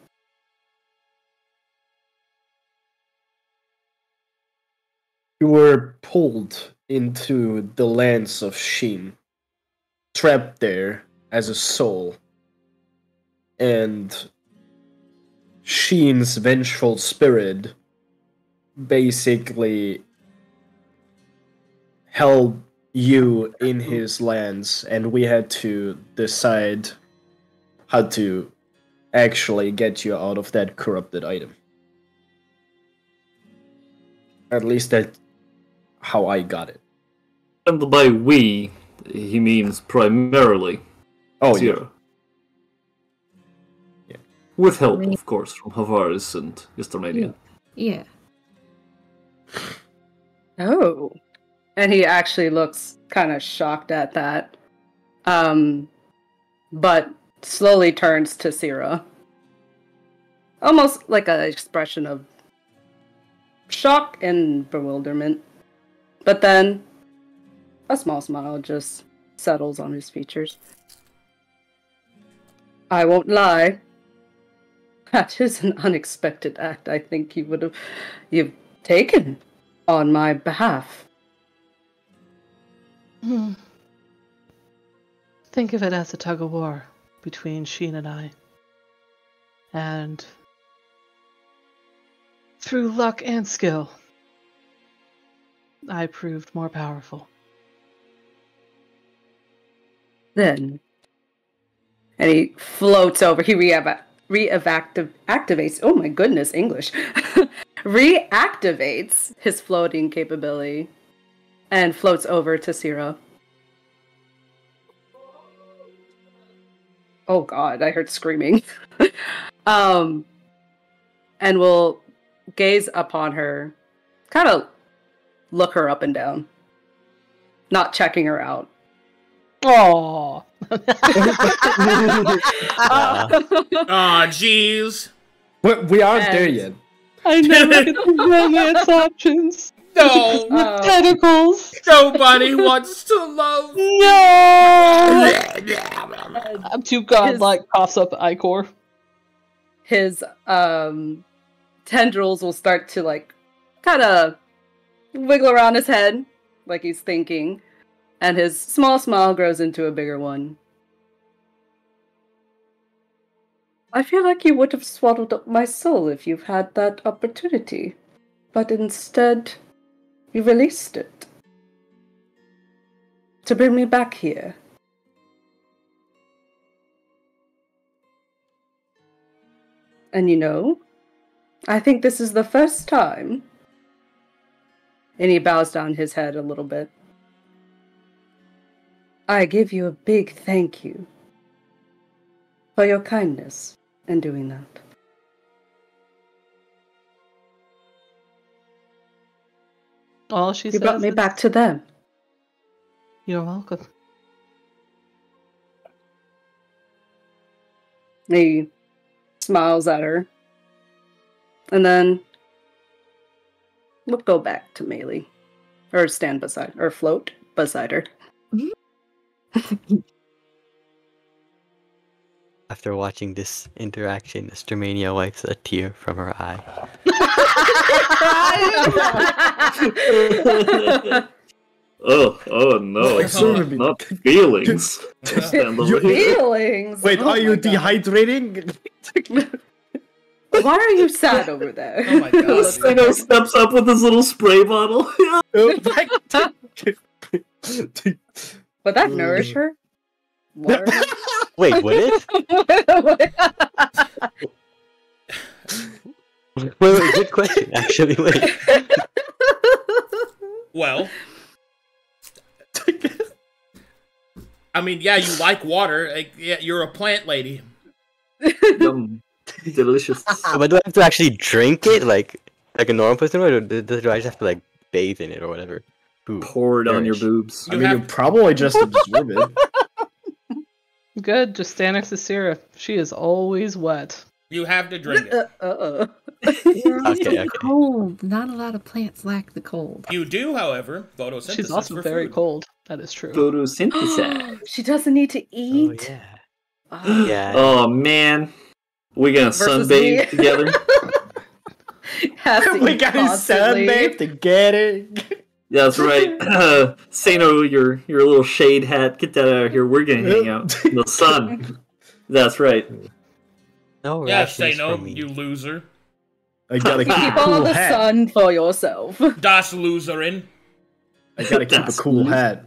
You were pulled into the lands of Sheen, trapped there as a soul, and Sheen's vengeful spirit basically held you in his lands, and we had to decide how to actually get you out of that corrupted item. At least that's how I got it. And by we, he means primarily Sera. Yeah. With help, of course, from Havaris and Mr. Mania. Yeah. Oh. And he actually looks kind of shocked at that. But slowly turns to Sera. Almost like an expression of shock and bewilderment. But then a small smile just settles on his features. I won't lie. That is an unexpected act I think you've taken on my behalf. Think of it as a tug-of-war between Sheen and I. And through luck and skill, I proved more powerful. Then, and he floats over. He reactivates. Oh my goodness, English. Reactivates his floating capability and floats over to Sera. Oh god, I heard screaming. And will gaze upon her, kind of look her up and down, not checking her out. Oh. Aw, jeez. We aren't there yet. I never get the romance options. No. With tentacles. Nobody wants to love. No. I'm too godlike. Coughs up Icor. His tendrils will start to like kind of wiggle around his head like he's thinking, and his small smile grows into a bigger one. I feel like you would have swallowed up my soul if you've had that opportunity, but instead you released it to bring me back here. And you know, I think this is the first time. And he bows down his head a little bit. I give you a big thank you for your kindness in doing that. All she You says brought me is, back to them. You're welcome. He smiles at her. And then we'll go back to Maelie. Or stand beside, or float beside her. After watching this interaction, Estermania wipes a tear from her eye. Oh no, not feelings. Feelings? Wait, Oh are you my God. dehydrating? Why are you sad over there? Oh my god. Sino steps up with his little spray bottle. Would that nourish her? Water? Wait, would it? Wait, good question, actually. Wait. Well, I mean, yeah, you like water. Like, yeah, you're a plant lady. Yum. Delicious. But do I have to actually drink it like a normal person, or do I just have to like bathe in it or whatever? Ooh, Pour it on your nourish. boobs. I mean, you probably just absorb it. Good, just stand next to Sera. She is always wet. You have to drink it. Okay. Cold. Not a lot of plants lack the cold. You do, however, photosynthesis She's also for very food. cold. That is true. Photosynthesis. She doesn't need to Oh eat. yeah. Oh. Yeah. Oh man, we gonna Versus sunbathe me. together. Has to We eat got constantly. sunbathe to get it. Yeah, that's right. Sano, your little shade hat, get that out of here. We're gonna hang out in the sun. That's right. No Yeah, rations say no, for me. you loser. I gotta keep Keep a all cool the hat. sun for yourself. Das Loserin. I gotta keep a That's cool cool. hat.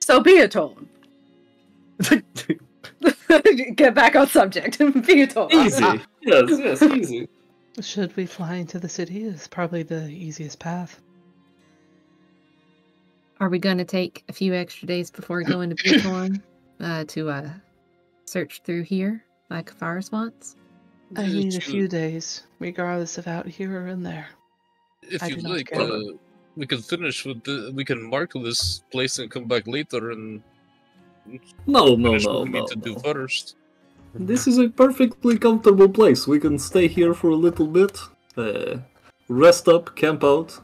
So be a tone. Get back on subject. Be a tone. Easy. Yes, easy. Should we fly into the city? Is probably the easiest path. Are we going to take a few extra days before going to Buthorn to search through here like Fires wants? I need a few days, regardless of out here or in there. If I you do not like, care. we can finish with we can mark this place and come back later and No. finish what we need to do first. This is a perfectly comfortable place. We can stay here for a little bit, rest up, camp out,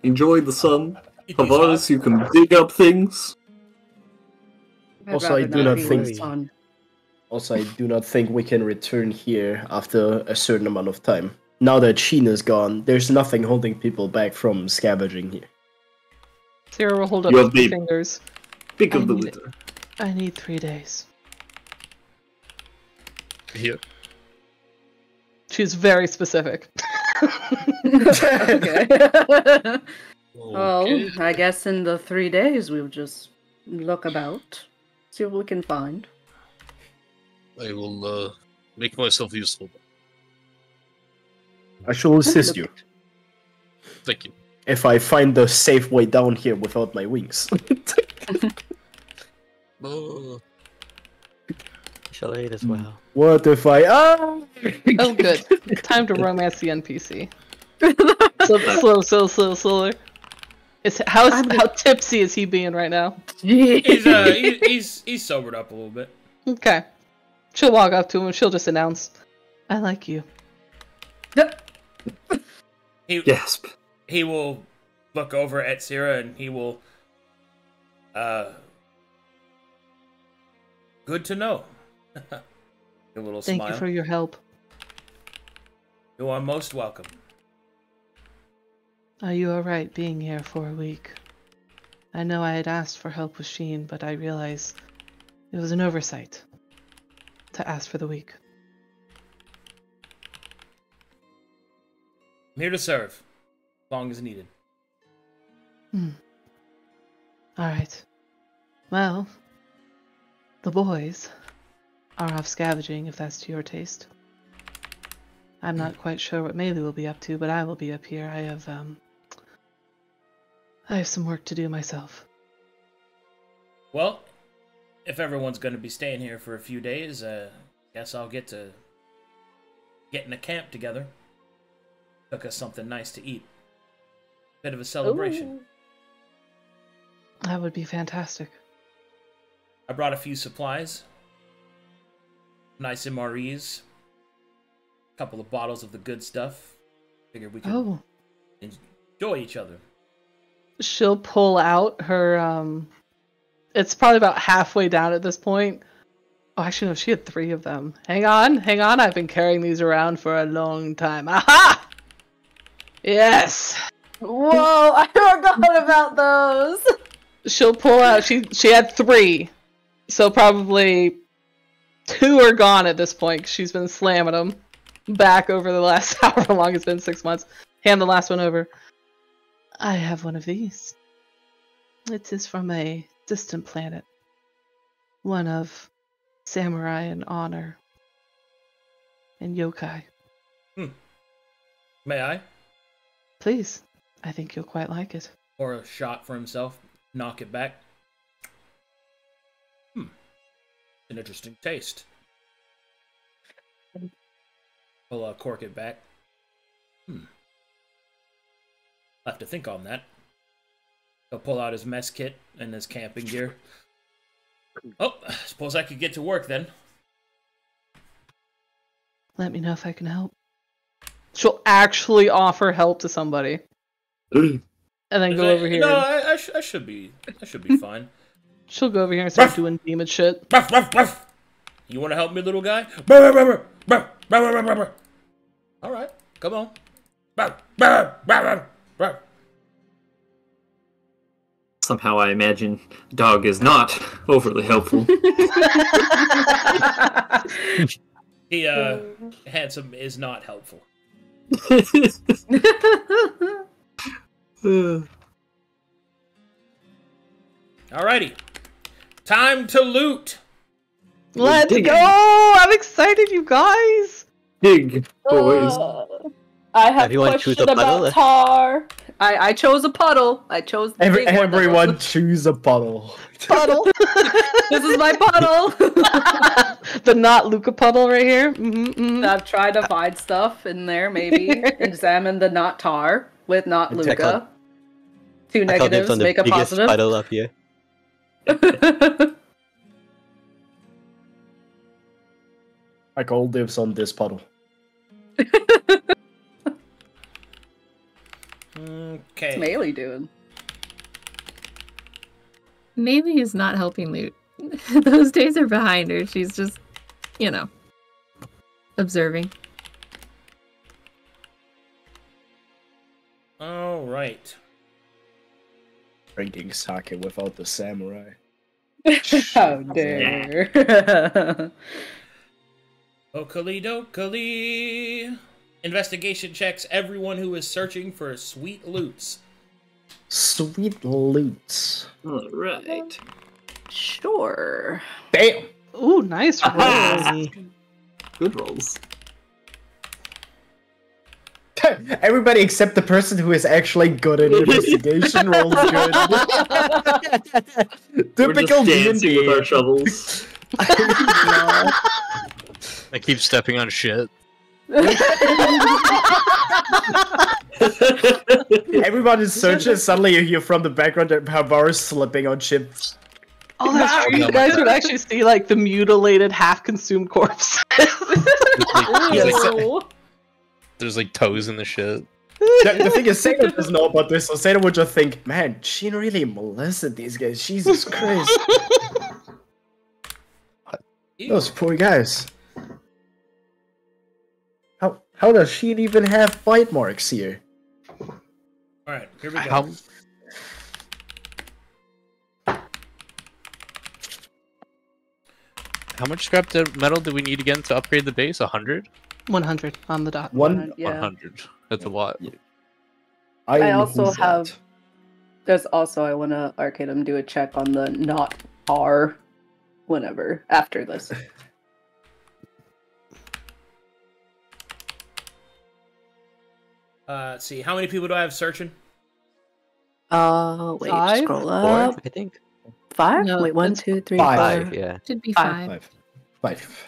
enjoy the sun. Tavares, you can dig up things. I'd Also, rather I do not be think- with sun. Also, I do not think we can return here after a certain amount of time. Now that Sheen is gone, there's nothing holding people back from scavenging here. Sera will hold up You her have the- fingers. Pick I of the need litter. I need 3 days. Here. She's very specific. Okay. Well, Okay. I guess in the 3 days we'll just look about, see what we can find. I will make myself useful. I shall assist you Thank you. if I find the safe way down here without my wings. Shall I as well? What if I... Oh, good. Time to romance the NPC. Slow. How tipsy is he being right now? He's sobered up a little bit. Okay. She'll walk up to him and she'll just announce, "I like you." Gasp. He will look over at Sera and he will... good to know. A little Thank smile. you for your help. You are most welcome. Are you alright being here for a week? I know I had asked for help with Sheen, but I realized it was an oversight to ask for the week. I'm here to serve, as long as needed. Alright. Well, the boys are off scavenging, if that's to your taste. I'm not quite sure what Maelie will be up to, but I will be up here. I have some work to do myself. Well, if everyone's going to be staying here for a few days, guess I'll get to get in a camp together. Cook us something nice to eat. Bit of a celebration. Ooh. That would be fantastic. I brought a few supplies. Nice MREs. A couple of bottles of the good stuff. Figured we could enjoy each other. She'll pull out her, it's probably about halfway down at this point. Oh, actually, no, she had 3 of them. Hang on, I've been carrying these around for a long time. Aha! Yes! Whoa, I forgot about those! She'll pull out, she had 3. So probably 2 are gone at this point, 'cause she's been slamming them back over the last however long it's been, 6 months. Hand the last one over. I have one of these. It is from a distant planet. One of samurai and honor. And yokai. May I? Please. I think you'll quite like it. Or a shot for himself. Knock it back. An interesting taste. We'll cork it back. I'll have to think on that. He'll pull out his mess kit and his camping gear. Oh, I suppose I could get to work then. Let me know if I can help. She'll actually offer help to somebody. And then go over here. No, I should be fine. She'll go over here and start doing demon shit. You want to help me, little guy? All right, come on. Somehow I imagine dog is not overly helpful. He, handsome is not helpful. Alrighty. Time to loot! Let's go! I'm excited, you guys! Big boys. I have Everyone a choose question a puddle? about tar. I chose a puddle. I chose the big one. Everyone choose a puddle. Puddle! This is my puddle! The not Luka puddle right here. I've tried to find stuff in there, maybe. Examine the not tar with not Luka. 2 negatives make a positive. Puddle up here. I call dibs on this puddle. Okay. What's Maelie doing? Maelie is not helping loot. Those days are behind her. She's just, observing. All right. Drinking sake without the samurai. How dare. Okali dokali. Investigation checks everyone who is searching for sweet loots. Sweet loots. Alright. Sure. Bam! Ooh, nice rolls. Good rolls. Everybody except the person who is actually good at investigation rolls good. We're Typical just dancing D&D. with our shovels. I keep stepping on shit. Everybody's searching. Suddenly you hear from the background that Barbara's slipping on chips. Oh, that's true. You guys would actually see like the mutilated, half-consumed corpse. There's like toes in the shit. The thing is, Sera doesn't know about this, so Sera would just think, man, she really molested these guys. Jesus Christ. Those poor guys. How does she even have bite marks here? Alright, here we go. How much scrap metal do we need again to upgrade the base? 100? 100 on the dot. 100. That's a lot. I also have. There's also I want to Arcadum do a check on the not R, whenever after this. Let's see. How many people do I have searching? Wait, 5? scroll up. 4, I think. 5? No, Wait, 1, that's 2, 3, 5, 4. yeah. Should be 5. 5.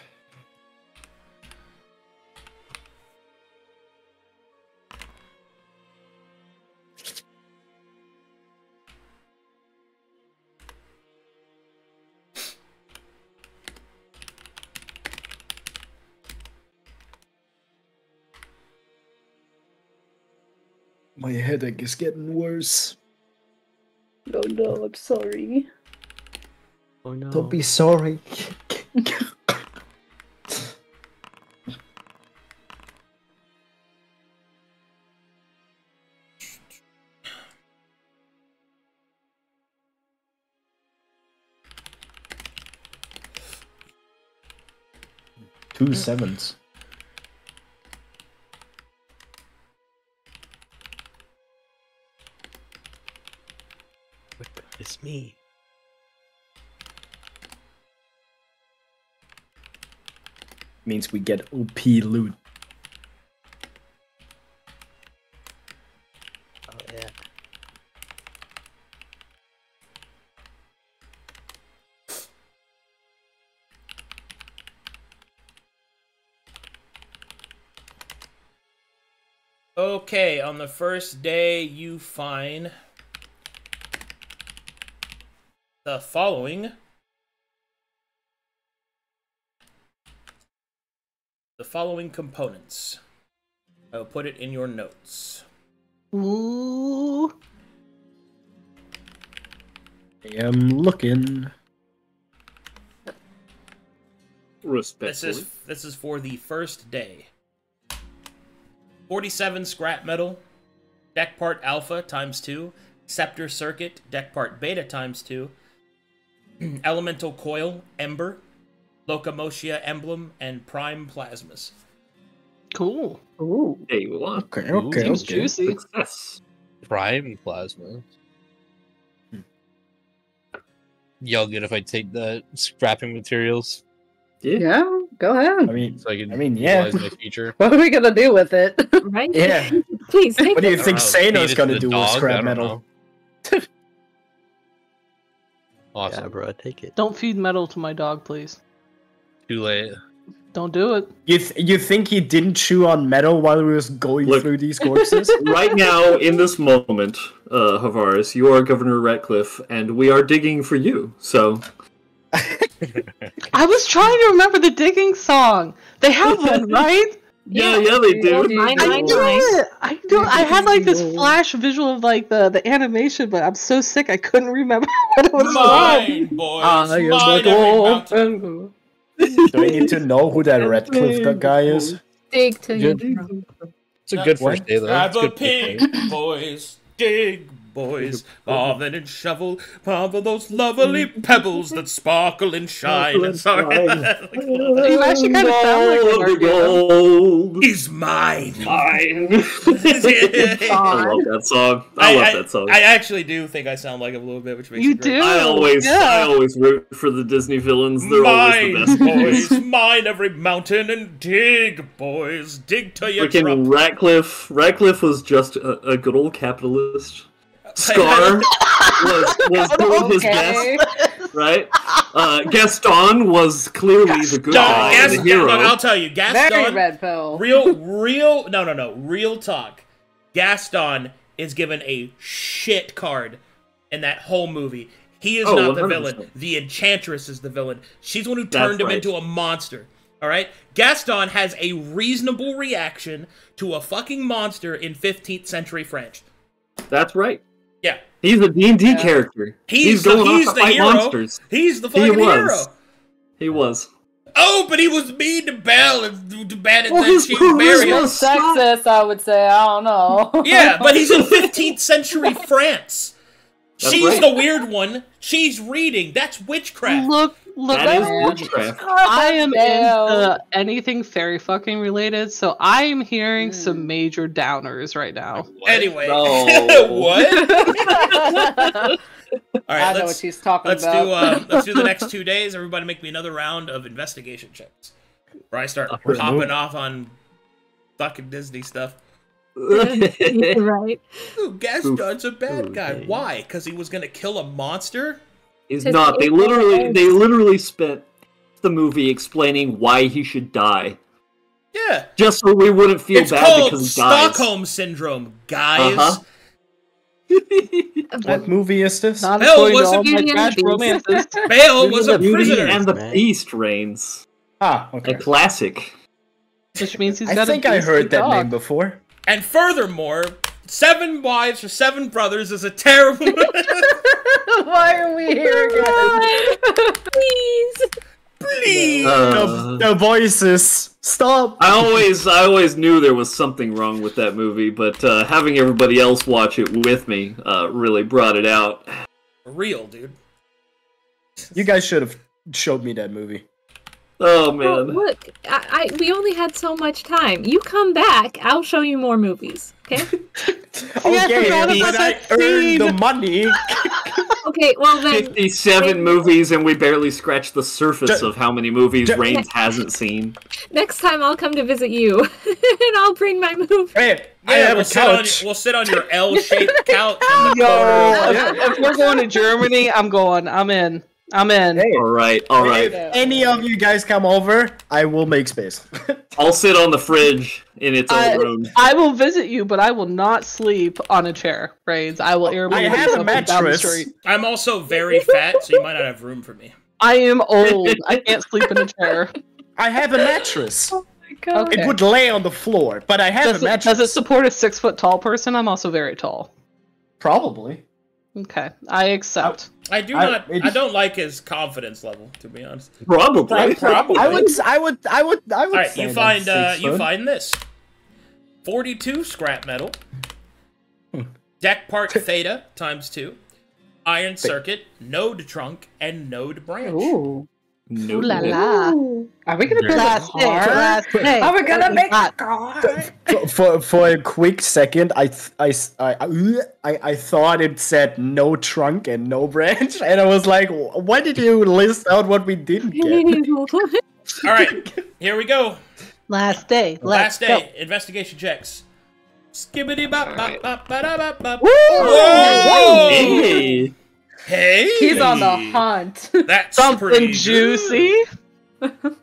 My headache is getting worse. Oh no, I'm sorry. Oh no. Don't be sorry. Two 7s. It's me. Means we get OP loot. Oh yeah. Okay, on the first day you find the following. The following components. I'll put it in your notes. Ooh. I am looking. Respectfully. This is for the first day. 47 scrap metal, deck part alpha ×2, scepter circuit, deck part beta ×2, elemental coil, ember, locomotia emblem, and prime plasmas. Cool. Ooh. Day 1. Okay, Seems juicy. Success. Prime plasma. Y'all good if I take the scrapping materials Yeah, go ahead. I mean, so I can yeah. utilize my feature? What are we gonna do with it? Right? Yeah. Please take What do you it. think Feed Sano's it gonna to do the with dog? I scrap don't metal? know. Awesome. Yeah, bro, take it. Don't feed metal to my dog, please. Too late. Don't do it. You think he didn't chew on metal while he was going Look. through these corpses? Right now, in this moment, Havaris, you are Governor Ratcliffe, and we are digging for you. So, I was trying to remember the digging song. They have one, right? yeah, they do. I knew it. I knew. I had like this flash visual of like the animation, but I'm so sick I couldn't remember what it was Mine, boys. Mine, every mountain. Do I need to know who that Radcliffe guy is? Dig till you Good. drop. It's a good first day though. Grab It's a good first pig, day. boys. Dig, boys. Marvin and shovel. Marvel those lovely pebbles that sparkle and shine. Sorry. You actually kind of sound like an Arcadum. gold. He's mine. Mine. I love that song. I love that song. I actually do think I sound like him a little bit, which makes You it great. do. I always root for the Disney villains. They're always the best boys, boys. mine every mountain and dig, boys, dig till you drop. Freaking Ratcliffe was just a good old capitalist. Scar was doing his best. right? Gaston was clearly the good guy, the hero. Look, I'll tell you, Gaston. Very red pill. Real talk. Gaston is given a shit card in that whole movie. He is not the 100%. villain. The Enchantress is the villain. She's the one who turned him into a monster. All right? Gaston has a reasonable reaction to a fucking monster in 15th century France. That's right. Yeah. He's a D&D character. He's going off to fight hero. monsters. He's the fucking hero. He was. Oh, but he was mean to Belle and to bad at Well, that his she's charisma- Sexist, I would say. I don't know. Yeah, but he's in 15th century France. That's She's right. the weird one. She's reading. That's witchcraft. Look, That is witchcraft. I am Damn. into anything fairy fucking related, so I am hearing some major downers right now. Anyway, No. what? All right, I know what she's talking about. Let's do the next 2 days. Everybody, make me another round of investigation checks, where I start popping off on fucking Disney stuff. Right. Ooh, Gaston's a bad Ooh, guy. okay. Why? Because he was gonna kill a monster? He's not. They literally spent the movie explaining why he should die. Yeah. Just so we wouldn't feel It's bad called because he dies. Stockholm Syndrome, guys. Uh-huh. What movie is this? Not Hell, according to was it all my Beauty and trash the Beast? romances. Bale was a Beauty prisoner. and the Man. Beast reigns. Ah, A okay. classic. Which means he's I got think a I heard beastly that dog. name before. And furthermore, 7 Wives for 7 Brothers is a terrible... Why are we here again? Please. Please! The voices. Stop. I always knew there was something wrong with that movie, but having everybody else watch it with me really brought it out. Real, dude. You guys should have showed me that movie. Oh Well, man. look, we only had so much time. You come back, I'll show you more movies. Okay. Okay, forgot but about I that earned the scene. money. Okay. Well then. 57 movies, and we barely scratched the surface of how many movies Reigns hasn't seen. Next time I'll come to visit you, and I'll bring my movie. Hey, I Yeah, have we'll a sit, on, couch. we'll sit on your L-shaped couch in the Yo, corner. if we're going to Germany, I'm going. I'm in. Hey, All right. if any of you guys come over, I will make space. I'll sit on the fridge in its own room. I will visit you, but I will not sleep on a chair, Brains. I will Airbnb I have a something down the mattress. street. I'm also very fat, so you might not have room for me. I am old. I can't sleep in a chair. I have a mattress. Okay. It would lay on the floor, but I have Does a it, mattress. does it support a 6 foot tall person? I'm also very tall. Probably. Okay, I accept. I don't like his confidence level, to be honest. Probably. Probably. I would. All right, say you that's find 6 you foot. find this 42 scrap metal, deck part theta ×2, iron circuit, node trunk, and node branch. Ooh. Ooh la la. Are we gonna build a Class A, car? class A. Are we gonna make a Hot. car? For a quick second, I thought it said no trunk and no branch, and I was like, why did you list out what we didn't get? All right, here we go. Last day. Last Let's day, investigation checks. Skibbity bop bop bop ba da bop bop. Woo! Whoa! Hey. Hey! He's on the hunt. That's Something pretty juicy. good.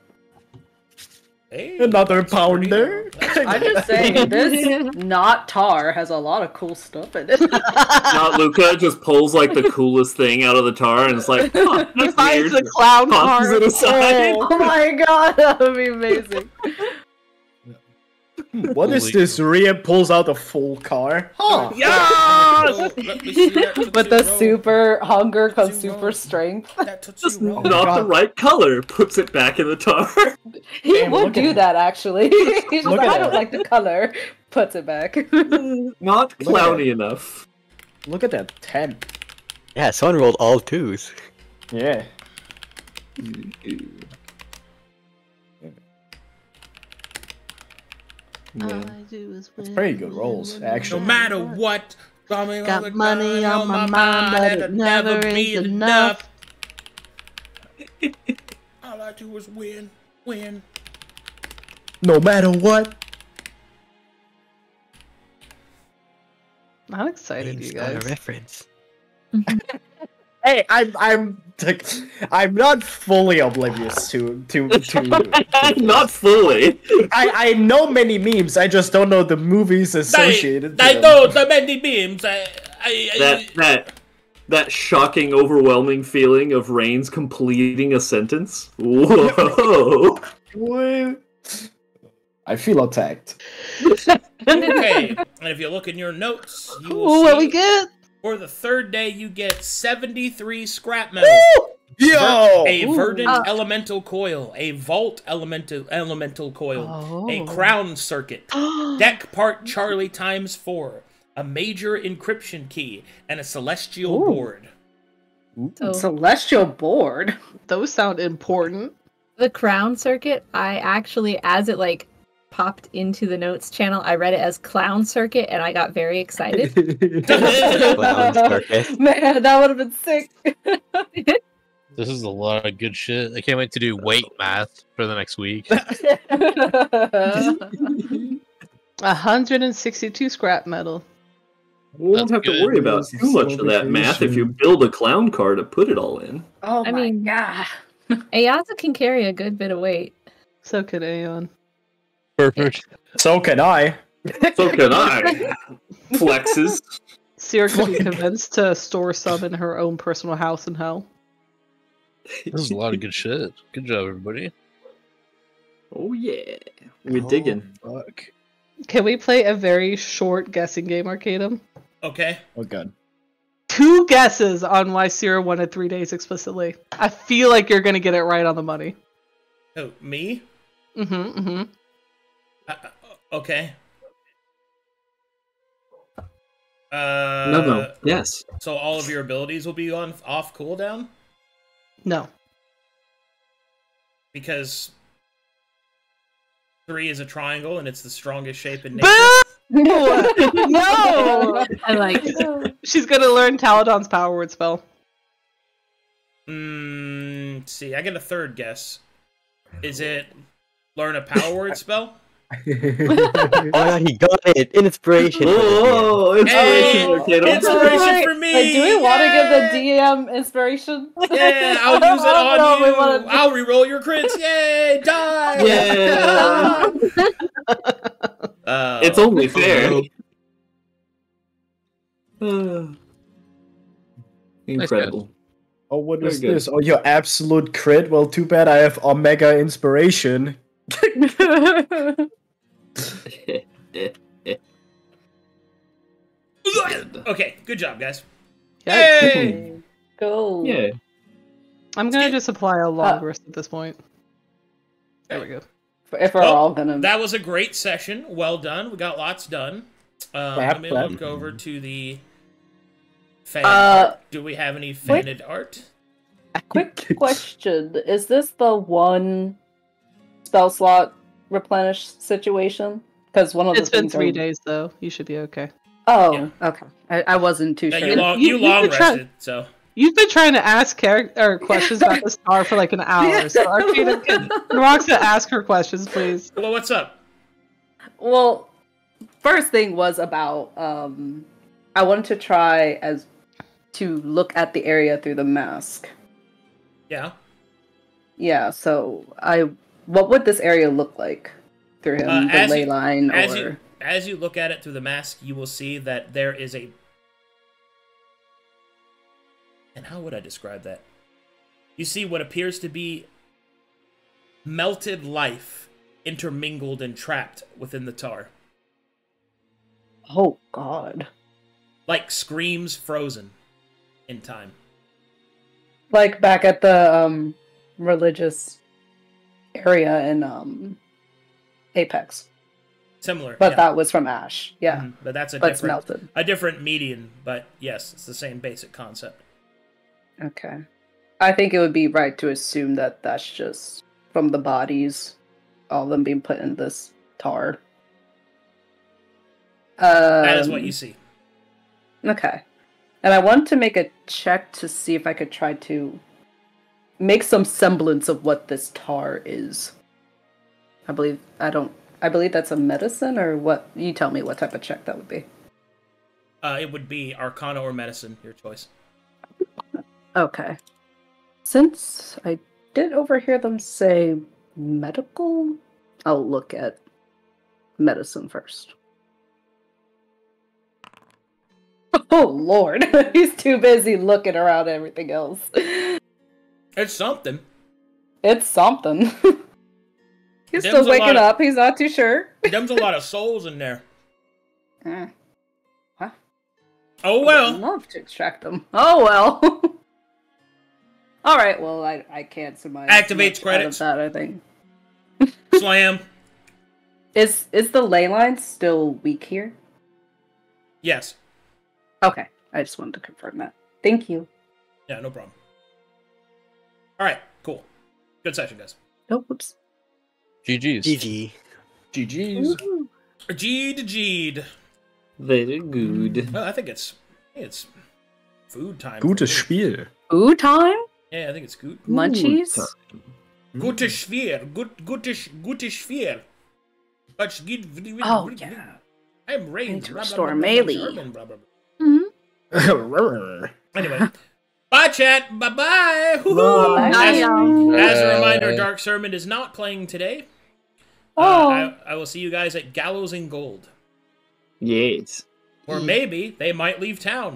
Hey, Another that's pretty pounder. good. I'm just saying, this not tar has a lot of cool stuff in it. Not Luka just pulls like the coolest thing out of the tar and it's like, oh, He that's finds weird. the clown Tosses car. it aside. Oh my god, that would be amazing. What is this? Rhea pulls out a full car. Huh. Yes! Let me see that With Tootsie the Roll. super hunger comes Tootsie super Roll. strength. That Tootsie Just Roll. not God. the right color. Puts it back in the tar. He Damn, would look do at- that actually. He's just Look like, at I don't that. like the color. Puts it back. Not clowny enough. Look at that 10. Yeah, someone rolled all 2s. Yeah. It's pretty good rolls, actually. No matter what, Got money on my mind, but it never is enough. All I do is win, win. No matter what. I'm excited, you Got a guys. reference. Hey, I'm not fully oblivious to Not fully. I know many memes. I just don't know the movies associated. I to know them. the many memes. That shocking, overwhelming feeling of Reigns completing a sentence. Whoa! What? I feel attacked. Okay, and if you look in your notes, you will Ooh, see what we get? for the third day you get 73 scrap metal. Yo! A verdant elemental coil, a vault elemental coil, a crown circuit, deck part Charlie ×4, a major encryption key, and a celestial board. So, celestial board? Those sound important. The crown circuit, I actually, as it like popped into the notes channel, I read it as clown circuit, and I got very excited. Clown circuit. Man, that would have been sick. This is a lot of good shit. I can't wait to do weight math for the next week. 162 scrap metal. We won't That's have good. to worry about too much of that math if you build a clown car to put it all in. Oh I my mean, god. Ayaza can carry a good bit of weight. So could Aeon. Perfect. So can I. So can I. Flexes. Sera could be convinced to store some in her own personal house in hell. This is a lot of good shit. Good job, everybody. Oh yeah. We're digging. Fuck. Can we play a very short guessing game, Arcadum? Okay. Oh god. 2 guesses on why Sera wanted 3 days explicitly. I feel like you're gonna get it right on the money. Oh, me? Mm-hmm. Okay. No. Yes. So all of your abilities will be off cooldown? No. Because 3 is a triangle and it's the strongest shape in nature. No! I like it. She's gonna learn Taladon's power word spell. See, I get a third guess. Is it learn a power word spell? Oh my god, he got it! Inspiration! Oh, inspiration, Arcadum. Inspiration for me! Wait, do we want to give the DM inspiration? Yeah, I'll use it on you! I'll reroll your crits! Yay! Die! Yeah! It's only fair. Incredible. Oh, what is Very good. this? Oh, your absolute crit? Well, too bad I have Omega Inspiration. Okay, good job, guys. Yay! Go. Yeah. I'm gonna just apply a long rest at this point. There we go. If we're all gonna. That was a great session. Well done. We got lots done. Let me look over to the fan art. Do we have any faned art? Quick question: is this the one spell slot replenish situation? Because one of the It's been things 3 days though. You should be okay. Oh, Yeah. okay. I wasn't too Yeah, sure. you long been trying- rested, so. You've been trying to ask questions about the star for like an hour. So Arcadum, can Roxa ask her questions, please? Well, what's up? Well, first thing was about I wanted to try to look at the area through the mask. Yeah. Yeah, so what would this area look like through him? The ley line As you look at it through the mask, you will see that there is a... And how would I describe that? You see what appears to be melted life intermingled and trapped within the tar. Oh god. Like screams frozen in time. Like back at the religious area in Apex. Similar. But yeah. that was from Ash. Yeah. Mhm, but that's But it's melted. a different median, but yes, it's the same basic concept. Okay. I think it would be right to assume that that's just from the bodies, all of them being put in this tar. That is what you see. Okay. And I want to make a check to see if I could try to make some semblance of what this tar is. I believe that's a medicine, or what? You tell me what type of check that would be. It would be Arcana or Medicine, your choice. Okay. Since I did overhear them say medical, I'll look at medicine first. Oh, Lord. He's too busy looking around everything else. It's something. It's something. He's Them's still a waking lot of- up. He's not too sure. Them's a lot of souls in there. Huh? Oh I'd well. love to extract them. Oh, well. All right, well, I can't surmise Activates much credits. out of that, I think. Slam. Is the ley line still weak here? Yes. Okay, I just wanted to confirm that. Thank you. Yeah, no problem. All right, cool. Good session, guys. Oh, whoops. GG's. GG. GG's. Jeed. Very good. Well, I think it's food time. Gutes Spiel. Food time? Yeah, I think it's good. Munchies? Gute Schwer. Gute Schwer. Oh, yeah. I'm raised. I need to blah, blah, restore blah, blah, Maelie. German, blah, blah, blah. Mm-hmm. Anyway. Bye, chat. Bye-bye. Bye, y'all. As a reminder, Dark Sermon is not playing today. Oh. I will see you guys at Gallows in Gold. Yes. Or maybe they might leave town.